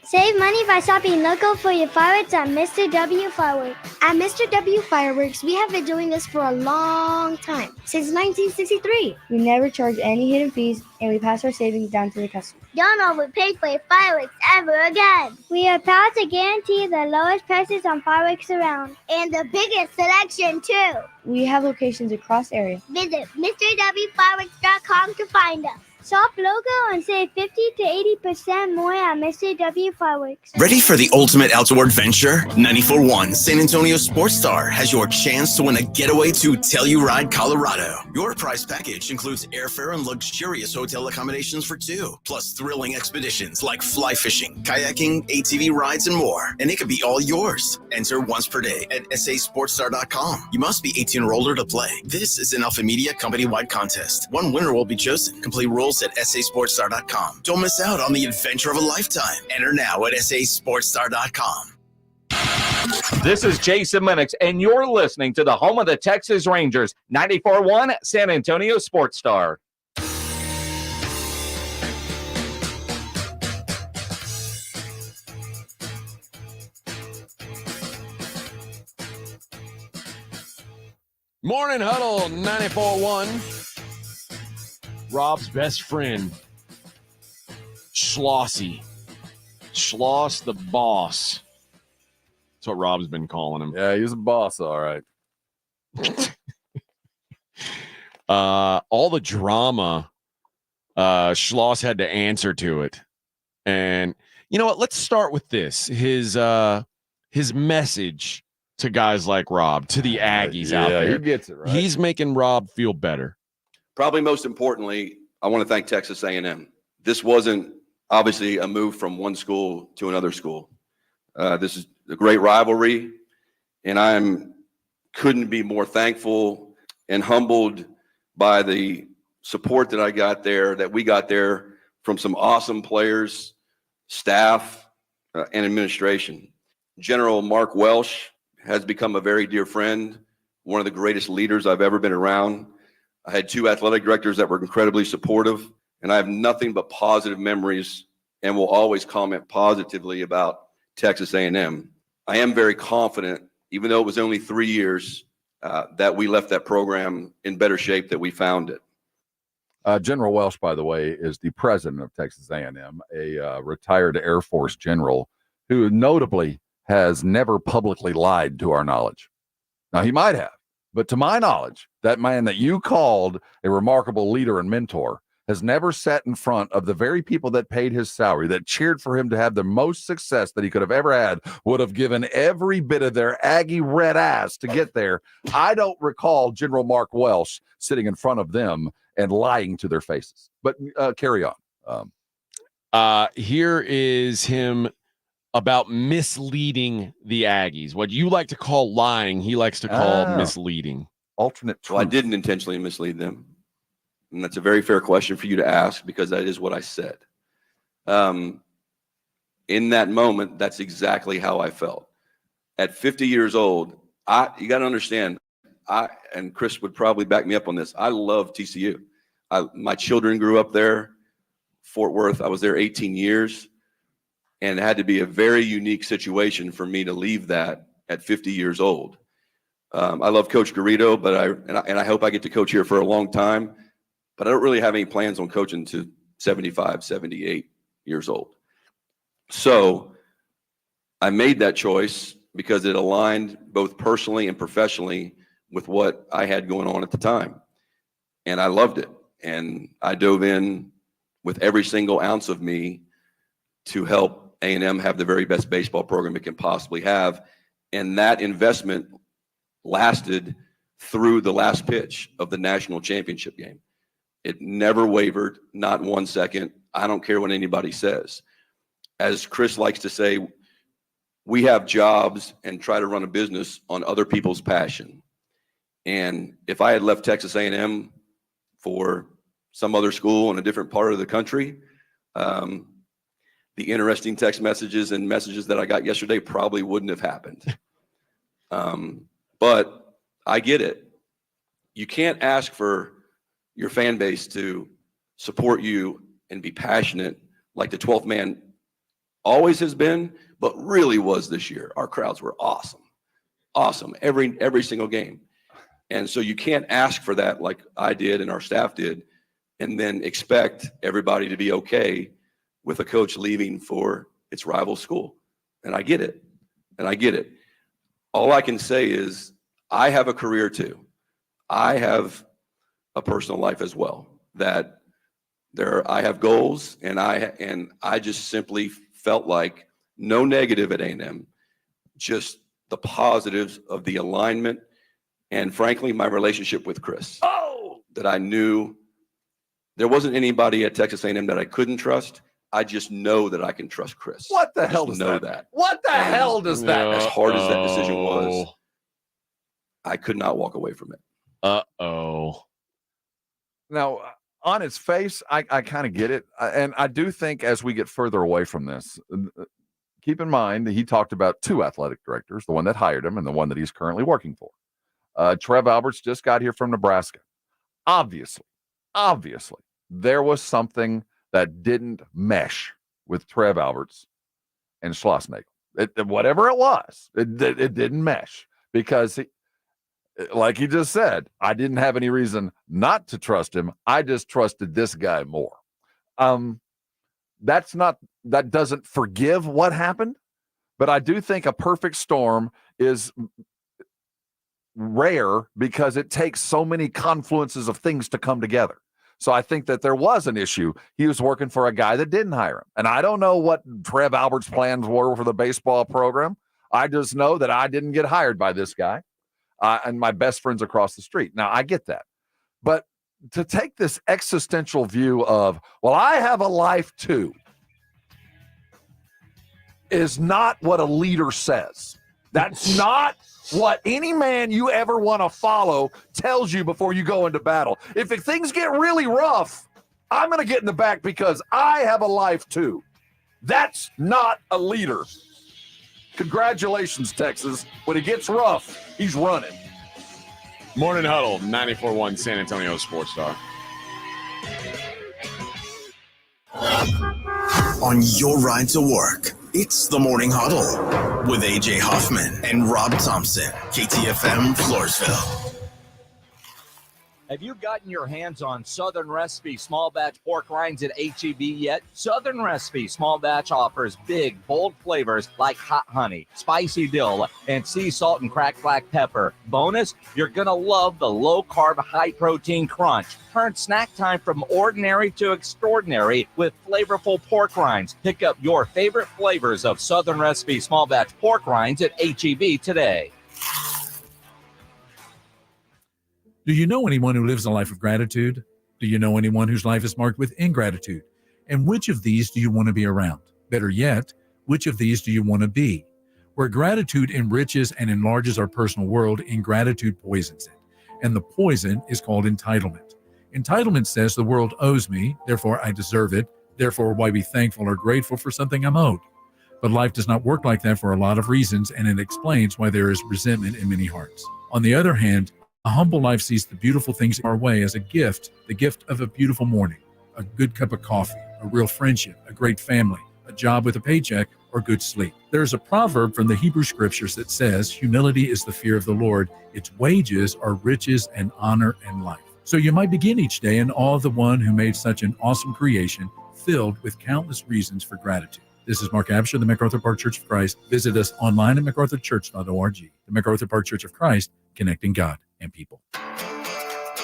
Save money by shopping local for your fireworks at Mr. W Fireworks. At Mr. W Fireworks, we have been doing this for a long time, since 1963. We never charge any hidden fees, and we pass our savings down to the customer. Don't overpay for your fireworks ever again. We are proud to guarantee the lowest prices on fireworks around, and the biggest selection too. We have locations across areas. Visit MrWFireworks.com to find us. Shop local and save 50 to 80% more at Mr. W Fireworks. Ready for the ultimate outdoor adventure? 94.1 San Antonio Sports Star has your chance to win a getaway to Telluride, Colorado. Your prize package includes airfare and luxurious hotel accommodations for two, plus thrilling expeditions like fly fishing, kayaking, ATV rides, and more. And it could be all yours. Enter once per day at sasportstar.com. You must be 18 or older to play. This is an Alpha Media company-wide contest. One winner will be chosen. Complete rules at sasportstar.com. Don't miss out on the adventure of a lifetime. Enter now at sasportstar.com. This is Jason Minix, and you're listening to the home of the Texas Rangers, 94.1 San Antonio Sports Star. Morning Huddle 94.1. Rob's best friend, Schlossy. Schloss the boss. That's what Rob's been calling him. Yeah, he's a boss, all right. All the drama, Schloss had to answer to it. And you know what? Let's start with this. His message to guys like Rob, to the Aggies out there. He gets it, right? He's making Rob feel better. Probably most importantly, I want to thank Texas A&M. This wasn't obviously a move from one school to another school. This is a great rivalry, and couldn't be more thankful and humbled by the support that we got there from some awesome players, staff, and administration. General Mark Welsh has become a very dear friend, one of the greatest leaders I've ever been around. I had 2 athletic directors that were incredibly supportive, and I have nothing but positive memories and will always comment positively about Texas A&M. I am very confident, even though it was only 3 years, that we left that program in better shape that we found it. General Welsh, by the way, is the president of Texas A&M, a retired Air Force general who notably has never publicly lied to our knowledge. Now, he might have, but to my knowledge, that man that you called a remarkable leader and mentor has never sat in front of the very people that paid his salary, that cheered for him to have the most success that he could have ever had, would have given every bit of their Aggie red ass to get there. I don't recall General Mark Welsh sitting in front of them and lying to their faces. But carry on. Here is him about misleading the Aggies. What you like to call lying, he likes to call misleading. Alternate truth. Well, I didn't intentionally mislead them. And that's a very fair question for you to ask, because that is what I said. In that moment, that's exactly how I felt. At 50 years old, you got to understand, and Chris would probably back me up on this, I love TCU. My children grew up there, Fort Worth. I was there 18 years, and it had to be a very unique situation for me to leave that at 50 years old. I love Coach Garrido, but I hope I get to coach here for a long time, but I don't really have any plans on coaching to 75, 78 years old. So I made that choice because it aligned both personally and professionally with what I had going on at the time. And I loved it. And I dove in with every single ounce of me to help A&M have the very best baseball program it can possibly have. And that investment lasted through the last pitch of the national championship game. It never wavered, not 1 second. I don't care what anybody says. As Chris likes to say, we have jobs and try to run a business on other people's passion. And if I had left Texas A&M for some other school in a different part of the country, the interesting text messages and messages that I got yesterday probably wouldn't have happened. But I get it. You can't ask for your fan base to support you and be passionate like the 12th man always has been, but really was this year. Our crowds were awesome. Awesome. Every single game. And so you can't ask for that like I did and our staff did, and then expect everybody to be okay with a coach leaving for its rival school. And I get it. All I can say is I have a career too. I have a personal life as well, that I have goals, and I just simply felt like no negative at A&M, just the positives of the alignment and frankly my relationship with Chris. That I knew there wasn't anybody at Texas A&M that I couldn't trust. I just know that I can trust Chris. What the hell does that? What the hell does that? As hard as that decision was, I could not walk away from it. Now, on its face, I kind of get it. And I do think as we get further away from this, keep in mind that he talked about 2 athletic directors, the one that hired him and the one that he's currently working for. Trev Alberts just got here from Nebraska. Obviously, there was something that didn't mesh with Trev Alberts and Schlossnagle. Whatever it was, it didn't mesh because like he just said, I didn't have any reason not to trust him. I just trusted this guy more. That doesn't forgive what happened, but I do think a perfect storm is rare because it takes so many confluences of things to come together. So I think that there was an issue. He was working for a guy that didn't hire him. And I don't know what Trev Alberts' plans were for the baseball program. I just know that I didn't get hired by this guy. And my best friend's across the street. Now, I get that. But to take this existential view of, well, I have a life too. is not what a leader says. That's not what any man you ever want to follow tells you before you go into battle. If things get really rough, I'm going to get in the back because I have a life too. That's not a leader. Congratulations, Texas. When it gets rough, he's running. Morning Huddle, 94.1 San Antonio Sports Star. On your ride to work, it's the Morning Huddle with AJ Hoffman and Rob Thompson, KTFM Floresville. Have you gotten your hands on Southern Recipe small batch pork rinds at HEB yet? Southern Recipe small batch offers big, bold flavors like hot honey, spicy dill, and sea salt and cracked black pepper. Bonus, you're going to love the low-carb, high-protein crunch. Turn snack time from ordinary to extraordinary with flavorful pork rinds. Pick up your favorite flavors of Southern Recipe small batch pork rinds at HEB today. Do you know anyone who lives a life of gratitude? Do you know anyone whose life is marked with ingratitude? And which of these do you want to be around? Better yet, which of these do you want to be? Where gratitude enriches and enlarges our personal world, ingratitude poisons it. And the poison is called entitlement. Entitlement says the world owes me, therefore I deserve it, therefore why be thankful or grateful for something I'm owed. But life does not work like that for a lot of reasons, and it explains why there is resentment in many hearts. On the other hand, a humble life sees the beautiful things our way as a gift, the gift of a beautiful morning, a good cup of coffee, a real friendship, a great family, a job with a paycheck, or good sleep. There's a proverb from the Hebrew scriptures that says, humility is the fear of the Lord. Its wages are riches and honor and life. So you might begin each day in awe of the one who made such an awesome creation, filled with countless reasons for gratitude. This is Mark Absher, the MacArthur Park Church of Christ. Visit us online at macarthurchurch.org. The MacArthur Park Church of Christ, connecting God and people.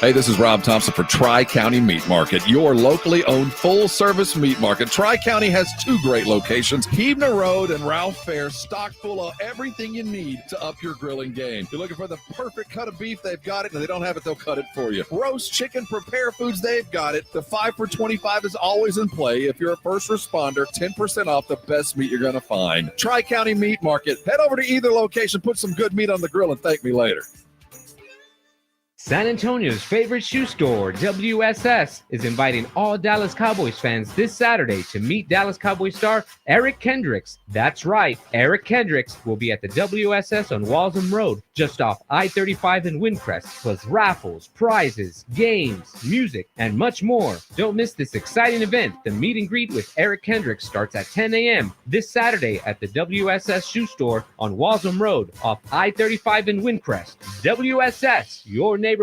Hey, this is Rob Thompson for Tri-County Meat Market, your locally owned full-service meat market. Tri-County has two great locations, Keebner Road and Ralph Fair, stocked full of everything you need to up your grilling game. If you're looking for the perfect cut of beef, they've got it. If they don't have it, they'll cut it for you. Roast chicken, prepare foods, they've got it. The 5 for $25 is always in play. If you're a first responder, 10% off the best meat you're going to find. Tri-County Meat Market. Head over to either location, put some good meat on the grill, and thank me later. San Antonio's favorite shoe store, WSS, is inviting all Dallas Cowboys fans this Saturday to meet Dallas Cowboys star Eric Kendricks. That's right, Eric Kendricks will be at the WSS on Walsham Road, just off I-35 in Windcrest, plus raffles, prizes, games, music, and much more. Don't miss this exciting event. The meet and greet with Eric Kendricks starts at 10 a.m. this Saturday at the WSS shoe store on Walsham Road, off I-35 in Windcrest. WSS, your neighborhood,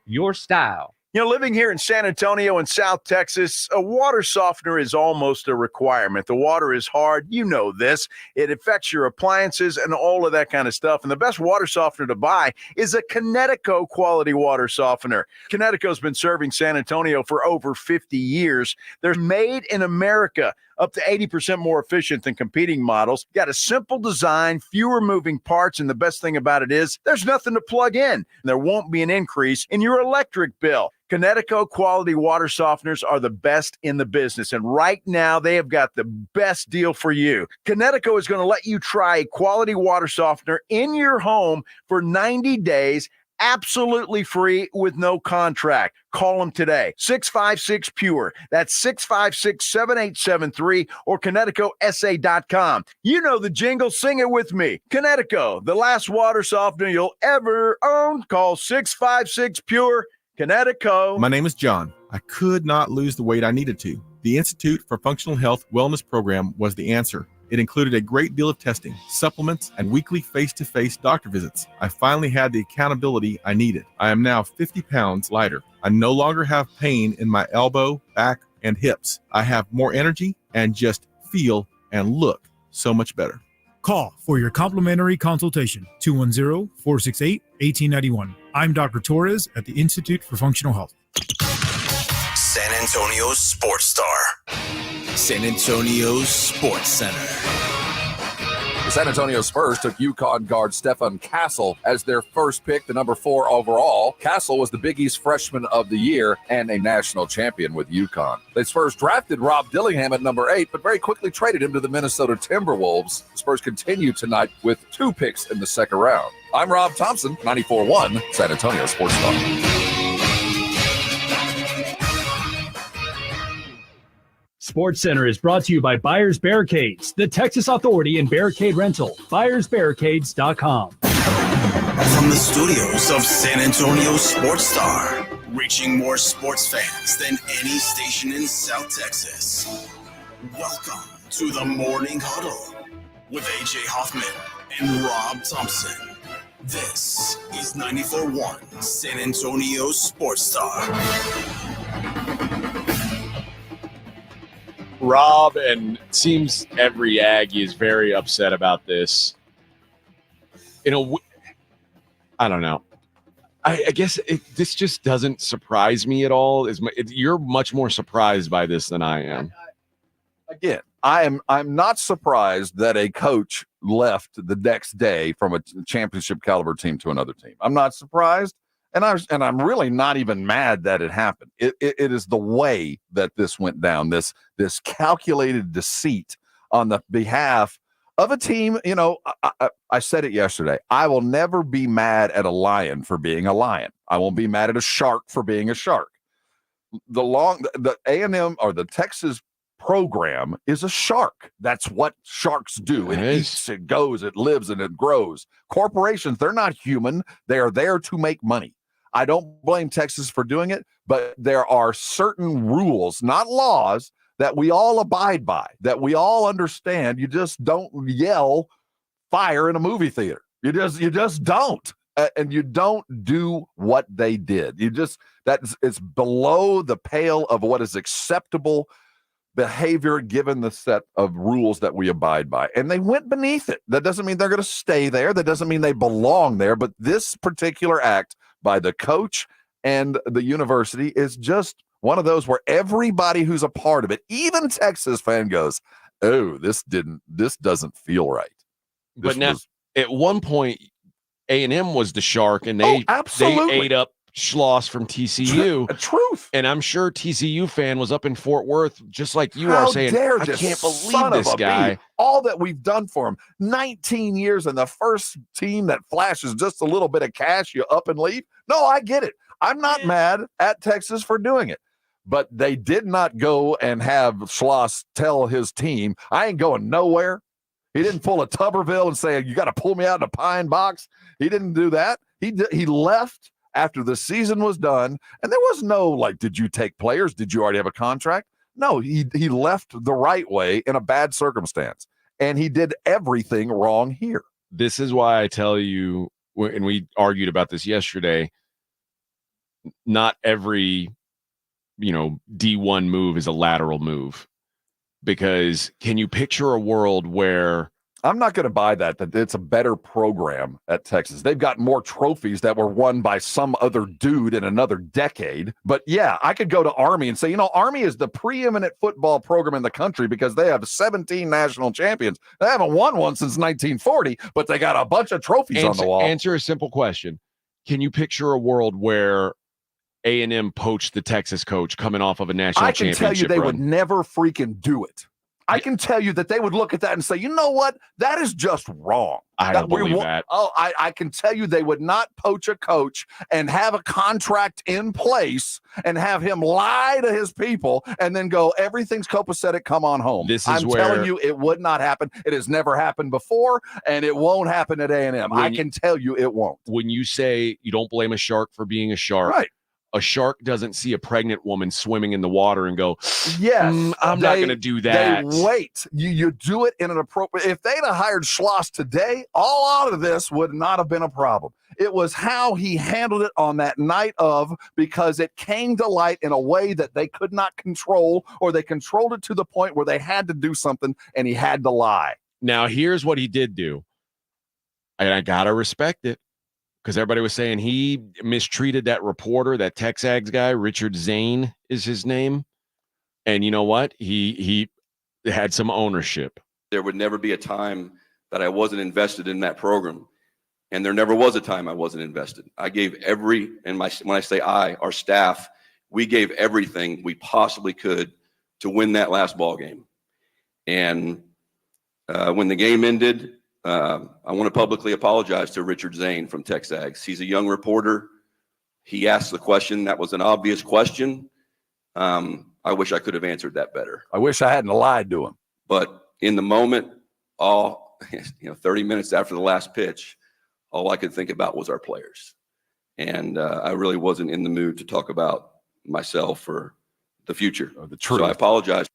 your style. You know, living here in San Antonio and South Texas, a water softener is almost a requirement. The water is hard. You know this. It affects your appliances and all of that kind of stuff. And the best water softener to buy is a Connecticut quality water softener. Connecticut's been serving San Antonio for over 50 years. They're made in America, up to 80% more efficient than competing models. Got a simple design, fewer moving parts, and the best thing about it is there's nothing to plug in. There won't be an increase in your electric bill. Connecticut quality water softeners are the best in the business, and right now they have got the best deal for you. Connecticut is going to let you try a quality water softener in your home for 90 days, absolutely free with no contract. Call them today. 656-PURE. That's 656-7873 or ConnecticutSA.com. You know the jingle. Sing it with me. Connecticut, the last water softener you'll ever own. Call 656-PURE. Connecticut. My name is John. I could not lose the weight I needed to. The Institute for Functional Health Wellness Program was the answer. It included a great deal of testing, supplements, and weekly face-to-face doctor visits. I finally had the accountability I needed. I am now 50 pounds lighter. I no longer have pain in my elbow, back, and hips. I have more energy and just feel and look so much better. Call for your complimentary consultation, 210-468-1891. I'm Dr. Torres at the Institute for Functional Health. San Antonio's Sports Star. San Antonio's Sports Center. The San Antonio Spurs took UConn guard Stefon Castle as their first pick, the number 4 overall. Castle was the Big East freshman of the year and a national champion with UConn. The Spurs drafted Rob Dillingham at number 8, but very quickly traded him to the Minnesota Timberwolves. The Spurs continue tonight with 2 picks in the second round. I'm Rob Thompson, 94.1 San Antonio Sports Talk. Sports Center is brought to you by Buyers Barricades, the Texas authority in barricade rental. BuyersBarricades.com. From the studios of San Antonio Sports Star, reaching more sports fans than any station in South Texas. Welcome to the Morning Huddle with AJ Hoffman and Rob Thompson. This is 94.1 San Antonio Sports Star. Rob, and it seems every Aggie is very upset about this. I don't know. I guess this just doesn't surprise me at all. You're much more surprised by this than I am. Again, I'm not surprised that a coach left the next day from a championship caliber team to another team. I'm not surprised. And I'm really not even mad that it happened. It is the way that this went down, this calculated deceit on the behalf of a team. I said it yesterday. I will never be mad at a lion for being a lion. I won't be mad at a shark for being a shark. The A&M or the Texas program is a shark. That's what sharks do. It eats, it goes, it lives, and it grows. Corporations, they're not human. They are there to make money. I don't blame Texas for doing it, but there are certain rules, not laws, that we all abide by, that we all understand. You just don't yell fire in a movie theater. You just don't. And you don't do what they did. It's below the pale of what is acceptable behavior given the set of rules that we abide by. And they went beneath it. That doesn't mean they're going to stay there. That doesn't mean they belong there. But this particular act by the coach and the university is just one of those where everybody who's a part of it, even Texas fan, goes, oh, this doesn't feel right. But now, at one point, A&M was the shark, and they ate up Schloss from TCU. Truth. And I'm sure TCU fan was up in Fort Worth, just like you are, saying, I can't believe this guy. All that we've done for him. 19 years and the first team that flashes just a little bit of cash, you up and leave. No, I get it. I'm not mad at Texas for doing it. But they did not go and have Schloss tell his team, I ain't going nowhere. He didn't pull a Tuberville and say, you got to pull me out in a pine box. He didn't do that. He left after the season was done, and there was no, did you take players? Did you already have a contract? No, he left the right way in a bad circumstance, and he did everything wrong here. This is why I tell you, and we argued about this yesterday, not every, D1 move is a lateral move, because can you picture a world where I'm not going to buy that it's a better program at Texas. They've got more trophies that were won by some other dude in another decade. But yeah, I could go to Army and say, Army is the preeminent football program in the country because they have 17 national champions. They haven't won one since 1940, but they got a bunch of trophies on the wall. Answer a simple question. Can you picture a world where A&M poached the Texas coach coming off of a national championship I can tell you they run? would never freaking do it. I can tell you that they would look at that and say, you know what? That is just wrong. I don't believe that. I can tell you they would not poach a coach and have a contract in place and have him lie to his people and then go, everything's copacetic, come on home. I'm telling you, it would not happen. It has never happened before, and it won't happen at A&M. I can tell you it won't. When you say you don't blame a shark for being a shark, right? A shark doesn't see a pregnant woman swimming in the water and go, yes, I'm not going to do that. They wait. You do it in an appropriate. If they'd have hired Schloss today, all out of this would not have been a problem. It was how he handled it on that night of, because it came to light in a way that they could not control, or they controlled it to the point where they had to do something and he had to lie. Now, here's what he did do. And I got to respect it. Because everybody was saying he mistreated that reporter, that Texags guy, Richard Zane is his name. And you know what? He had some ownership. There would never be a time that I wasn't invested in that program. And there never was a time I wasn't invested. I gave when I say our staff, we gave everything we possibly could to win that last ball game. And when the game ended, I want to publicly apologize to Richard Zane from TexAgs. He's a young reporter. He asked the question. That was an obvious question. I wish I could have answered that better. I wish I hadn't lied to him. But in the moment, 30 minutes after the last pitch, all I could think about was our players. And I really wasn't in the mood to talk about myself or the future. Or the truth. So I apologize.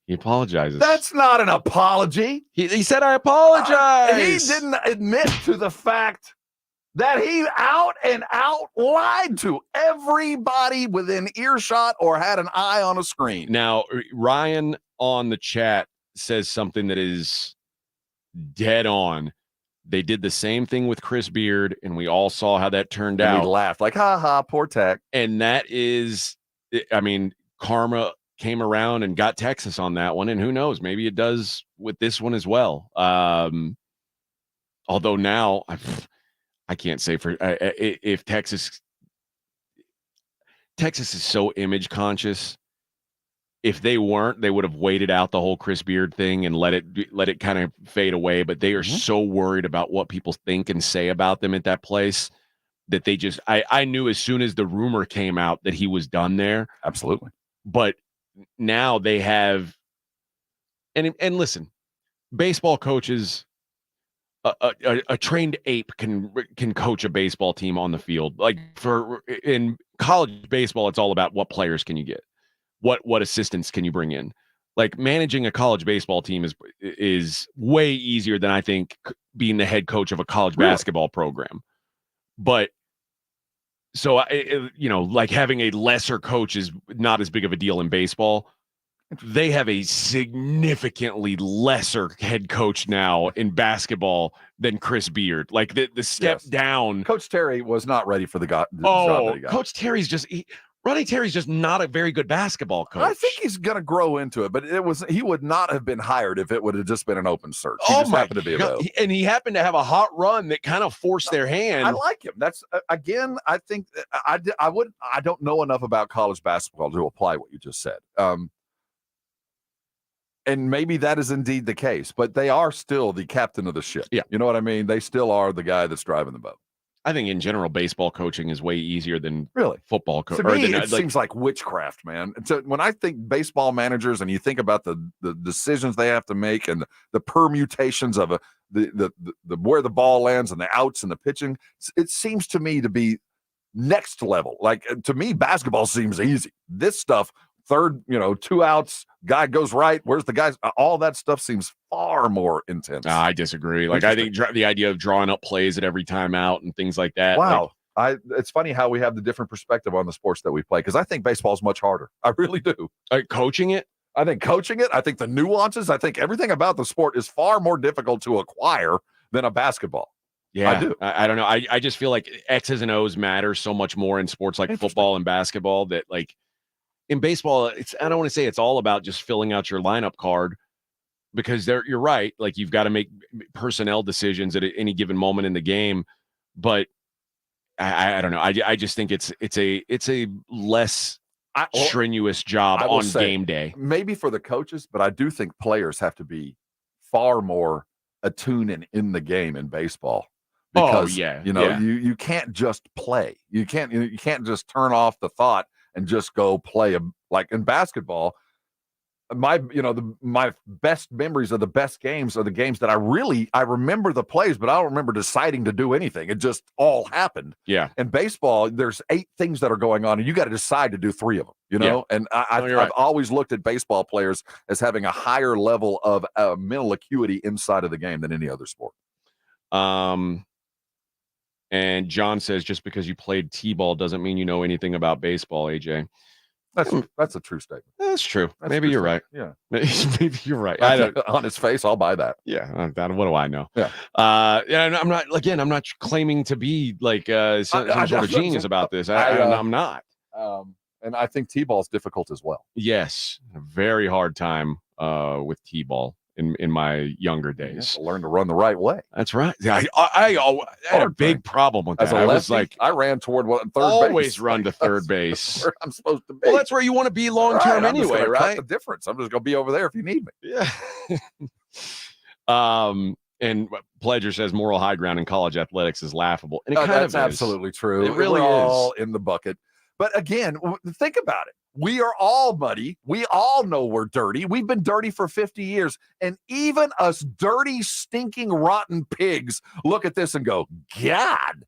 He apologizes. That's not an apology. He said, I apologize. He didn't admit to the fact that he out and out lied to everybody within earshot or had an eye on a screen. Now, Ryan on the chat says something that is dead on. They did the same thing with Chris Beard, and we all saw how that turned out. We laughed like, ha ha, poor Tech. And that is, I mean, karma came around and got Texas on that one, and who knows, maybe it does with this one as well. Although now, I can't say for if Texas is so image conscious. If they weren't, they would have waited out the whole Chris Beard thing and let it kind of fade away. But they are so worried about what people think and say about them at that place that they just I knew as soon as the rumor came out that he was done there. Absolutely. But now they have and listen, baseball coaches, a trained ape can coach a baseball team on the field. Like in college baseball, it's all about what players can you get. What assistants can you bring in? Like managing a college baseball team is way easier than I think being the head coach of a college basketball program. But so like having a lesser coach is not as big of a deal in baseball. They have a significantly lesser head coach now in basketball than Chris Beard. Like the step down. Coach Terry was not ready for the job that he got. Coach Terry's Ronnie Terry's just not a very good basketball coach. I think he's going to grow into it, but he would not have been hired if it would have just been an open search. He just happened to be available. And he happened to have a hot run that kind of forced their hand. I like him. That's again, I think I don't know enough about college basketball to apply what you just said. And maybe that is indeed the case, but they are still the captain of the ship. Yeah. You know what I mean? They still are the guy that's driving the boat. I think in general, baseball coaching is way easier than football coaching. To me, it seems like witchcraft, man. So when I think baseball managers and you think about the decisions they have to make and the permutations of the where the ball lands and the outs and the pitching, it seems to me to be next level. Like to me, basketball seems easy. This stuff, third, 2 outs, guy goes right. Where's the guys? All that stuff seems far more intense. I disagree. Like I think the idea of drawing up plays at every time out and things like that. Wow. It's funny how we have the different perspective on the sports that we play because I think baseball is much harder. I really do. Coaching it? I think coaching it. I think the nuances. I think everything about the sport is far more difficult to acquire than a basketball. Yeah, I do. I don't know. I just feel like X's and O's matter so much more in sports like football and basketball that like in baseball, I don't want to say it's all about just filling out your lineup card because you're right. Like you've got to make personnel decisions at any given moment in the game. But I don't know. I just think it's a less strenuous job on game day. Maybe for the coaches, but I do think players have to be far more attuned and in the game in baseball. Because, you can't just play. You can't just turn off the thought and just go play like in basketball. My best memories of the best games are the games that I remember the plays, but I don't remember deciding to do anything. It just all happened. Yeah. In baseball, there's 8 things that are going on, and you got to decide to do 3 of them. Yeah. And I've always looked at baseball players as having a higher level of mental acuity inside of the game than any other sport. And John says, just because you played T-ball doesn't mean you know anything about baseball, AJ. That's a true statement. That's true. Maybe you're right. Yeah. Maybe you're right. On his face, I'll buy that. Yeah. What do I know? Yeah. I'm not claiming to be like some sort of genius about this. I'm not. And I think T-ball is difficult as well. Yes. A very hard time with T-ball. in my younger days. Learn to run the right way. That's right. Yeah, I had a big problem with that. As a I was lefty, like, I ran toward third base. always run to third base. That's where I'm supposed to be. Well, that's where you want to be long term Right, I'm just anyway, gonna cut right? the difference. I'm just going to be over there if you need me. Yeah. And Pledger says moral high ground in college athletics is laughable. And it kind that's of is. absolutely true. It really We're is. all in the bucket. But again, think about it. We are all muddy. We all know we're dirty. We've been dirty for 50 years. And even us dirty, stinking, rotten pigs look at this and go, God,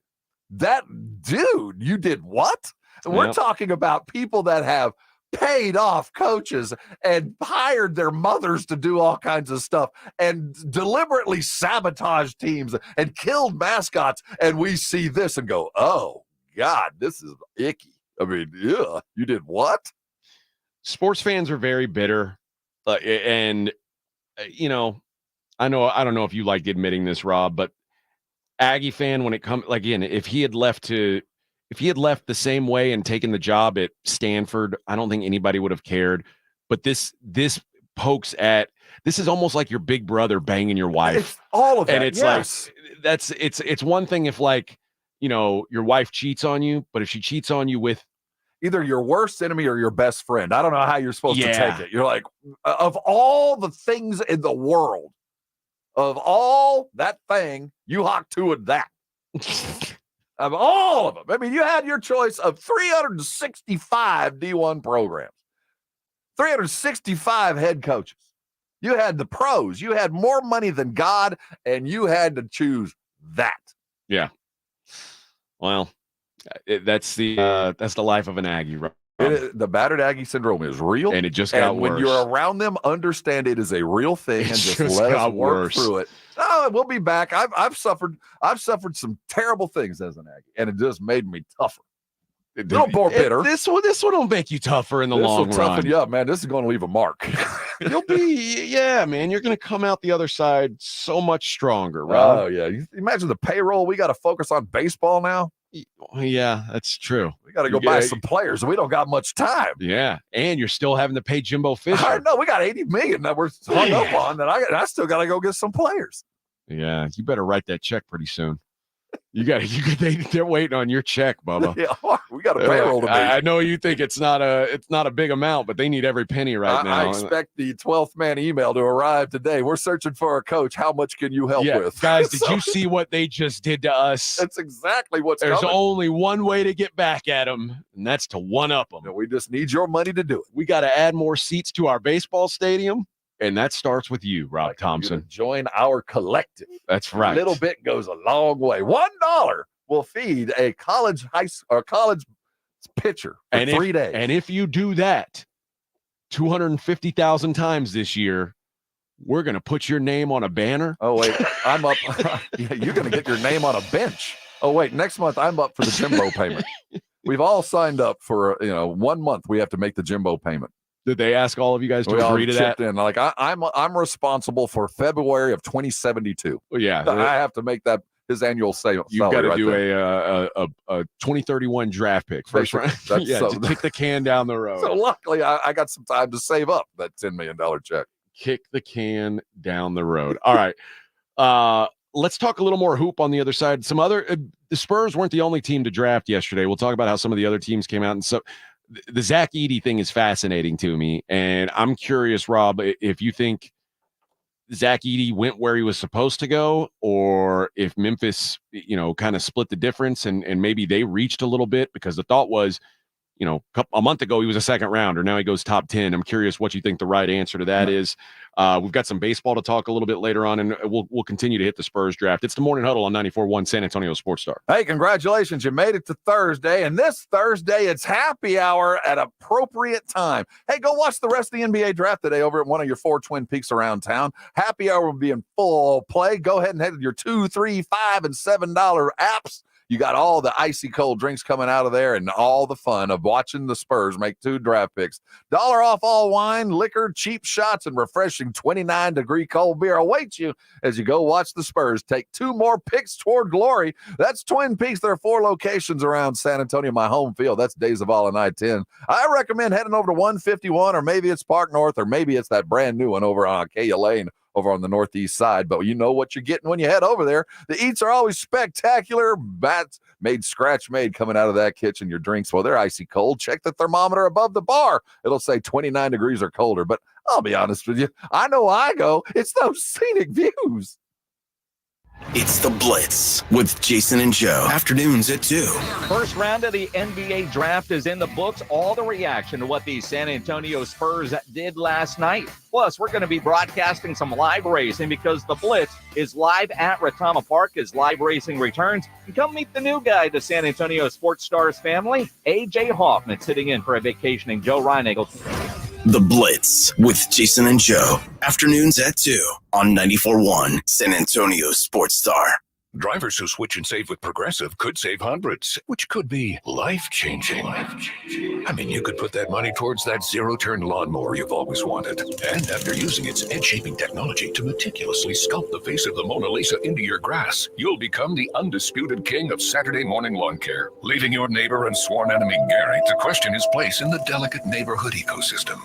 that dude, you did what? We're Yep. talking about people that have paid off coaches and hired their mothers to do all kinds of stuff and deliberately sabotaged teams and killed mascots. And we see this and go, oh, God, this is icky. I mean, yeah, you did what? Sports fans are very bitter. And, you know, I don't know if you like admitting this, Rob, but Aggie fan, when it comes, like, again, if he had left the same way and taken the job at Stanford, I don't think anybody would have cared. But this pokes at, this is almost like your big brother banging your wife. It's all of that. And it's yes. like, it's one thing if, like, you know, your wife cheats on you, but if she cheats on you with either your worst enemy or your best friend, I don't know how you're supposed to Yeah. take it. You're like, of all the things in the world, of all that thing, you hock to it that. Of all of them. I mean, you had your choice of 365 D1 programs, 365 head coaches. You had the pros. You had more money than God, and you had to choose that. Yeah. Well, that's the life of an Aggie, right? The battered Aggie syndrome is real, and it just got and worse. when you're around them, understand it is a real thing, and just let us work through it. Oh, we'll be back. I've suffered some terrible things as an Aggie, and it just made me tougher. A little more bitter. This one will make you tougher in the long This will run. toughen you up, man. This is going to leave a mark. You'll be, yeah, man. You're going to come out the other side so much stronger, Rob. Oh yeah. You imagine the payroll. We got to focus on baseball now. Yeah, that's true. We got to go buy some players. We don't got much time. Yeah, and you're still having to pay Jimbo Fisher. I know we got 80 million that we're hung up on. That I still got to go get some players. Yeah, you better write that check pretty soon. They're waiting on your check, Bubba. Yeah, we got a payroll to make. I know you think it's not a big amount, but they need every penny right now. I expect the 12th man email to arrive today. We're searching for a coach. How much can you help with? Guys, did you see what they just did to us? That's exactly what's There's coming. only one way to get back at them, and that's to one-up them. We just need your money to do it. We got to add more seats to our baseball stadium, and that starts with you, Rob Thompson. Join our collective. That's right. A little bit goes a long way. $1 will feed a college pitcher for 3 days. And if you do that 250,000 times this year, we're going to put your name on a banner. Oh, wait, I'm up. Yeah, you're going to get your name on a bench. Oh, wait, next month I'm up for the Jimbo payment. We've all signed up for, 1 month. We have to make the Jimbo payment. Did they ask all of you guys to agree to that? In. Like I'm responsible for February of 2072. Well, yeah, I have to make that his annual salary. You've got to right do there. a 2031 draft pick first round. Yeah, to kick the can down the road. So luckily, I got some time to save up that $10 million check. Kick the can down the road. All right. Let's talk a little more hoop on the other side. Some other the Spurs weren't the only team to draft yesterday. We'll talk about how some of the other teams came out. And so the Zach Edey thing is fascinating to me. And I'm curious, Rob, if you think Zach Edey went where he was supposed to go, or if Memphis, kind of split the difference and maybe they reached a little bit, because the thought was, a month ago, he was a second rounder. Now he goes top 10. I'm curious what you think the right answer to that is. We've got some baseball to talk a little bit later on, and we'll continue to hit the Spurs draft. It's the Morning Huddle on 94.1 San Antonio Sports Star. Hey, congratulations. You made it to Thursday, and this Thursday, it's happy hour at appropriate time. Hey, go watch the rest of the NBA draft today over at one of your 4 Twin Peaks around town. Happy hour will be in full play. Go ahead and head to your $2, $3, $5, and $7 apps. You got all the icy cold drinks coming out of there and all the fun of watching the Spurs make 2 draft picks. $1 off all wine, liquor, cheap shots, and refreshing 29-degree cold beer awaits you as you go watch the Spurs take 2 more picks toward glory. That's Twin Peaks. There are 4 locations around San Antonio, my home field. That's Days of All and I-10. I recommend heading over to 151, or maybe it's Park North, or maybe it's that brand new one over on Acacia Lane over on the northeast side, but you know what you're getting when you head over there. The eats are always spectacular. Bats made, scratch made coming out of that kitchen. Your drinks, well, they're icy cold. Check the thermometer above the bar. It'll say 29 degrees or colder, but I'll be honest with you. I know I go. It's those scenic views. It's The Blitz with Jason and Joe. Afternoons at 2. First round of the NBA draft is in the books. All the reaction to what the San Antonio Spurs did last night. Plus, we're going to be broadcasting some live racing because the Blitz is live at Retama Park as live racing returns. And come meet the new guy to San Antonio Sports Stars family, AJ Hoffman, sitting in for a vacationing Joe Schlossnagle. The Blitz with Jason and Joe. Afternoons at 2 on 94.1 San Antonio Sports Star. Drivers who switch and save with Progressive could save hundreds, which could be life-changing. I mean, you could put that money towards that zero-turn lawnmower you've always wanted. And after using its edge-shaping technology to meticulously sculpt the face of the Mona Lisa into your grass, you'll become the undisputed king of Saturday morning lawn care, leaving your neighbor and sworn enemy Gary to question his place in the delicate neighborhood ecosystem.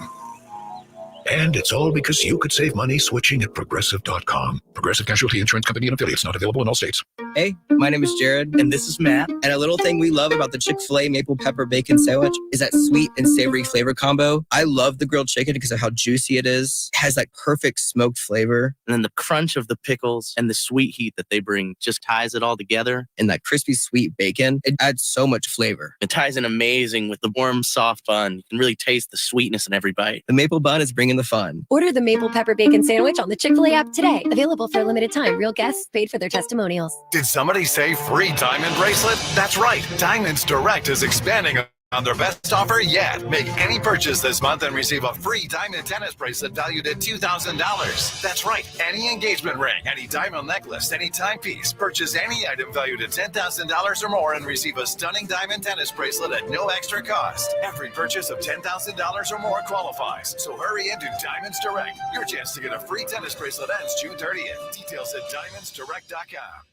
And it's all because you could save money switching at Progressive.com. Progressive Casualty Insurance Company and affiliates, not available in all states. Hey, my name is Jared, and this is Matt. And a little thing we love about the Chick-fil-A Maple Pepper Bacon Sandwich is that sweet and savory flavor combo. I love the grilled chicken because of how juicy it is. It has that perfect smoked flavor. And then the crunch of the pickles and the sweet heat that they bring just ties it all together. And that crispy sweet bacon, it adds so much flavor. It ties in amazing with the warm, soft bun. You can really taste the sweetness in every bite. The maple bun is bringing the fun. Order the Maple Pepper Bacon Sandwich on the Chick-fil-A app today. Available for a limited time. Real guests paid for their testimonials. Did somebody say free diamond bracelet? That's right. Diamonds Direct is expanding on their best offer yet. Make any purchase this month and receive a free diamond tennis bracelet valued at $2,000. That's right. Any engagement ring, any diamond necklace, any timepiece. Purchase any item valued at $10,000 or more and receive a stunning diamond tennis bracelet at no extra cost. Every purchase of $10,000 or more qualifies. So hurry into Diamonds Direct. Your chance to get a free tennis bracelet ends June 30th. Details at diamondsdirect.com.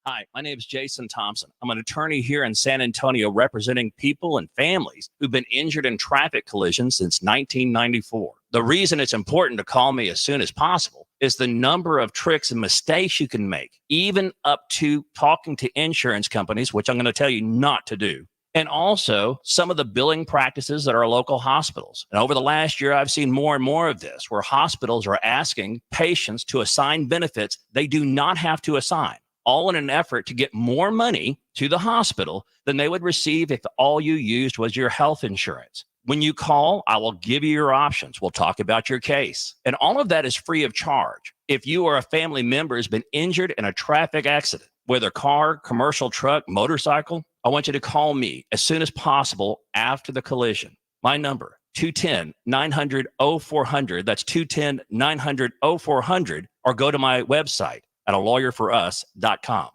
Hi, my name is Jason Thompson. I'm an attorney here in San Antonio representing people and families who've been injured in traffic collisions since 1994. The reason it's important to call me as soon as possible is the number of tricks and mistakes you can make, even up to talking to insurance companies, which I'm going to tell you not to do. And also some of the billing practices at our local hospitals. And over the last year, I've seen more and more of this, where hospitals are asking patients to assign benefits they do not have to assign, all in an effort to get more money to the hospital than they would receive if all you used was your health insurance. When you call, I will give you your options. We'll talk about your case. And all of that is free of charge. If you or a family member has been injured in a traffic accident, whether car, commercial truck, motorcycle, I want you to call me as soon as possible after the collision. My number, 210-900-0400. That's 210-900-0400. Or go to my website at alawyerforus.com.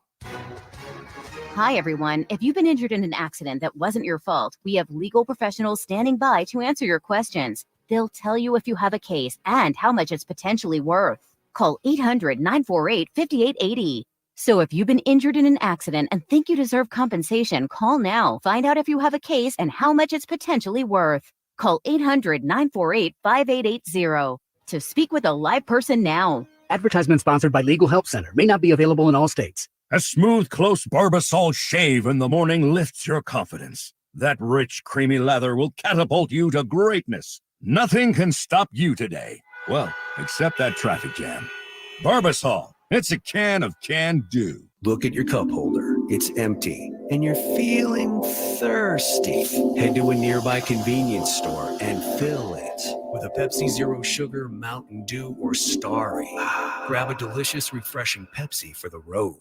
Hi, everyone. If you've been injured in an accident that wasn't your fault, we have legal professionals standing by to answer your questions. They'll tell you if you have a case and how much it's potentially worth. Call 800-948-5880. So if you've been injured in an accident and think you deserve compensation, call now. Find out if you have a case and how much it's potentially worth. Call 800-948-5880 to speak with a live person now. Advertisement sponsored by Legal Help Center. May not be available in all states. A smooth, close Barbasol shave in the morning lifts your confidence. That rich, creamy lather will catapult you to greatness. Nothing can stop you today. Well, except that traffic jam. Barbasol. It's a can of can-do. Look at your cup holder. It's empty. And you're feeling thirsty. Head to a nearby convenience store and fill it with a Pepsi Zero Sugar, Mountain Dew, or Starry. Grab a delicious, refreshing Pepsi for the road.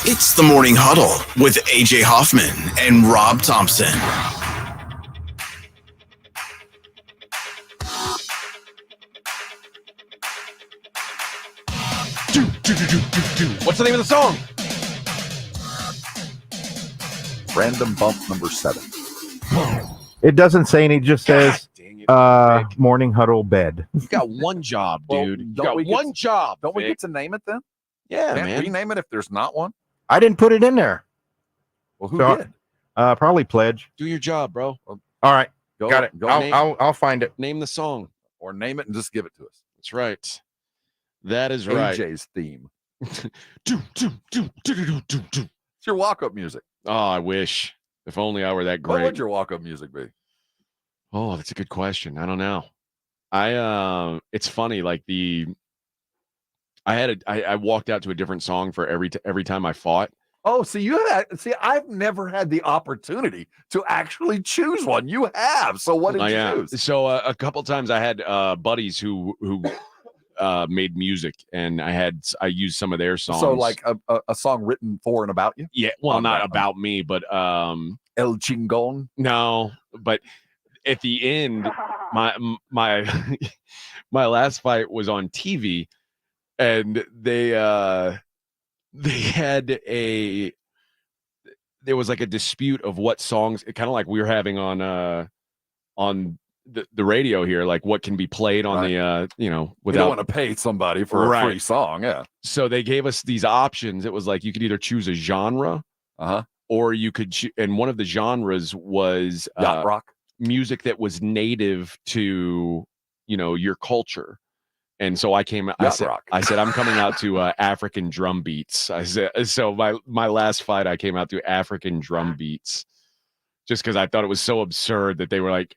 It's the Morning Huddle with AJ Hoffman and Rob Thompson. What's the name of the song? Random bump number 7. It doesn't say any, it just says Morning Huddle bed. You got one job, dude. You got we one job. Don't we Vic. get to name it then? Yeah, Can't man. we name it if there's not one? I didn't put it in there. Well, who So, did? Probably Pledge. Do your job, bro. All right, Go, got it. go I'll find it. Name the song. or name it and just give it to us. That's right. That is right. AJ's theme. It's your walk-up music. Oh, I wish. If only I were that great. What would your walk-up music be? Oh, that's a good question. I don't know. It's funny. Like I walked out to a different song for every time I fought. Oh, I've never had the opportunity to actually choose one. You have. So what did you choose? So a couple times I had buddies who made music, and I used some of their songs. So like a song written for and about you? Yeah. Well, not about me, but El Chingon. No, but at the end, my last fight was on TV, and there was like a dispute of what songs, kind of like we were having on the radio here, like what can be played on the without, you don't want to pay somebody for a free song. Yeah. So they gave us these options. It was like you could either choose a genre, or you could and one of the genres was yacht rock music that was native to your culture. And so I said I'm coming out to African drum beats. I said, so my last fight I came out to African drum beats, just because I thought it was so absurd that they were like,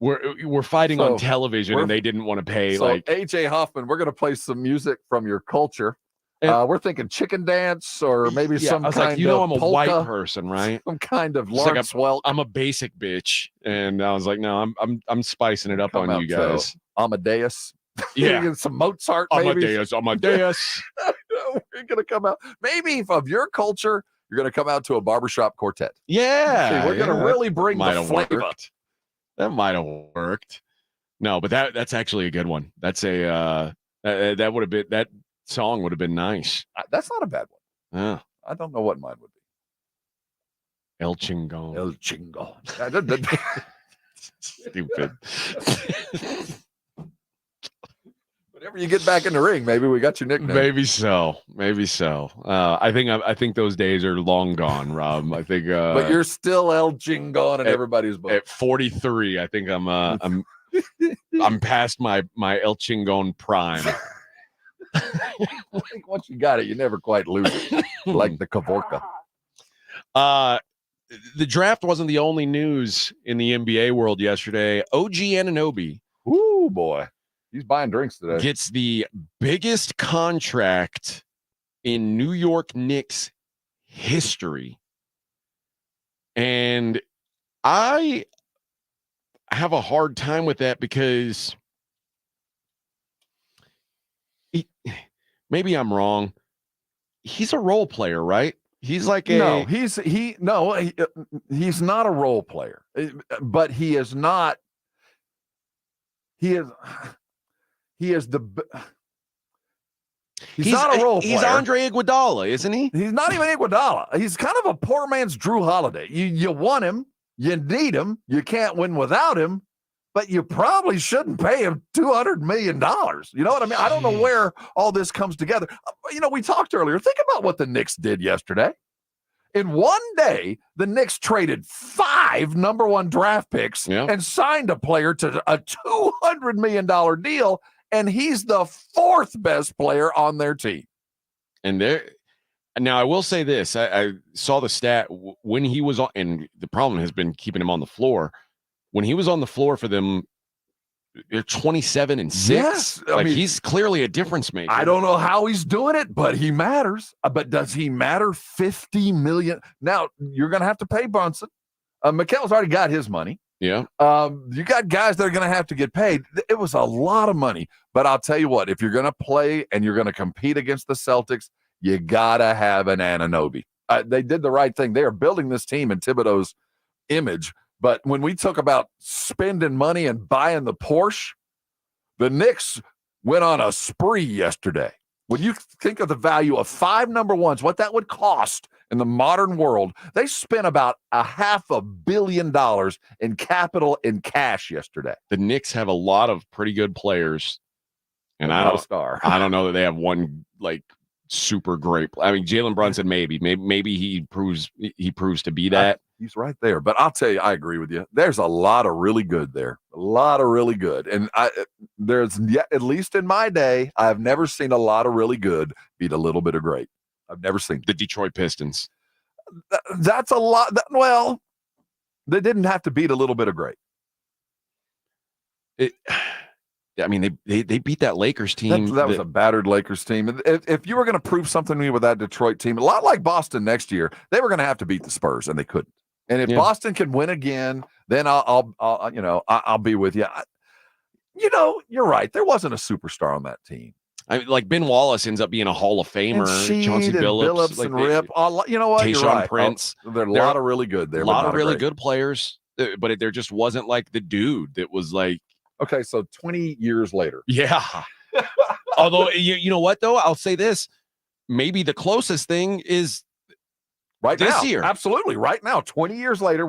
we're fighting on television and they didn't want to pay. So like AJ Hoffman, we're going to play some music from your culture. We're thinking chicken dance or maybe some kind of I'm a polka, white person, right? Some kind of It's like Lawrence Welk. I'm a basic bitch, and I was like, no, I'm spicing it up on you guys. Amadeus. Yeah. Some Mozart, maybe. Amadeus. We're going to come out. Maybe if of your culture, you're going to come out to a barbershop quartet. Yeah. See, we're going to really bring the flavor. That might have worked. No, but that's actually a good one. That's that would have been, that song would have been nice. That's not a bad one. Yeah. I don't know what mine would be. El Chingon. El Chingon. Stupid. Whenever you get back in the ring, maybe we got your nickname. Maybe so. I think those days are long gone, Rob. I think. But you're still El Chingon in everybody's book. At 43, I think I'm past my El Chingon prime. I think once you got it, you never quite lose it, like the Kavorka. The draft wasn't the only news in the NBA world yesterday. OG Anunoby. Ooh, boy. He's buying drinks today. Gets the biggest contract in New York Knicks history. And I have a hard time with that because maybe I'm wrong. He's a role player, right? He's like he's not a role player, but he is not. He's not a role player. He's Andre Iguodala, isn't he? He's not even Iguodala. He's kind of a poor man's Drew Holiday. You want him, you need him, you can't win without him, but you probably shouldn't pay him $200 million. You know what I mean? I don't know where all this comes together. We talked earlier. Think about what the Knicks did yesterday. In one day, the Knicks traded 5 number 1 draft picks and signed a player to a $200 million deal, and he's the 4th best player on their team. And now I will say this. I saw the stat when he was on, and the problem has been keeping him on the floor. When he was on the floor for them, they're 27 and 6. Yes, I mean, he's clearly a difference maker. I don't know how he's doing it, but he matters. But does he matter? $50 million. Now you're going to have to pay Brunson. Mikel's already got his money. Yeah. You got guys that are going to have to get paid. It was a lot of money, but I'll tell you what, if you're going to play and you're going to compete against the Celtics, you got to have an Anunoby. They did the right thing. They are building this team in Thibodeau's image. But when we talk about spending money and buying the Porsche, the Knicks went on a spree yesterday. When you think of the value of 5 number 1s, what that would cost in the modern world, they spent about $500 million in capital in cash yesterday. The Knicks have a lot of pretty good players, and I don't know that they have one like super great. I mean, Jalen Brunson maybe he proves to be that. He's right there. But I'll tell you, I agree with you. There's a lot of really good there. A lot of really good. And there's yet, at least in my day, I've never seen a lot of really good beat a little bit of great. I've never seen the Detroit Pistons. That's a lot. Well, they didn't have to beat a little bit of great. I mean, they beat that Lakers team. That was a battered Lakers team. If you were going to prove something to me with that Detroit team, a lot like Boston next year, they were going to have to beat the Spurs, and they couldn't. And if Boston can win again, then I'll be with you. You're right. There wasn't a superstar on that team. I mean, like Ben Wallace ends up being a Hall of Famer. Chauncey Billups like and Rip. You know what? Tayshaun You're right. Prince. There are a lot of really good there. A lot of really good players, but there just wasn't like the dude that was like. Okay, so 20 years later. Yeah. Although, you know what, though? I'll say this. Maybe the closest thing is right this now. year. Absolutely. Right now, 20 years later,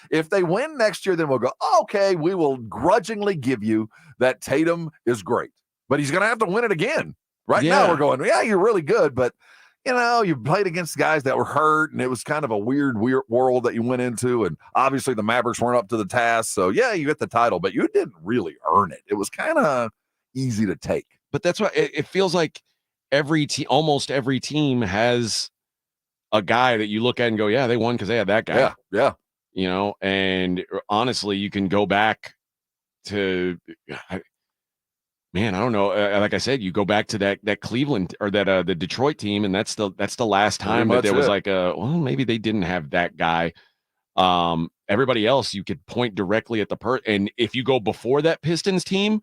if they win next year, then we'll go, okay, we will grudgingly give you that Tatum is great. But he's going to have to win it again. Right now, we're going, yeah, you're really good, but you played against guys that were hurt, and it was kind of a weird world that you went into, and obviously the Mavericks weren't up to the task. So, yeah, you get the title, but you didn't really earn it. It was kind of easy to take. But that's why it feels like almost every team has a guy that you look at and go, yeah, they won because they had that guy. Yeah. And honestly, you can go back to I don't know. Like I said, you go back to that Cleveland or that the Detroit team, and that's the last time that there was like maybe they didn't have that guy. Everybody else, you could point directly at the and if you go before that Pistons team,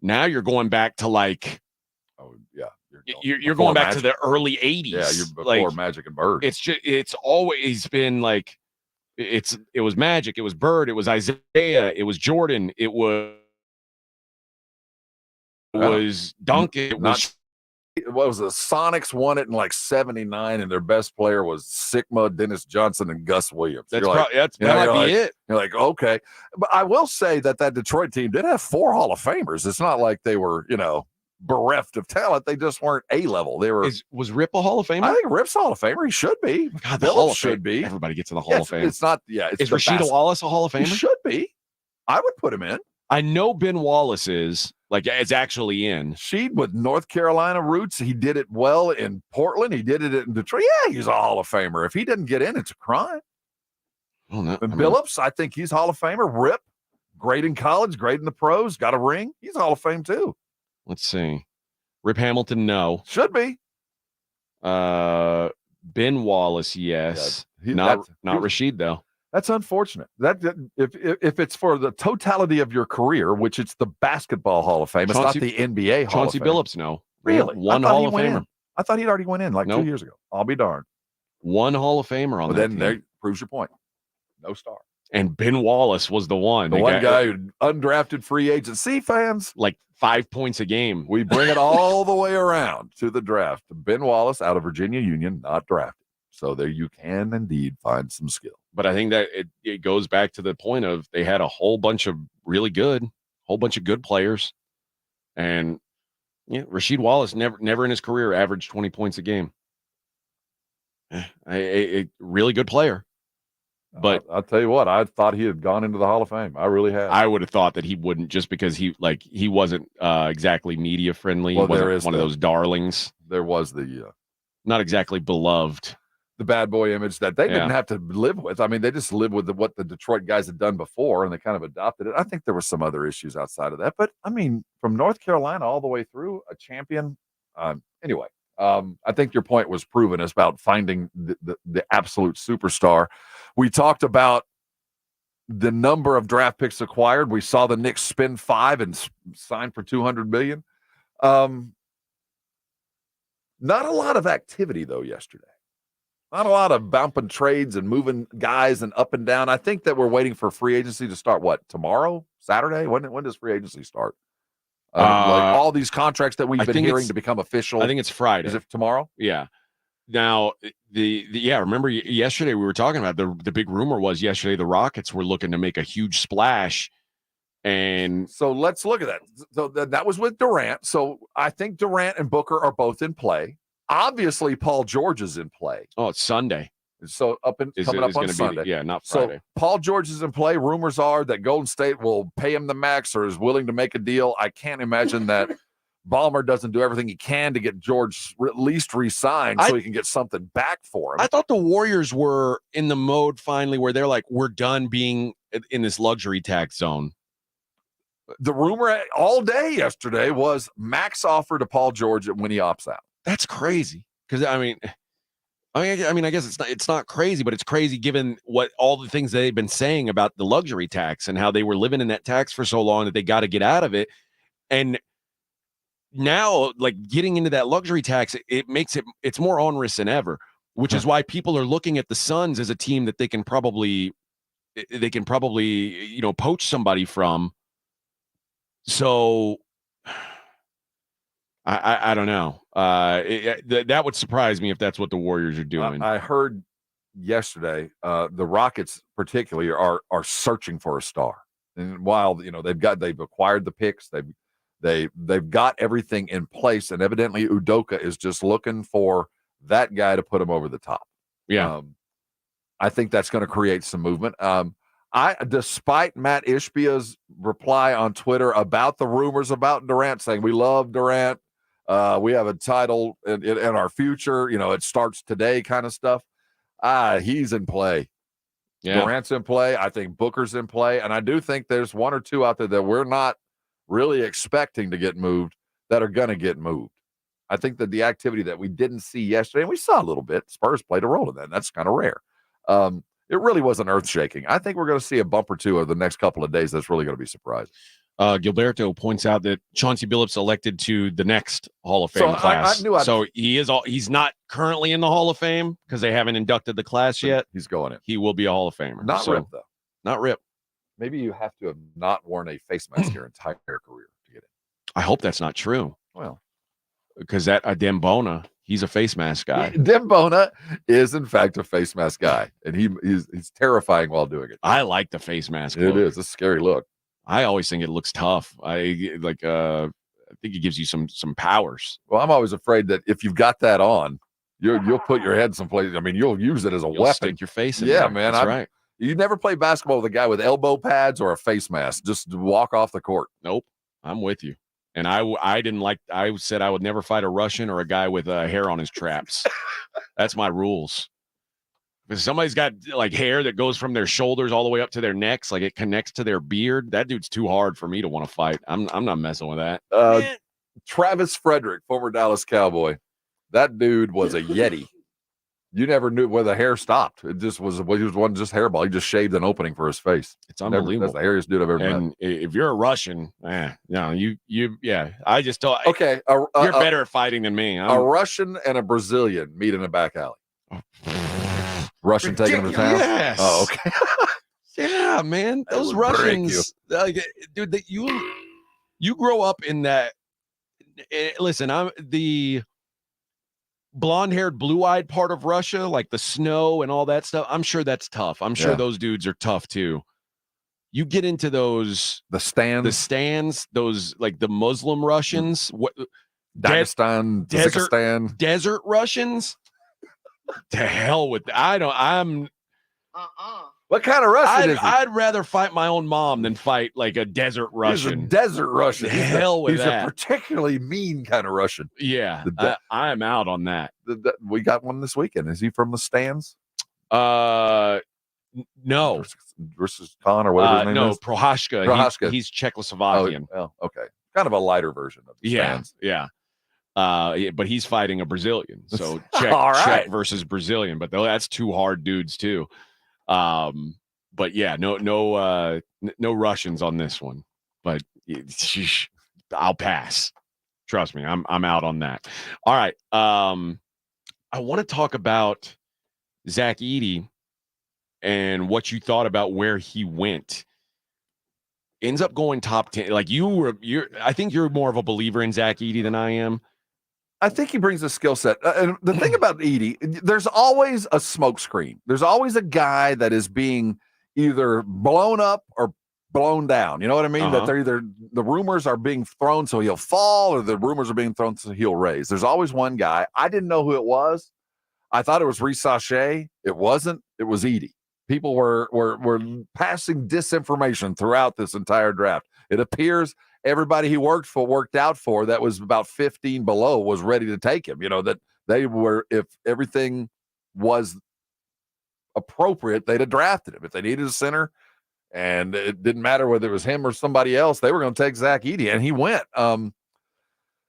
now you're going back to like, you're going back to the early 80s. Yeah, you're before Magic and Bird. It's always been like it was Magic, it was Bird, it was Isaiah, it was Jordan, it was Duncan. What was the Sonics won it in like 79, and their best player was Sigma, Dennis Johnson, and Gus Williams. That might be it. You're like, okay. But I will say that Detroit team did have 4 Hall of Famers. It's not like they were, bereft of talent. They just weren't A-level. They were. Was Rip a Hall of Famer? I think Rip's Hall of Famer. He should be. God, the Hall of Fame should be. Everybody gets in the Hall of Fame. It's not. Yeah. Is Rasheed Wallace a Hall of Famer? He should be. I would put him in. I know Ben Wallace is actually in. Sheed with North Carolina roots. He did it well in Portland. He did it in Detroit. Yeah, he's a Hall of Famer. If he didn't get in, it's a crime. Oh, no. And Billups, I think he's Hall of Famer. Rip, great in college, great in the pros, got a ring. He's Hall of Fame too. Let's see. If Hamilton, no. Should be. Ben Wallace, yes. Not Rasheed, though. That's unfortunate. That if it's for the totality of your career, which it's the Basketball Hall of Fame, it's not the NBA Hall of Fame. Chauncey Billups, no. Really? One Hall of Famer. I thought he'd already went in 2 years ago. I'll be darned. One Hall of Famer on that then team. There proves your point. No star. And Ben Wallace was the one. The one guy who undrafted free agency fans. Like 5 points a game. We bring it all the way around to the draft. Ben Wallace out of Virginia Union, not drafted. So there you can indeed find some skill. But I think that it goes back to the point of they had a whole bunch of good players. And Rasheed Wallace never in his career averaged 20 points a game. A really good player. But I'll tell you what, I thought he had gone into the Hall of Fame. I really had. I would have thought that he wouldn't, just because he wasn't exactly media friendly. Well, he wasn't one of those darlings. There was the not exactly beloved. The bad boy image that they didn't have to live with. I mean, they just lived with what the Detroit guys had done before, and they kind of adopted it. I think there were some other issues outside of that. But, I mean, from North Carolina all the way through, a champion. Anyway, I think your point was proven. It's about finding the absolute superstar. We talked about the number of draft picks acquired. We saw the Knicks spend 5 and sign for $200 million. Not a lot of activity, though, yesterday. Not a lot of bumping trades and moving guys and up and down. I think that we're waiting for free agency to start, tomorrow? Saturday? When does free agency start? Like all these contracts that we've been hearing to become official. I think it's Friday. Is it tomorrow? Yeah. Now, remember yesterday we were talking about the big rumor was yesterday the Rockets were looking to make a huge splash. And so let's look at that. So that was with Durant. So I think Durant and Booker are both in play. Obviously, Paul George is in play. Oh, it's Sunday. So coming up on Sunday. Not Friday. So Paul George is in play. Rumors are that Golden State will pay him the max or is willing to make a deal. I can't imagine that Ballmer doesn't do everything he can to get George at least re-signed so he can get something back for him. I thought the Warriors were in the mode finally where they're like, we're done being in this luxury tax zone. The rumor all day yesterday was max offer to Paul George when he opts out. That's crazy. Because I guess it's not crazy, but it's crazy given what all the things they've been saying about the luxury tax and how they were living in that tax for so long that they got to get out of it. And now, like, getting into that luxury tax, it's more onerous than ever, which is why people are looking at the Suns as a team that they can probably poach somebody from. So I don't know. That would surprise me if that's what the Warriors are doing. I heard yesterday the Rockets particularly are searching for a star, and while they've acquired the picks, they've got everything in place, and evidently Udoka is just looking for that guy to put him over the top. Yeah, I think that's going to create some movement. Despite Matt Ishbia's reply on Twitter about the rumors about Durant, saying we love Durant, we have a title in our future, it starts today kind of stuff. He's in play. Yeah. Durant's in play. I think Booker's in play. And I do think there's one or two out there that we're not really expecting to get moved that are going to get moved. I think that the activity that we didn't see yesterday, and we saw a little bit, Spurs played a role in that. And that's kind of rare. It really wasn't earth-shaking. I think we're going to see a bump or two over the next couple of days that's really going to be surprising. Gilberto points out that Chauncey Billups elected to the next Hall of Fame class. He's not currently in the Hall of Fame because they haven't inducted the class yet. He's going in. He will be a Hall of Famer. Not Rip, though. Not Rip. Maybe you have to have not worn a face mask your entire career to get in. I hope that's not true. Well, because that Dembona, he's a face mask guy. Dembona is, in fact, a face mask guy, and he's terrifying while doing it. I like the face mask. It is a scary look. I always think it looks tough. I think it gives you some powers. Well, I'm always afraid that if you've got that on, you'll put your head someplace. I mean, you'll use it as a weapon. Stick your face in there. Yeah, man. That's right. You never play basketball with a guy with elbow pads or a face mask. Just walk off the court. Nope. I'm with you. And I didn't like. I said I would never fight a Russian or a guy with hair on his traps. That's my rules. If somebody's got like hair that goes from their shoulders all the way up to their necks, like it connects to their beard, that dude's too hard for me to want to fight. I'm not messing with that. Travis Frederick, former Dallas Cowboy, that dude was a Yeti. You never knew where the hair stopped. It just was. He wasn't just hairball. He just shaved an opening for his face. It's unbelievable. That's the hairiest dude I've ever met. And if you're a Russian, I just don't. Okay, you're better at fighting than me. A Russian and a Brazilian meet in a back alley. Russian taking him to town. Yes. Oh, okay. Yeah, man. Those Russians, dude. You grow up in that. Listen, I'm the blonde-haired, blue-eyed part of Russia, like the snow and all that stuff. I'm sure that's tough. I'm sure those dudes are tough too. You get into those the stands, those like the Muslim Russians, Dagestan, desert Russians. To hell with that. What kind of Russian is he? I'd rather fight my own mom than fight like a desert Russian. He's a desert Russian. He's a particularly mean kind of Russian. Yeah, I am out on that. We got one this weekend. Is he from the stands? No. Versus Khan or whatever his name is? Prohaska. He's Czechoslovakian. Oh, okay. Kind of a lighter version of the stands. Yeah. But he's fighting a Brazilian, so Czech versus Brazilian. But that's two hard dudes too. But yeah, no Russians on this one. But I'll pass. Trust me, I'm out on that. All right. I want to talk about Zach Edey and what you thought about where he went. Ends up going top 10. Like I think you're more of a believer in Zach Edey than I am. I think he brings a skill set. And the thing about Edey, there's always a smoke screen. There's always a guy that is being either blown up or blown down. You know what I mean? That they're either the rumors are being thrown so he'll fall, or the rumors are being thrown so he'll raise. There's always one guy. I didn't know who it was. I thought it was Resache. It wasn't. It was Edie. People were passing disinformation throughout this entire draft. It appears everybody he worked out for that was about 15 below was ready to take him. That they were, if everything was appropriate, they'd have drafted him. If they needed a center, and it didn't matter whether it was him or somebody else, they were going to take Zach Edey, and he went.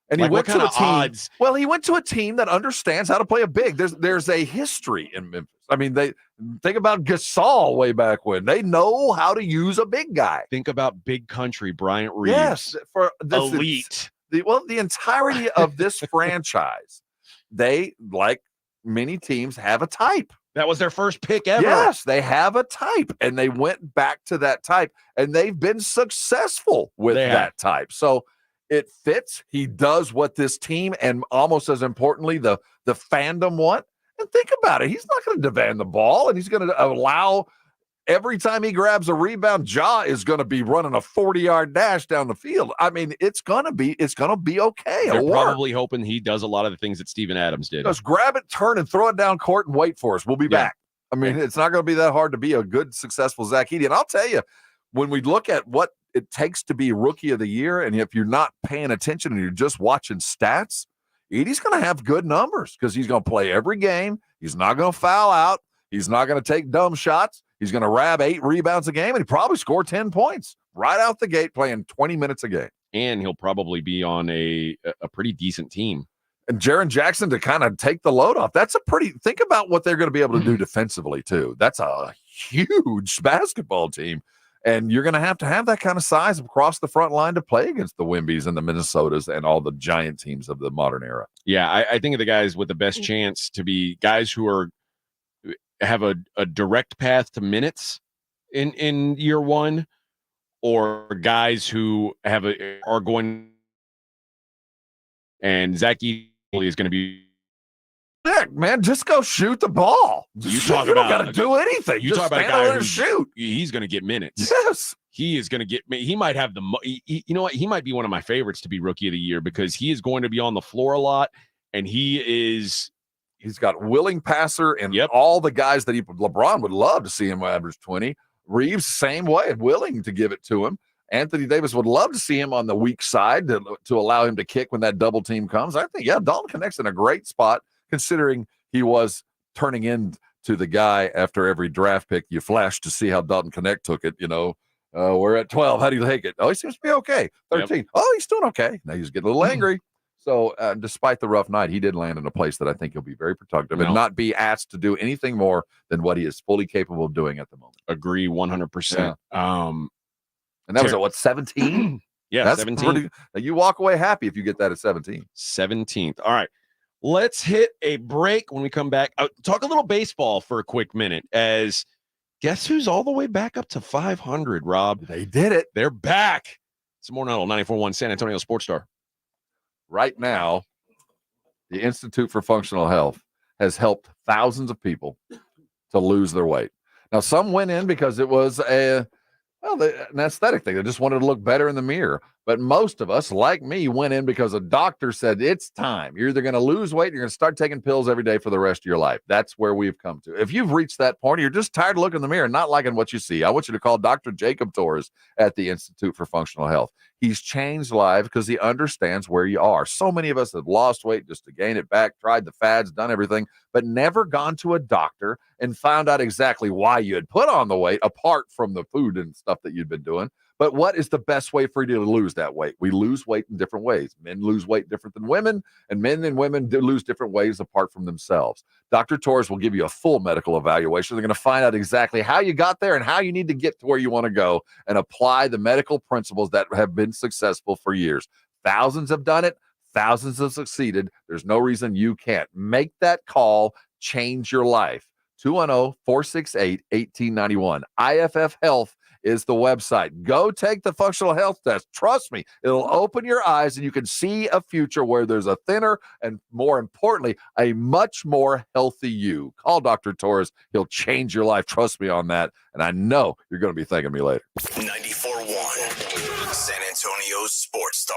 And he went to a team. Odds? Well, he went to a team that understands how to play a big. There's a history in Memphis. I mean, they think about Gasol way back when. They know how to use a big guy. Think about Big Country, Bryant Reeves. Yes, for this elite. The entirety of this franchise, they, like many teams, have a type. That was their first pick ever. Yes, they have a type, and they went back to that type, and they've been successful with that type. So it fits. He does what this team, and almost as importantly, the fandom want. And think about it. He's not going to demand the ball, and he's going to allow every time he grabs a rebound, Ja is going to be running a 40-yard dash down the field. I mean, it's going to be okay. They're probably hoping he does a lot of the things that Steven Adams did. Just grab it, turn, and throw it down court and wait for us. We'll be back. I mean, it's not going to be that hard to be a good, successful Zach Edey. And I'll tell you, when we look at what it takes to be Rookie of the Year, and if you're not paying attention and you're just watching stats, Edey's going to have good numbers because he's going to play every game. He's not going to foul out. He's not going to take dumb shots. He's going to grab 8 rebounds a game, and he probably score 10 points right out the gate playing 20 minutes a game. And he'll probably be on a pretty decent team. And Jaren Jackson to kind of take the load off. Think about what they're going to be able to do defensively, too. That's a huge basketball team. And you're going to have that kind of size across the front line to play against the Wembys and the Minnesotas and all the giant teams of the modern era. Yeah, I think of the guys with the best chance to be guys who have a direct path to minutes in year one, or guys who are going. And Zach Edey is going to be. Heck, man, just go shoot the ball. You don't got to do anything. You just talk about a stand guy and shoot. He's going to get minutes. Yes, he is going to get. He might have you know what? He might be one of my favorites to be Rookie of the Year because he is going to be on the floor a lot, and he's got willing passer and all the guys that LeBron would love to see him average 20. Reeves, same way, willing to give it to him. Anthony Davis would love to see him on the weak side to allow him to kick when that double team comes. I think, Dalton Connect's in a great spot, considering he was turning into the guy after every draft pick you flash to see how Dalton Connect took it. We're at 12. How do you take it? Oh, he seems to be okay. 13. Yep. Oh, he's doing okay. Now he's getting a little angry. So despite the rough night, he did land in a place that I think he'll be very productive and not be asked to do anything more than what he is fully capable of doing at the moment. Agree 100%. And that was at what, 17? Yeah, that's 17. You walk away happy if you get that at 17. 17th. All right. Let's hit a break. When we come back, talk a little baseball for a quick minute. As guess who's all the way back up to 500, Rob? They did it. They're back. It's Morning Huddle, 94.1 San Antonio Sports Star. Right now, the Institute for Functional Health has helped thousands of people to lose their weight. Now, some went in because it was an aesthetic thing. They just wanted to look better in the mirror. But most of us, like me, went in because a doctor said, it's time. You're either going to lose weight or you're going to start taking pills every day for the rest of your life. That's where we've come to. If you've reached that point, you're just tired of looking in the mirror and not liking what you see, I want you to call Dr. Jacob Torres at the Institute for Functional Health. He's changed lives because he understands where you are. So many of us have lost weight just to gain it back, tried the fads, done everything, but never gone to a doctor and found out exactly why you had put on the weight, apart from the food and stuff that you'd been doing. But what is the best way for you to lose that weight? We lose weight in different ways. Men lose weight different than women, and men and women do lose different ways apart from themselves. Dr. Torres will give you a full medical evaluation. They're going to find out exactly how you got there and how you need to get to where you want to go and apply the medical principles that have been successful for years. Thousands have done it. Thousands have succeeded. There's no reason you can't. Make that call. Change your life. 210-468-1891. IFF Health is the website. Go take the functional health test. Trust me, it'll open your eyes and you can see a future where there's a thinner and, more importantly, a much more healthy you. Call Dr. Torres. He'll change your life. Trust me on that. And I know you're going to be thanking me later. 94.1 San Antonio Sports Star.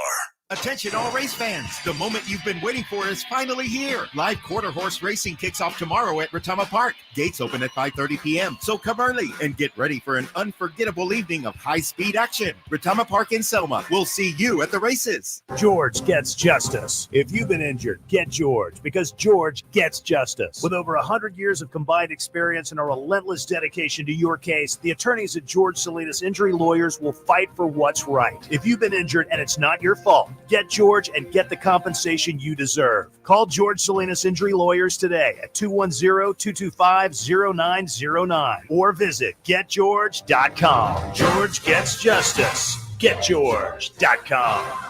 Attention all race fans, the moment you've been waiting for is finally here. Live quarter horse racing kicks off tomorrow at Retama Park. Gates open at 5:30 p.m., so come early and get ready for an unforgettable evening of high-speed action. Retama Park in Selma. We'll see you at the races. George gets justice. If you've been injured, get George, because George gets justice. With over 100 years of combined experience and a relentless dedication to your case, the attorneys at George Salinas Injury Lawyers will fight for what's right. If you've been injured and it's not your fault, get George and get the compensation you deserve. Call George Salinas Injury Lawyers today at 210-225-0909 or visit getgeorge.com. George gets justice. Getgeorge.com.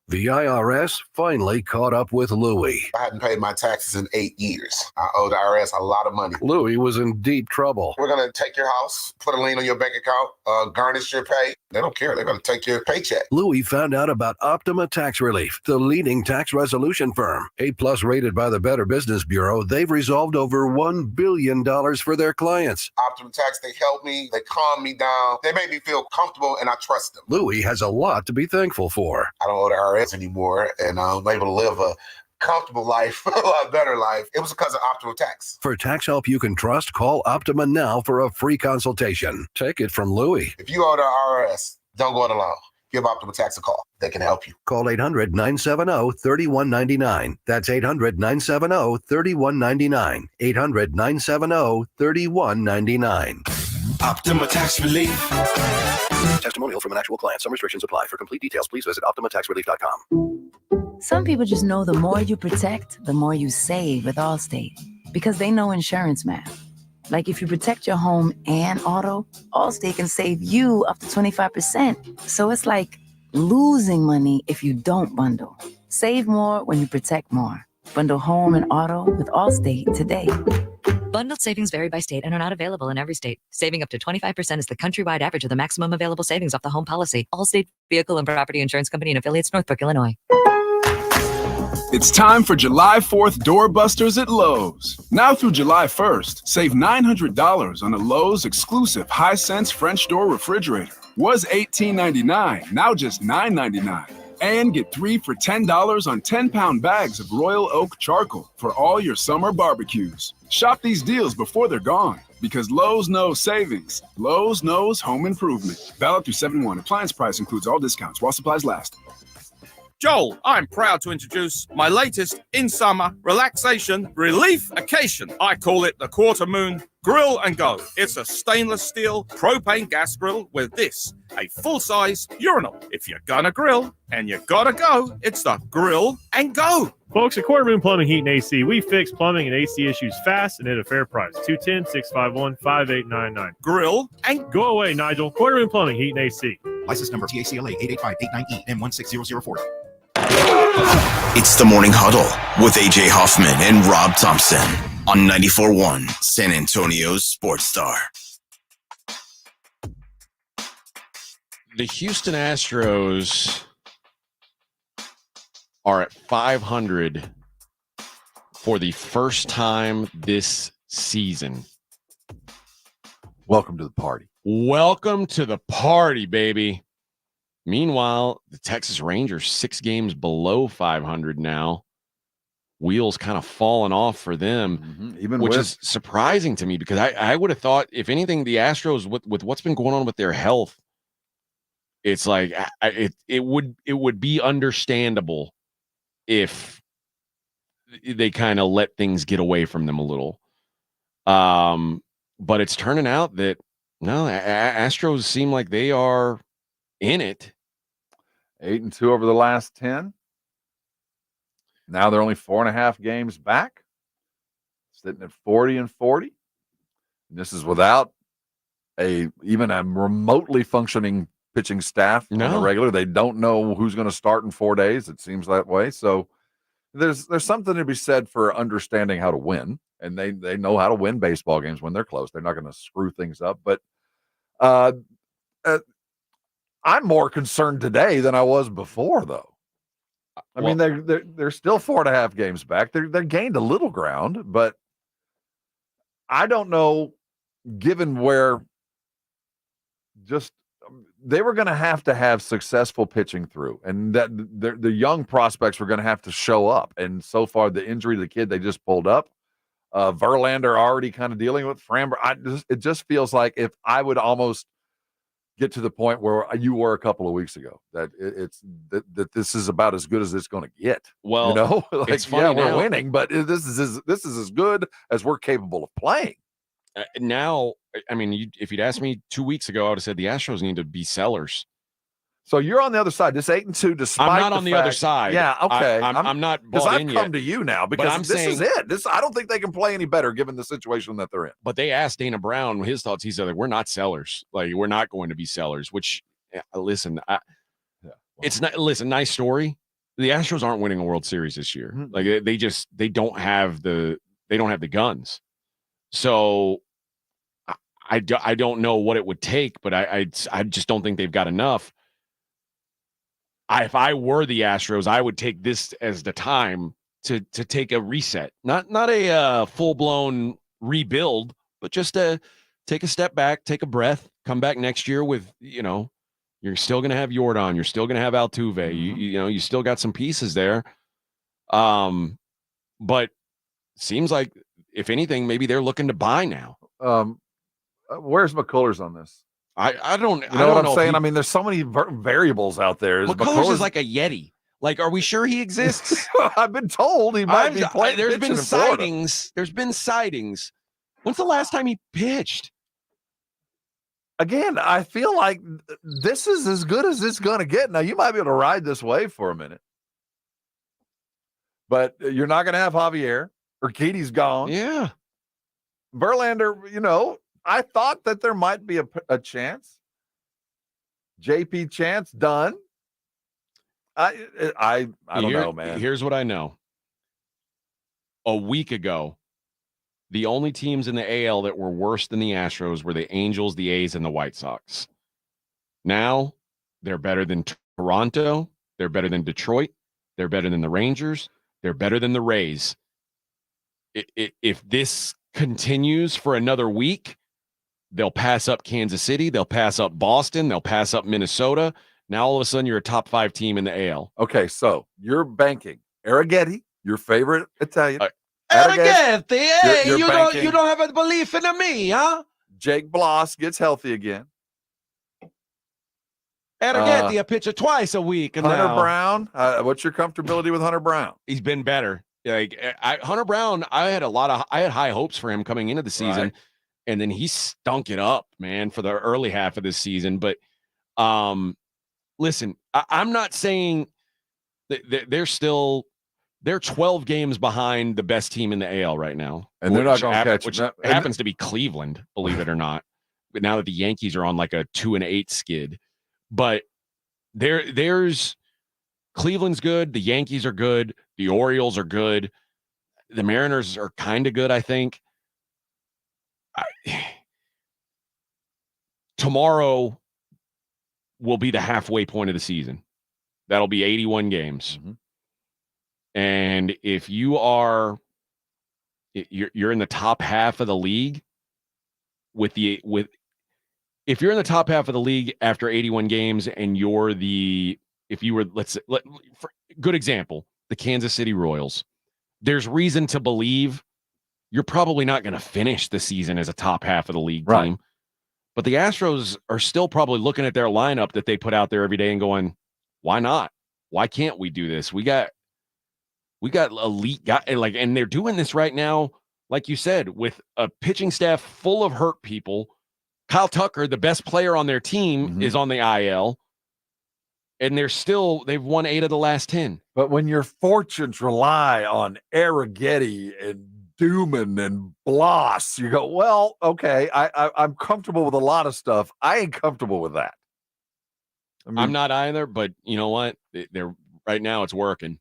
The IRS finally caught up with Louie. I hadn't paid my taxes in 8 years. I owed the IRS a lot of money. Louie was in deep trouble. We're going to take your house, put a lien on your bank account, garnish your pay. They don't care. They're going to take your paycheck. Louie found out about Optima Tax Relief, the leading tax resolution firm. A+ rated by the Better Business Bureau, they've resolved over $1 billion for their clients. Optima Tax, they helped me. They calmed me down. They made me feel comfortable, and I trust them. Louie has a lot to be thankful for. I don't owe the IRS anymore, and I'm able to live a comfortable life, a lot better life. It was because of Optima Tax. For tax help you can trust, call Optima now for a free consultation. Take it from Louie. If you owe the IRS, don't go it alone. Give Optima Tax a call. They can help you. Call 800-970-3199. That's 800-970-3199. 800-970-3199. Optima Tax Relief. Testimonial from an actual client. Some restrictions apply. For complete details, please visit OptimaTaxRelief.com. Some people just know the more you protect, the more you save with Allstate, because they know insurance math. Like if you protect your home and auto, Allstate can save you up to 25%. So it's like losing money if you don't bundle. Save more when you protect more. Bundle home and auto with Allstate today. Bundled savings vary by state and are not available in every state. Saving up to 25% is the countrywide average of the maximum available savings off the home policy. Allstate Vehicle and Property Insurance Company and affiliates, Northbrook, Illinois. It's time for July 4th doorbusters at Lowe's. Now through July 1st, save $900 on a Lowe's exclusive Hisense French door refrigerator. Was $18.99, now just $9.99. And get 3 for $10 on 10-pound bags of Royal Oak charcoal for all your summer barbecues. Shop these deals before they're gone, because Lowe's knows savings. Lowe's knows home improvement. Valid through 7/1. Appliance price includes all discounts while supplies last. Joel, I'm proud to introduce my latest in-summer relaxation relief-cation. I call it the Quarter Moon Grill and Go. It's a stainless steel propane gas grill with this, a full-size urinal. If you're gonna grill and you gotta go, it's the Grill and Go. Folks, at Quarter Moon Plumbing, Heat, and AC, we fix plumbing and AC issues fast and at a fair price. 210-651-5899. Grill and go away, Nigel. Quarter Moon Plumbing, Heat, and AC. License number TACLA 88589E M16004. It's the Morning Huddle with AJ Hoffman and Rob Thompson on 94.1 San Antonio's Sports Star. The Houston Astros are at 500 for the first time this season. Welcome to the party. Welcome to the party, baby. Meanwhile, the Texas Rangers 6 games below 500 now. Wheels kind of falling off for them, which is surprising to me, because I would have thought, if anything, the Astros, with what's been going on with their health, it's like it would be understandable if they kind of let things get away from them a little. But it's turning out that no, Astros seem like they are in it. 8-2 over the last 10. Now they're only 4.5 games back, sitting at 40-40. And this is without even a remotely functioning pitching staff on the regular. They don't know who's going to start in 4 days. It seems that way. So there's something to be said for understanding how to win, and they know how to win baseball games when they're close. They're not going to screw things up. But I'm more concerned today than I was before, though. I mean, they're still 4.5 games back. They gained a little ground, but I don't know, given where just they were going to have successful pitching through, and that the young prospects were going to have to show up. And so far, the injury to the kid they just pulled up, Verlander already kind of dealing with Framber. It just feels like if I would almost get to the point where you were a couple of weeks ago, that that this is about as good as it's going to get. Well, like, it's funny we're now. winning, but this is as good as we're capable of playing. Now, I mean, if you'd asked me 2 weeks ago, I would have said the Astros need to be sellers. So you're on the other side. This 8-2, despite I'm not on the other side. Yeah, okay. I'm not because bought I've in come yet. to you now because I'm this saying, is it. I don't think they can play any better given the situation that they're in. But they asked Dana Brown his thoughts. He said, like, we're not sellers. Like, we're not going to be sellers. Which, listen, it's not. Listen, nice story. The Astros aren't winning a World Series this year. Mm-hmm. Like they don't have the guns. So I don't know what it would take, but I just don't think they've got enough. If I were the Astros, I would take this as the time to take a reset, not a full-blown rebuild, but just take a step back, take a breath, come back next year with, you're still going to have Yordan, you're still going to have Altuve, Mm-hmm. you still got some pieces there. But seems like, if anything, maybe they're looking to buy now. Where's McCullers on this? I don't. You know what I'm saying? I mean, there's so many variables out there. McCullers is like a Yeti. Like, are we sure he exists? I've been told he might be playing. There's been sightings. There's been sightings. When's the last time he pitched? Again, I feel like this is as good as it's going to get. Now, you might be able to ride this wave for a minute, but you're not going to have Javier. Urquidy's gone. Yeah. Verlander, I thought that there might be a chance. JP Chance done. I don't know, man. Here's what I know. A week ago, the only teams in the AL that were worse than the Astros were the Angels, the A's, and the White Sox. Now, they're better than Toronto. They're better than Detroit. They're better than the Rangers. They're better than the Rays. If this continues for another week, they'll pass up Kansas City. They'll pass up Boston. They'll pass up Minnesota. Now, all of a sudden, you're a top 5 team in the AL. Okay, so you're banking. Arrighetti, your favorite Italian. Arrighetti, hey, you're you banking. don't have a belief in me, huh? Jake Bloss gets healthy again. Arrighetti, a pitcher twice a week. Hunter now. Brown, what's your comfortability with Hunter Brown? He's been better. Like Hunter Brown, I had high hopes for him coming into the season, Right. and then he stunk it up, man, for the early half of this season. But listen, I'm not saying that they're 12 games behind the best team in the AL right now, And they're not going to catch which that. happens to be Cleveland, believe it or not. But now that the Yankees are on like a 2-8 skid, but there's Cleveland's good, the Yankees are good, the Orioles are good, the Mariners are kind of good, I think. Tomorrow will be the halfway point of the season. That'll be 81 games. Mm-hmm. And if you're in the top half of the league if you're in the top half of the league after 81 games and good example, the Kansas City Royals, there's reason to believe you're probably not going to finish the season as a top half of the league team. But the Astros are still probably looking at their lineup that they put out there every day and going, why not? Why can't we do this? We got elite guys, and they're doing this right now, like you said, with a pitching staff full of hurt people. Kyle Tucker, the best player on their team, is on the IL, and they've won 8 of the last 10. But when your fortunes rely on Arrighetti and Duman and Bloss, you go, well, okay, I'm comfortable with a lot of stuff. I ain't comfortable with that. I'm not either, but you know what? They're right now it's working.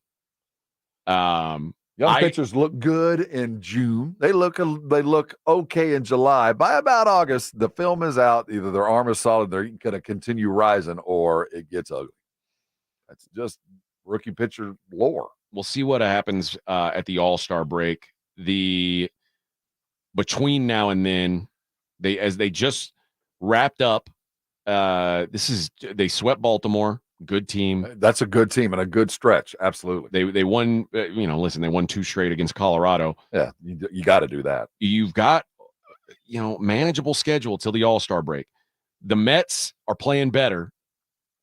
Young pitchers look good in June. They look okay in July. By about August, the film is out. Either their arm is solid, they're going to continue rising, or it gets ugly. That's just rookie pitcher lore. We'll see what happens at the All-Star break. Between now and then, they just wrapped up They swept Baltimore. Good team. That's a good team and a good stretch. Absolutely. They won. Listen, they won 2 straight against Colorado. Yeah, you got to do that. You've got manageable schedule till the All-Star break. The Mets are playing better,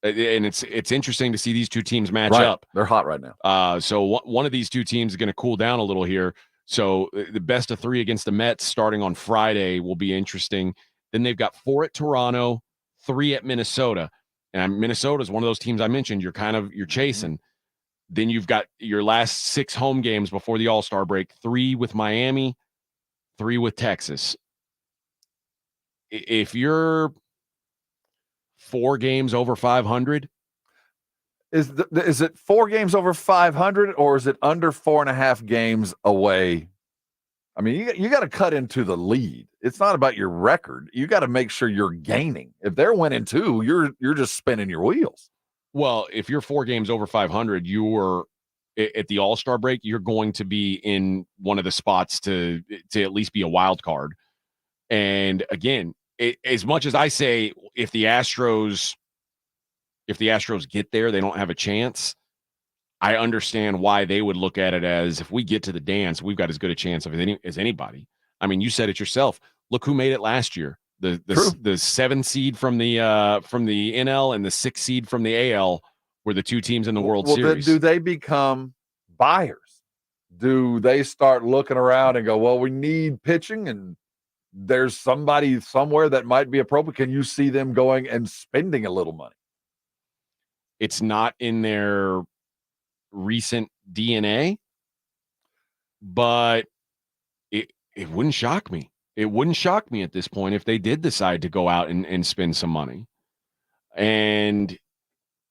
and it's interesting to see these two teams match up. They're hot right now. So one of these two teams is going to cool down a little here. So the best of 3 against the Mets starting on Friday will be interesting. Then they've got 4 at Toronto, 3 at Minnesota. And Minnesota is one of those teams I mentioned you're chasing. Then you've got your last 6 home games before the All-Star break, 3 with Miami, 3 with Texas. If you're 4 games over 500, is it 4 games over 500 or is it under 4.5 games away? I mean, you got to cut into the lead. It's not about your record. You got to make sure you're gaining. If they're winning 2, you're just spinning your wheels. Well, if you're 4 games over 500, you're at the All-Star break, you're going to be in one of the spots to at least be a wild card. And again, as much as I say, if the Astros get there, they don't have a chance. I understand why they would look at it as if we get to the dance, we've got as good a chance as anybody. I mean, you said it yourself. Look who made it last year. The 7 seed from the NL and the 6 seed from the AL were the 2 teams in the World Series. Then do they become buyers? Do they start looking around and go, well, we need pitching and there's somebody somewhere that might be appropriate? Can you see them going and spending a little money? It's not in their recent DNA, but it wouldn't shock me. It wouldn't shock me at this point if they did decide to go out and spend some money. And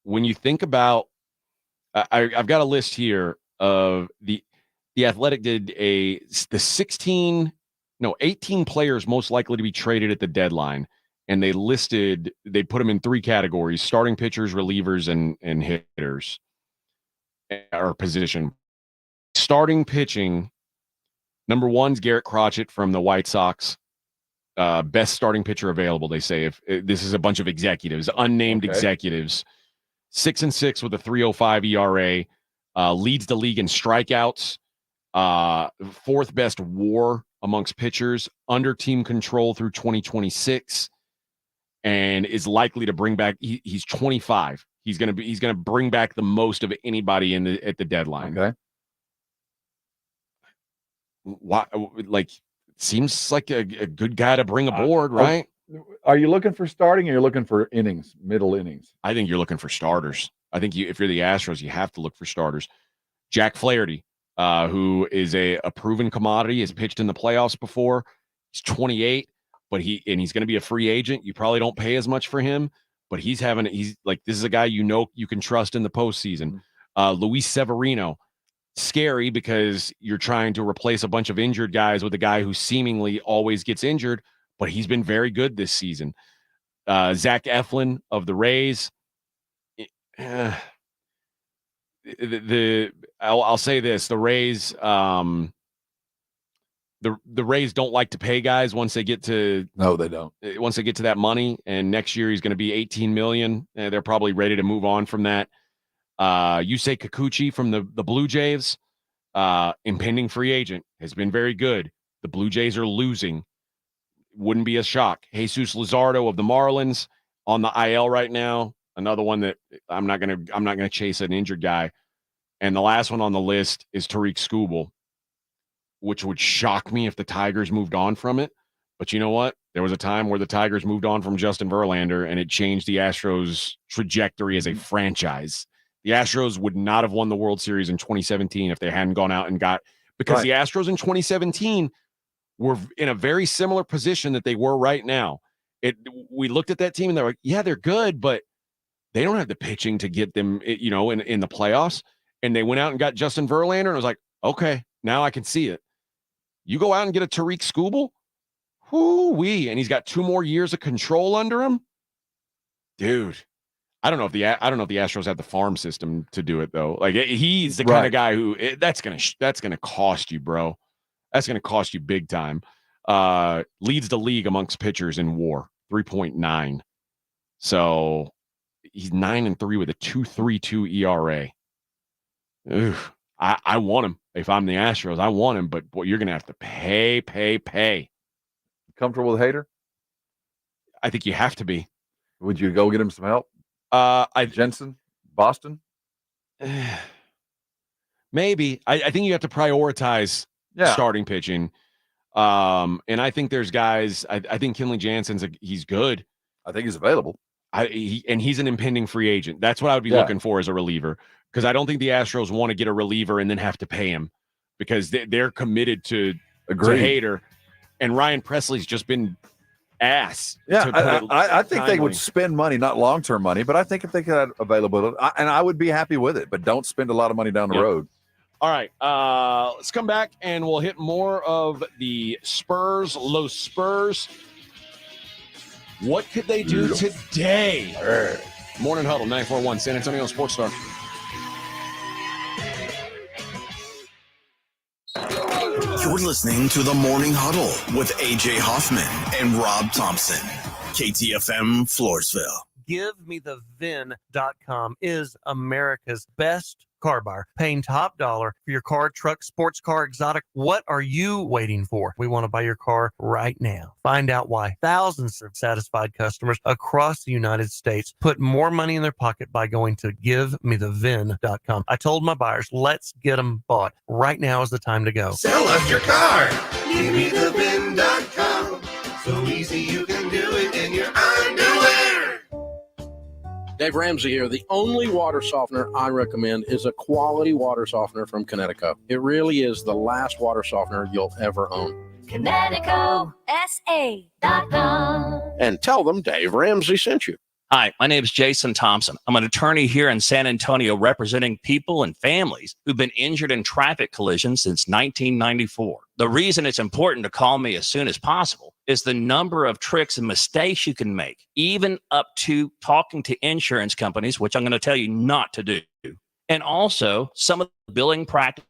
when you think about, I've got a list here of the Athletic did the 18 players most likely to be traded at the deadline. And they put them in 3 categories: starting pitchers, relievers, and hitters. Or position. Starting pitching, number 1's Garrett Crotchet from the White Sox. Best starting pitcher available, they say. If this is a bunch of executives, unnamed executives. 6-6 with a 3.05 ERA. Leads the league in strikeouts. 4th best WAR amongst pitchers. Under team control through 2026. And is likely to bring back. He's 25. He's gonna bring back the most of anybody at the deadline. Okay. Why? Like, seems like a good guy to bring aboard, right? Are you looking for starting or you're looking for innings, middle innings? I think you're looking for starters. I think if you're the Astros, you have to look for starters. Jack Flaherty, who is a proven commodity, has pitched in the playoffs before. He's 28, but he's going to be a free agent. You probably don't pay as much for him. But this is a guy you can trust in the postseason. Luis Severino, scary because you're trying to replace a bunch of injured guys with a guy who seemingly always gets injured, but he's been very good this season. Zach Eflin of the Rays. I'll say this: the Rays, the Rays don't like to pay guys once they get to. No, they don't. Once they get to that money, and next year he's going to be $18 million. They're probably ready to move on from that. Yusei Kikuchi from the Blue Jays, impending free agent, has been very good. The Blue Jays are losing. Wouldn't be a shock. Jesus Luzardo of the Marlins on the IL right now. Another one that I'm not gonna chase an injured guy. And the last one on the list is Tariq Skubal, which would shock me if the Tigers moved on from it. But you know what? There was a time where the Tigers moved on from Justin Verlander, and it changed the Astros' trajectory as a franchise. The Astros would not have won the World Series in 2017 if they hadn't gone out and because the Astros in 2017 were in a very similar position that they were right now. We looked at that team and they're like, yeah, they're good, but they don't have the pitching to get them, in the playoffs. And they went out and got Justin Verlander, and I was like, okay, now I can see it. You go out and get a Tariq Skubal, whoo-wee, and he's got 2 more years of control under him, dude. I don't know if the Astros have the farm system to do it though. Like, he's the kind of guy who that's gonna cost you, bro. That's gonna cost you big time. Leads the league amongst pitchers in WAR, 3.9. So he's 9-3 with a 2.32 ERA. Oof. I want him. If I'm the Astros, I want him, but boy, you're going to have to pay. Comfortable with Hader? I think you have to be. Would you go get him some help? Jensen, Boston? Maybe. I think you have to prioritize starting pitching. And I think there's guys. I think Kenley Jansen's he's good. I think he's available. And he's an impending free agent. That's what I would be looking for as a reliever, because I don't think the Astros want to get a reliever and then have to pay him, because they're committed to Hader. And Ryan Presley's just been ass. Yeah, I think they would spend money, not long-term money, but I think if they could have availability, and I would be happy with it, but don't spend a lot of money down the road. All right, let's come back and we'll hit more of the Spurs, Los Spurs. What could they do today? Morning Huddle, 941 San Antonio Sports Star. You're listening to the Morning Huddle with AJ Hoffman and Rob Thompson. KTFM Floresville. GiveMeTheVin.com is America's best car buyer, paying top dollar for your car, truck, sports car, exotic. What are you waiting for? We want to buy your car right now. Find out why thousands of satisfied customers across the United States put more money in their pocket by going to GiveMeTheVin.com. I told my buyers, let's get them bought. Right now is the time to go. Sell us your car. GiveMeTheVin.com. So easy you can do it in your underwear. Dave Ramsey here. The only water softener I recommend is a quality water softener from Connecticut. It really is the last water softener you'll ever own. ConnecticutSA.com. And tell them Dave Ramsey sent you. Hi, my name is Jason Thompson. I'm an attorney here in San Antonio representing people and families who've been injured in traffic collisions since 1994. The reason it's important to call me as soon as possible is the number of tricks and mistakes you can make, even up to talking to insurance companies, which I'm going to tell you not to do, and also some of the billing practices.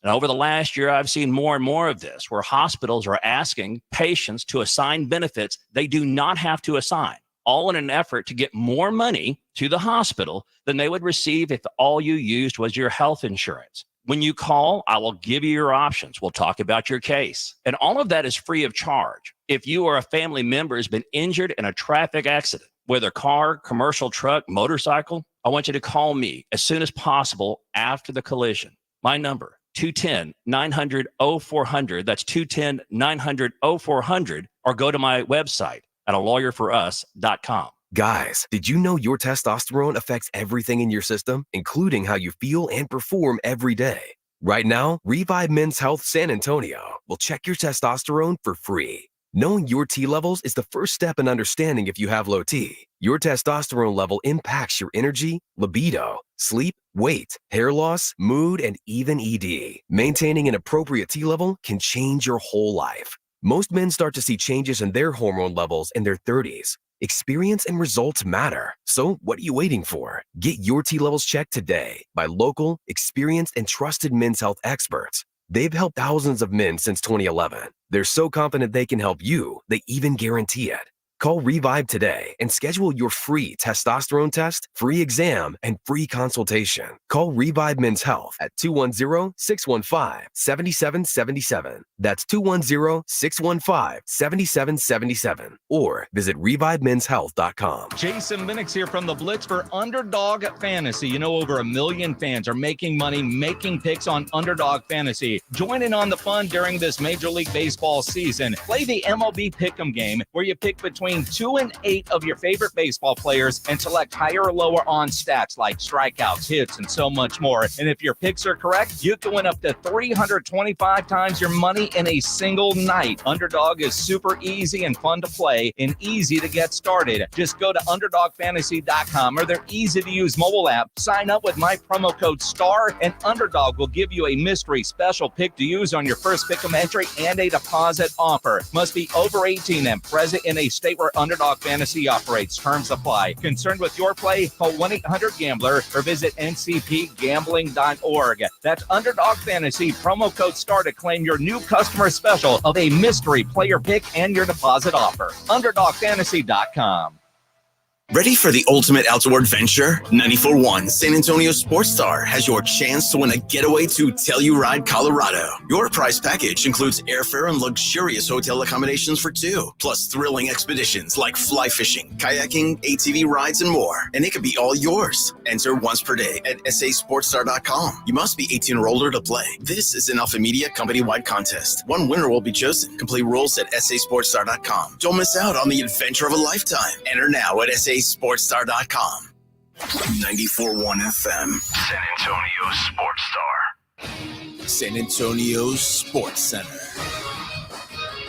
And over the last year, I've seen more and more of this, where hospitals are asking patients to assign benefits they do not have to assign, all in an effort to get more money to the hospital than they would receive if all you used was your health insurance. When you call, I will give you your options. We'll talk about your case. And all of that is free of charge. If you or a family member has been injured in a traffic accident, whether car, commercial truck, motorcycle, I want you to call me as soon as possible after the collision. My number, 210-900-0400. That's 210-900-0400. Or go to my website at alawyer4us.com. Guys, did you know your testosterone affects everything in your system, including how you feel and perform every day? Right now, Revive Men's Health San Antonio will check your testosterone for free. Knowing your T levels is the first step in understanding if you have low T. Your testosterone level impacts your energy, libido, sleep, weight, hair loss, mood, and even ED. Maintaining an appropriate T level can change your whole life. Most men start to see changes in their hormone levels in their 30s. Experience and results matter. So what are you waiting for? Get your T levels checked today by local, experienced, and trusted men's health experts. They've helped thousands of men since 2011. They're so confident they can help you, they even guarantee it. Call Revive today and schedule your free testosterone test, free exam, and free consultation. Call Revive Men's Health at 210-615-7777. That's 210-615-7777. Or visit ReviveMen'sHealth.com. Jason Minix here from the Blitz for Underdog Fantasy. You know, over 1 million fans are making money making picks on Underdog Fantasy. Join in on the fun during this Major League Baseball season. Play the MLB Pick'em game, where you pick between 2 and 8 of your favorite baseball players and select higher or lower on stats like strikeouts, hits, and so much more. And if your picks are correct, you can win up to 325 times your money in a single night. Underdog is super easy and fun to play and easy to get started. Just go to UnderdogFantasy.com or their easy-to-use mobile app. Sign up with my promo code STAR, and Underdog will give you a mystery special pick to use on your first pick'em entry and a deposit offer. Must be over 18 and present in a state where Underdog Fantasy operates. Terms apply. Concerned with your play? Call 1-800-GAMBLER or visit ncpgambling.org. That's Underdog Fantasy. Promo code STAR to claim your new customer special of a mystery player pick and your deposit offer. UnderdogFantasy.com. Ready for the ultimate outdoor adventure? 94.1 San Antonio Sports Star has your chance to win a getaway to Telluride, Colorado. Your prize package includes airfare and luxurious hotel accommodations for two, plus thrilling expeditions like fly fishing, kayaking, ATV rides, and more. And it could be all yours. Enter once per day at sasportstar.com. You must be 18 or older to play. This is an Alpha Media company-wide contest. One winner will be chosen. Complete rules at sasportstar.com. Don't miss out on the adventure of a lifetime. Enter now at sasportstar.com. 94.1 FM. San Antonio Sports Star. San Antonio Sports Center.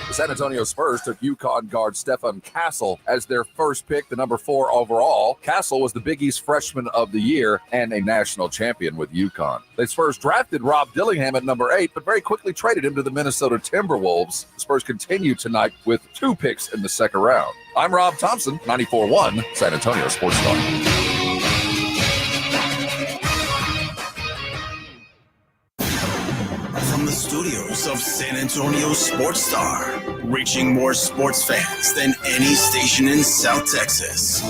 The San Antonio Spurs took UConn guard Stefon Castle as their first pick, the number 4 overall. Castle was the Big East Freshman of the Year and a national champion with UConn. The Spurs drafted Rob Dillingham at number 8, but very quickly traded him to the Minnesota Timberwolves. The Spurs continue tonight with 2 picks in the second round. I'm Rob Thompson, 94.1 San Antonio Sports Star. From the studios of San Antonio Sports Star, reaching more sports fans than any station in South Texas.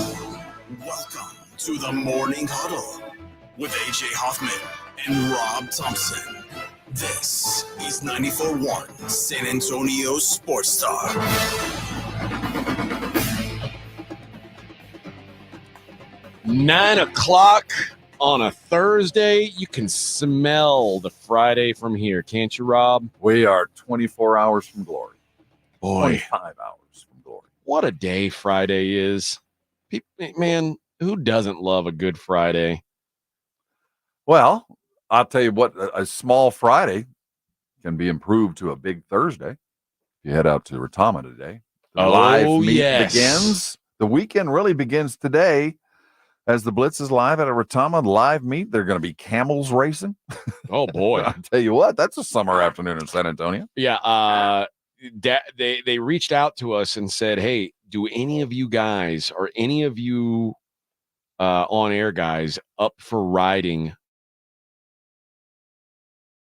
Welcome to the Morning Huddle with AJ Hoffman and Rob Thompson. This is 94.1 San Antonio Sports Star. Nine o'clock on a Thursday. You can smell the Friday from here, can't you, Rob? We are 24 hours from glory. Boy, 25 hours from glory. What a day Friday is. Man, who doesn't love a good Friday? Well, I'll tell you what, a small Friday can be improved to a big Thursday. You head out to Retama today. The live meet begins. The weekend really begins today. As the Blitz is live at a Retama live meet, they're going to be camels racing. Oh, boy. I'll tell you what, that's a summer afternoon in San Antonio. Yeah. They reached out to us and said, hey, do any of you guys or any of you on-air guys up for riding?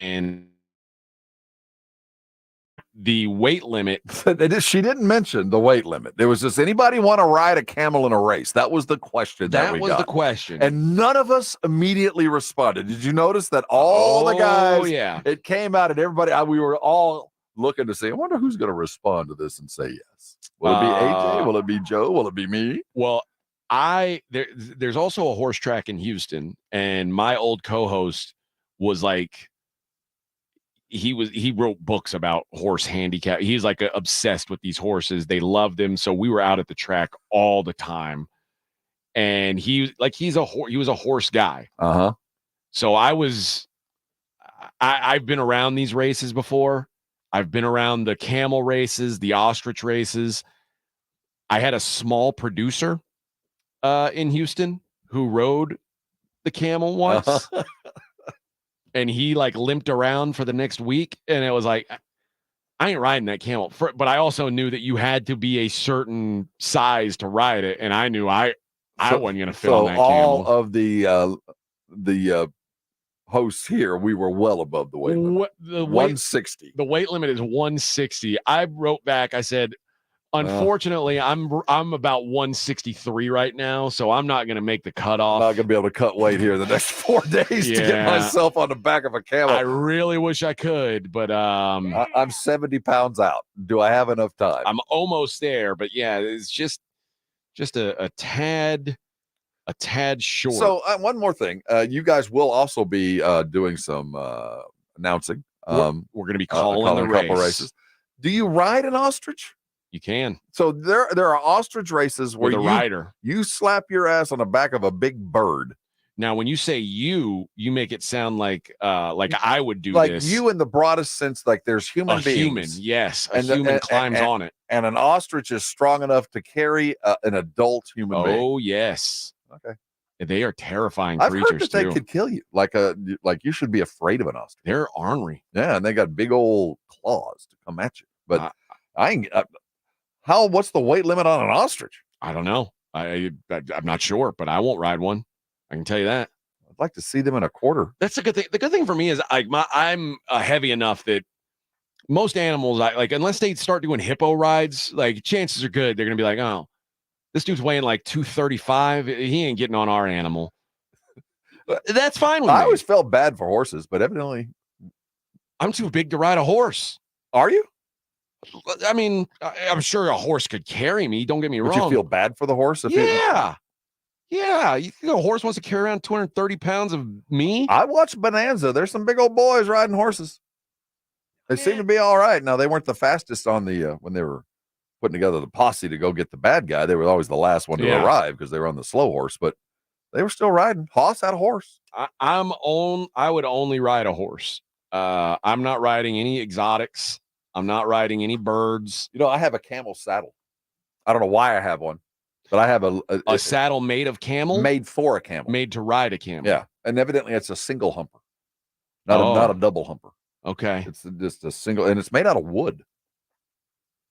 And the weight limit. She didn't mention the weight limit. There was just, anybody want to ride a camel in a race? That was the question. That was the question. And none of us immediately responded. Did you notice that all the guys, it came out and everybody, we were all looking to see, I wonder who's going to respond to this and say yes. Will it be AJ? Will it be Joe? Will it be me? Well, there's also a horse track in Houston, and my old co-host was like, he wrote books about horse handicap. He's like obsessed with these horses. They loved him. So we were out at the track all the time. And he was a horse guy. Uh-huh. So I've been around these races before. I've been around the camel races, the ostrich races. I had a small producer in Houston who rode the camel once. Uh-huh. And he limped around for the next week. And it was like, I ain't riding that camel. But I also knew that you had to be a certain size to ride it. And I knew I wasn't going to fit on that camel. All of the hosts here, we were well above the weight limit. 160. The weight limit is 160. I wrote back, I said, unfortunately, I'm about 163 right now, so I'm not going to make the cutoff. Not going to be able to cut weight here the next 4 days to get myself on the back of a camel. I really wish I could, but I'm 70 pounds out. Do I have enough time? I'm almost there, but yeah, it's just a tad short. So one more thing, you guys will also be doing some announcing. We're going to be calling a couple races. Do you ride an ostrich? You can. So there are ostrich races where you slap your ass on the back of a big bird. Now, when you say you make it sound like I would do like this. You in the broadest sense, like there's human beings. Human, yes. A human climbs on it. And an ostrich is strong enough to carry an adult human being. Oh, yes. Okay. They are terrifying I've creatures, heard that they could kill you. Like you should be afraid of an ostrich. They're ornery. Yeah, and they got big old claws to come at you. But what's the weight limit on an ostrich? I don't know. I'm not sure, but I won't ride one. I can tell you that. I'd like to see them in a quarter. That's a good thing. The good thing for me is I'm heavy enough that most animals, unless they start doing hippo rides, chances are good they're gonna be like, oh, This dude's weighing like 235. He ain't getting on our animal. That's fine with me. I always felt bad for horses, but evidently I'm too big to ride a horse. Are you? I mean, I'm sure a horse could carry me. Don't get me Would wrong. you feel bad for the horse? Yeah. You think a horse wants to carry around 230 pounds of me? I watched Bonanza. There's some big old boys riding horses. They seem to be all right. Now, they weren't the fastest on the when they were putting together the posse to go get the bad guy. They were always the last one to arrive because they were on the slow horse, but they were still riding. Hoss had a horse. I would only ride a horse. I'm not riding any exotics. I'm not riding any birds. You know, I have a camel saddle. I don't know why I have one, but I have a saddle made of camel? Made for a camel. Made to ride a camel. Yeah. And evidently it's a single humper, not a double humper. Okay. It's just a single, and it's made out of wood.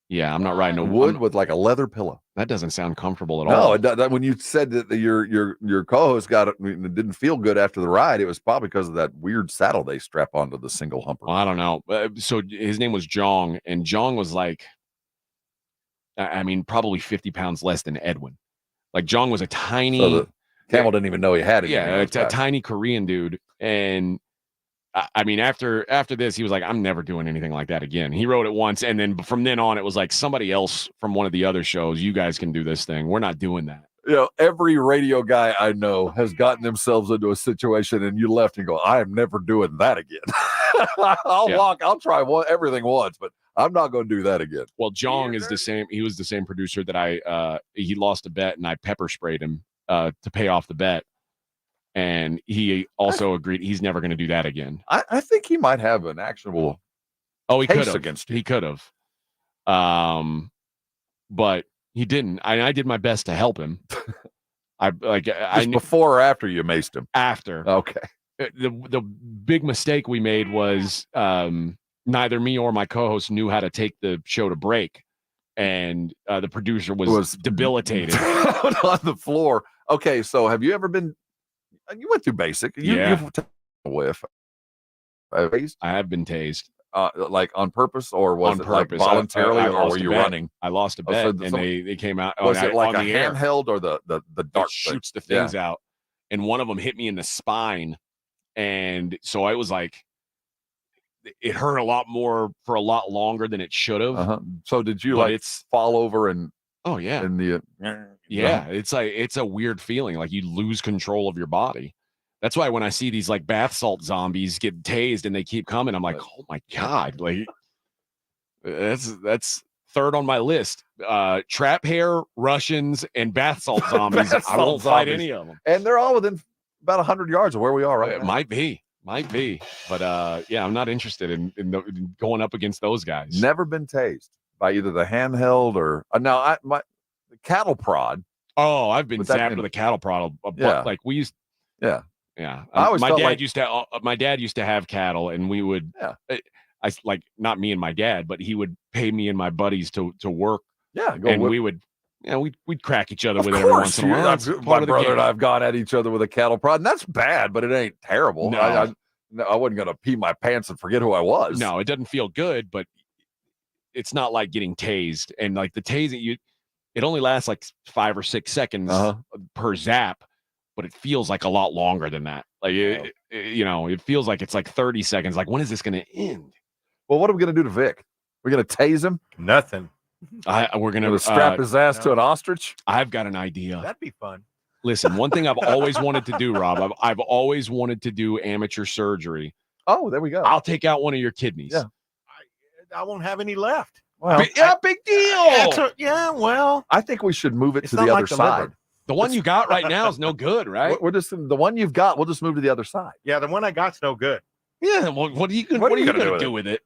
Yeah, I'm not riding a wood with like a leather pillow. That doesn't sound comfortable at all. No, when you said that your co-host got it, it didn't feel good after the ride, it was probably because of that weird saddle they strap onto the single humper. Well, I don't know. So his name was Jong, and Jong was like, I mean, probably 50 pounds less than Edwin. Like Jong was a tiny. So the camel didn't even know he had it. Yeah, a tiny Korean dude, and I mean, after this, he was like, I'm never doing anything like that again. He rode it once, and then from then on, it was like somebody else from one of the other shows. You guys can do this thing. We're not doing that. You know, every radio guy I know has gotten themselves into a situation, and you left and go, I am never doing that again. I'll try everything once, but I'm not going to do that again. Well, Jong is the same. He was the same producer that he lost a bet, and I pepper sprayed him to pay off the bet. And he also agreed he's never going to do that again. I think he might have an actionable he case could have. against you. He could have. But he didn't. I did my best to help him. Before or after you maced him? After. Okay. The big mistake we made was neither me or my co-host knew how to take the show to break. And the producer was debilitated. On the floor. Okay, so have you ever been... You went through basic. You've taken a whiff. I have been tased. Like on purpose, or was on it purpose. Like voluntarily, or were you running? I lost a bet, and they came out. Was it like on a the air. handheld or the dart? It shoots the things out, and one of them hit me in the spine, and so I was like, it hurt a lot more for a lot longer than it should have. So did you fall over and? Oh yeah. In the it's like it's a weird feeling, like you lose control of your body. That's why when I see these like bath salt zombies get tased and they keep coming, I'm like, oh my god, like that's third on my list. Trap hair, Russians, and bath salt zombies. I won't fight any of them. And they're all within about 100 yards of where we are right now. Might be, but I'm not interested in going up against those guys. Never been tased by either the handheld or the cattle prod. Oh, I've been zapped with a cattle prod. Like we used. Yeah. My dad used to have cattle, and we would. I like not me and my dad, but he would pay me and my buddies to work. Yeah, we would. We'd crack each other with it every once in a while. My brother and I have gone at each other with a cattle prod, and that's bad, but it ain't terrible. No. I wasn't gonna pee my pants and forget who I was. No, it doesn't feel good, but it's not like getting tased. And like the tasing, it only lasts like 5 or 6 seconds per zap, but it feels like a lot longer than that. Like it feels like it's like 30 seconds. Like, when is this going to end? Well, what are we going to do to Vic? We're going to tase him? Nothing. We're going to strap his ass to an ostrich. I've got an idea. That'd be fun. Listen, one thing I've always wanted to do, Rob, I've always wanted to do amateur surgery. Oh, there we go. I'll take out one of your kidneys. Yeah. I won't have any left. Well, big deal. Well, I think we should move it to the other side. The one you got right now is no good, right? We're just the one you've got. We'll just move to the other side. Yeah, the one I got's no good. Yeah. Well, what are you going to do with it?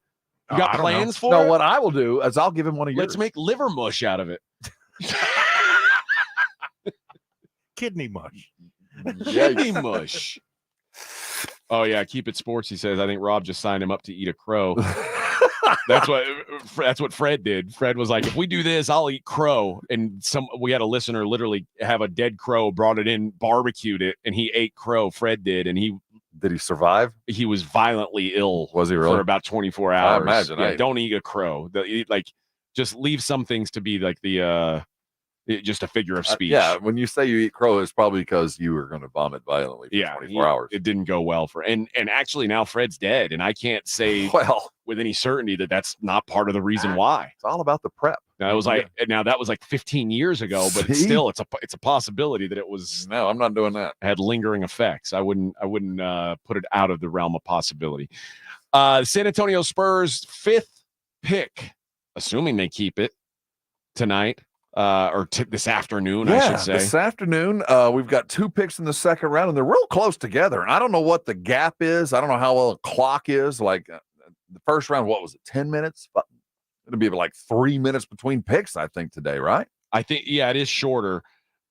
You got plans for it? No, what I will do is I'll give him one of yours. Let's make liver mush out of it. Kidney mush. Kidney mush. Oh yeah, keep it sports. He says. I think Rob just signed him up to eat a crow. That's what Fred did. Fred was like, if we do this, I'll eat crow. And we had a listener literally have a dead crow, brought it in, barbecued it, and he ate crow. Fred did, and did he survive? He was violently ill. Was he really? For about 24 hours. I imagine. Don't eat a crow. Just leave some things to be like the just a figure of speech. Yeah, when you say you eat crow, it's probably because you were going to vomit violently for 24 hours. It didn't go well for and actually now Fred's dead, and I can't say with any certainty that that's not part of the reason why. It's all about the prep. Now, that was like 15 years ago, but it's still it's a possibility that it was. No, I'm not doing that. Had lingering effects. I wouldn't put it out of the realm of possibility. San Antonio Spurs 5th pick, assuming they keep it tonight. Or this afternoon, I should say. This afternoon, we've got 2 picks in the second round, and they're real close together. And I don't know what the gap is. I don't know how well the clock is. Like the first round, what was it, 10 minutes? It'll be like 3 minutes between picks, I think, today, right? I think, it is shorter.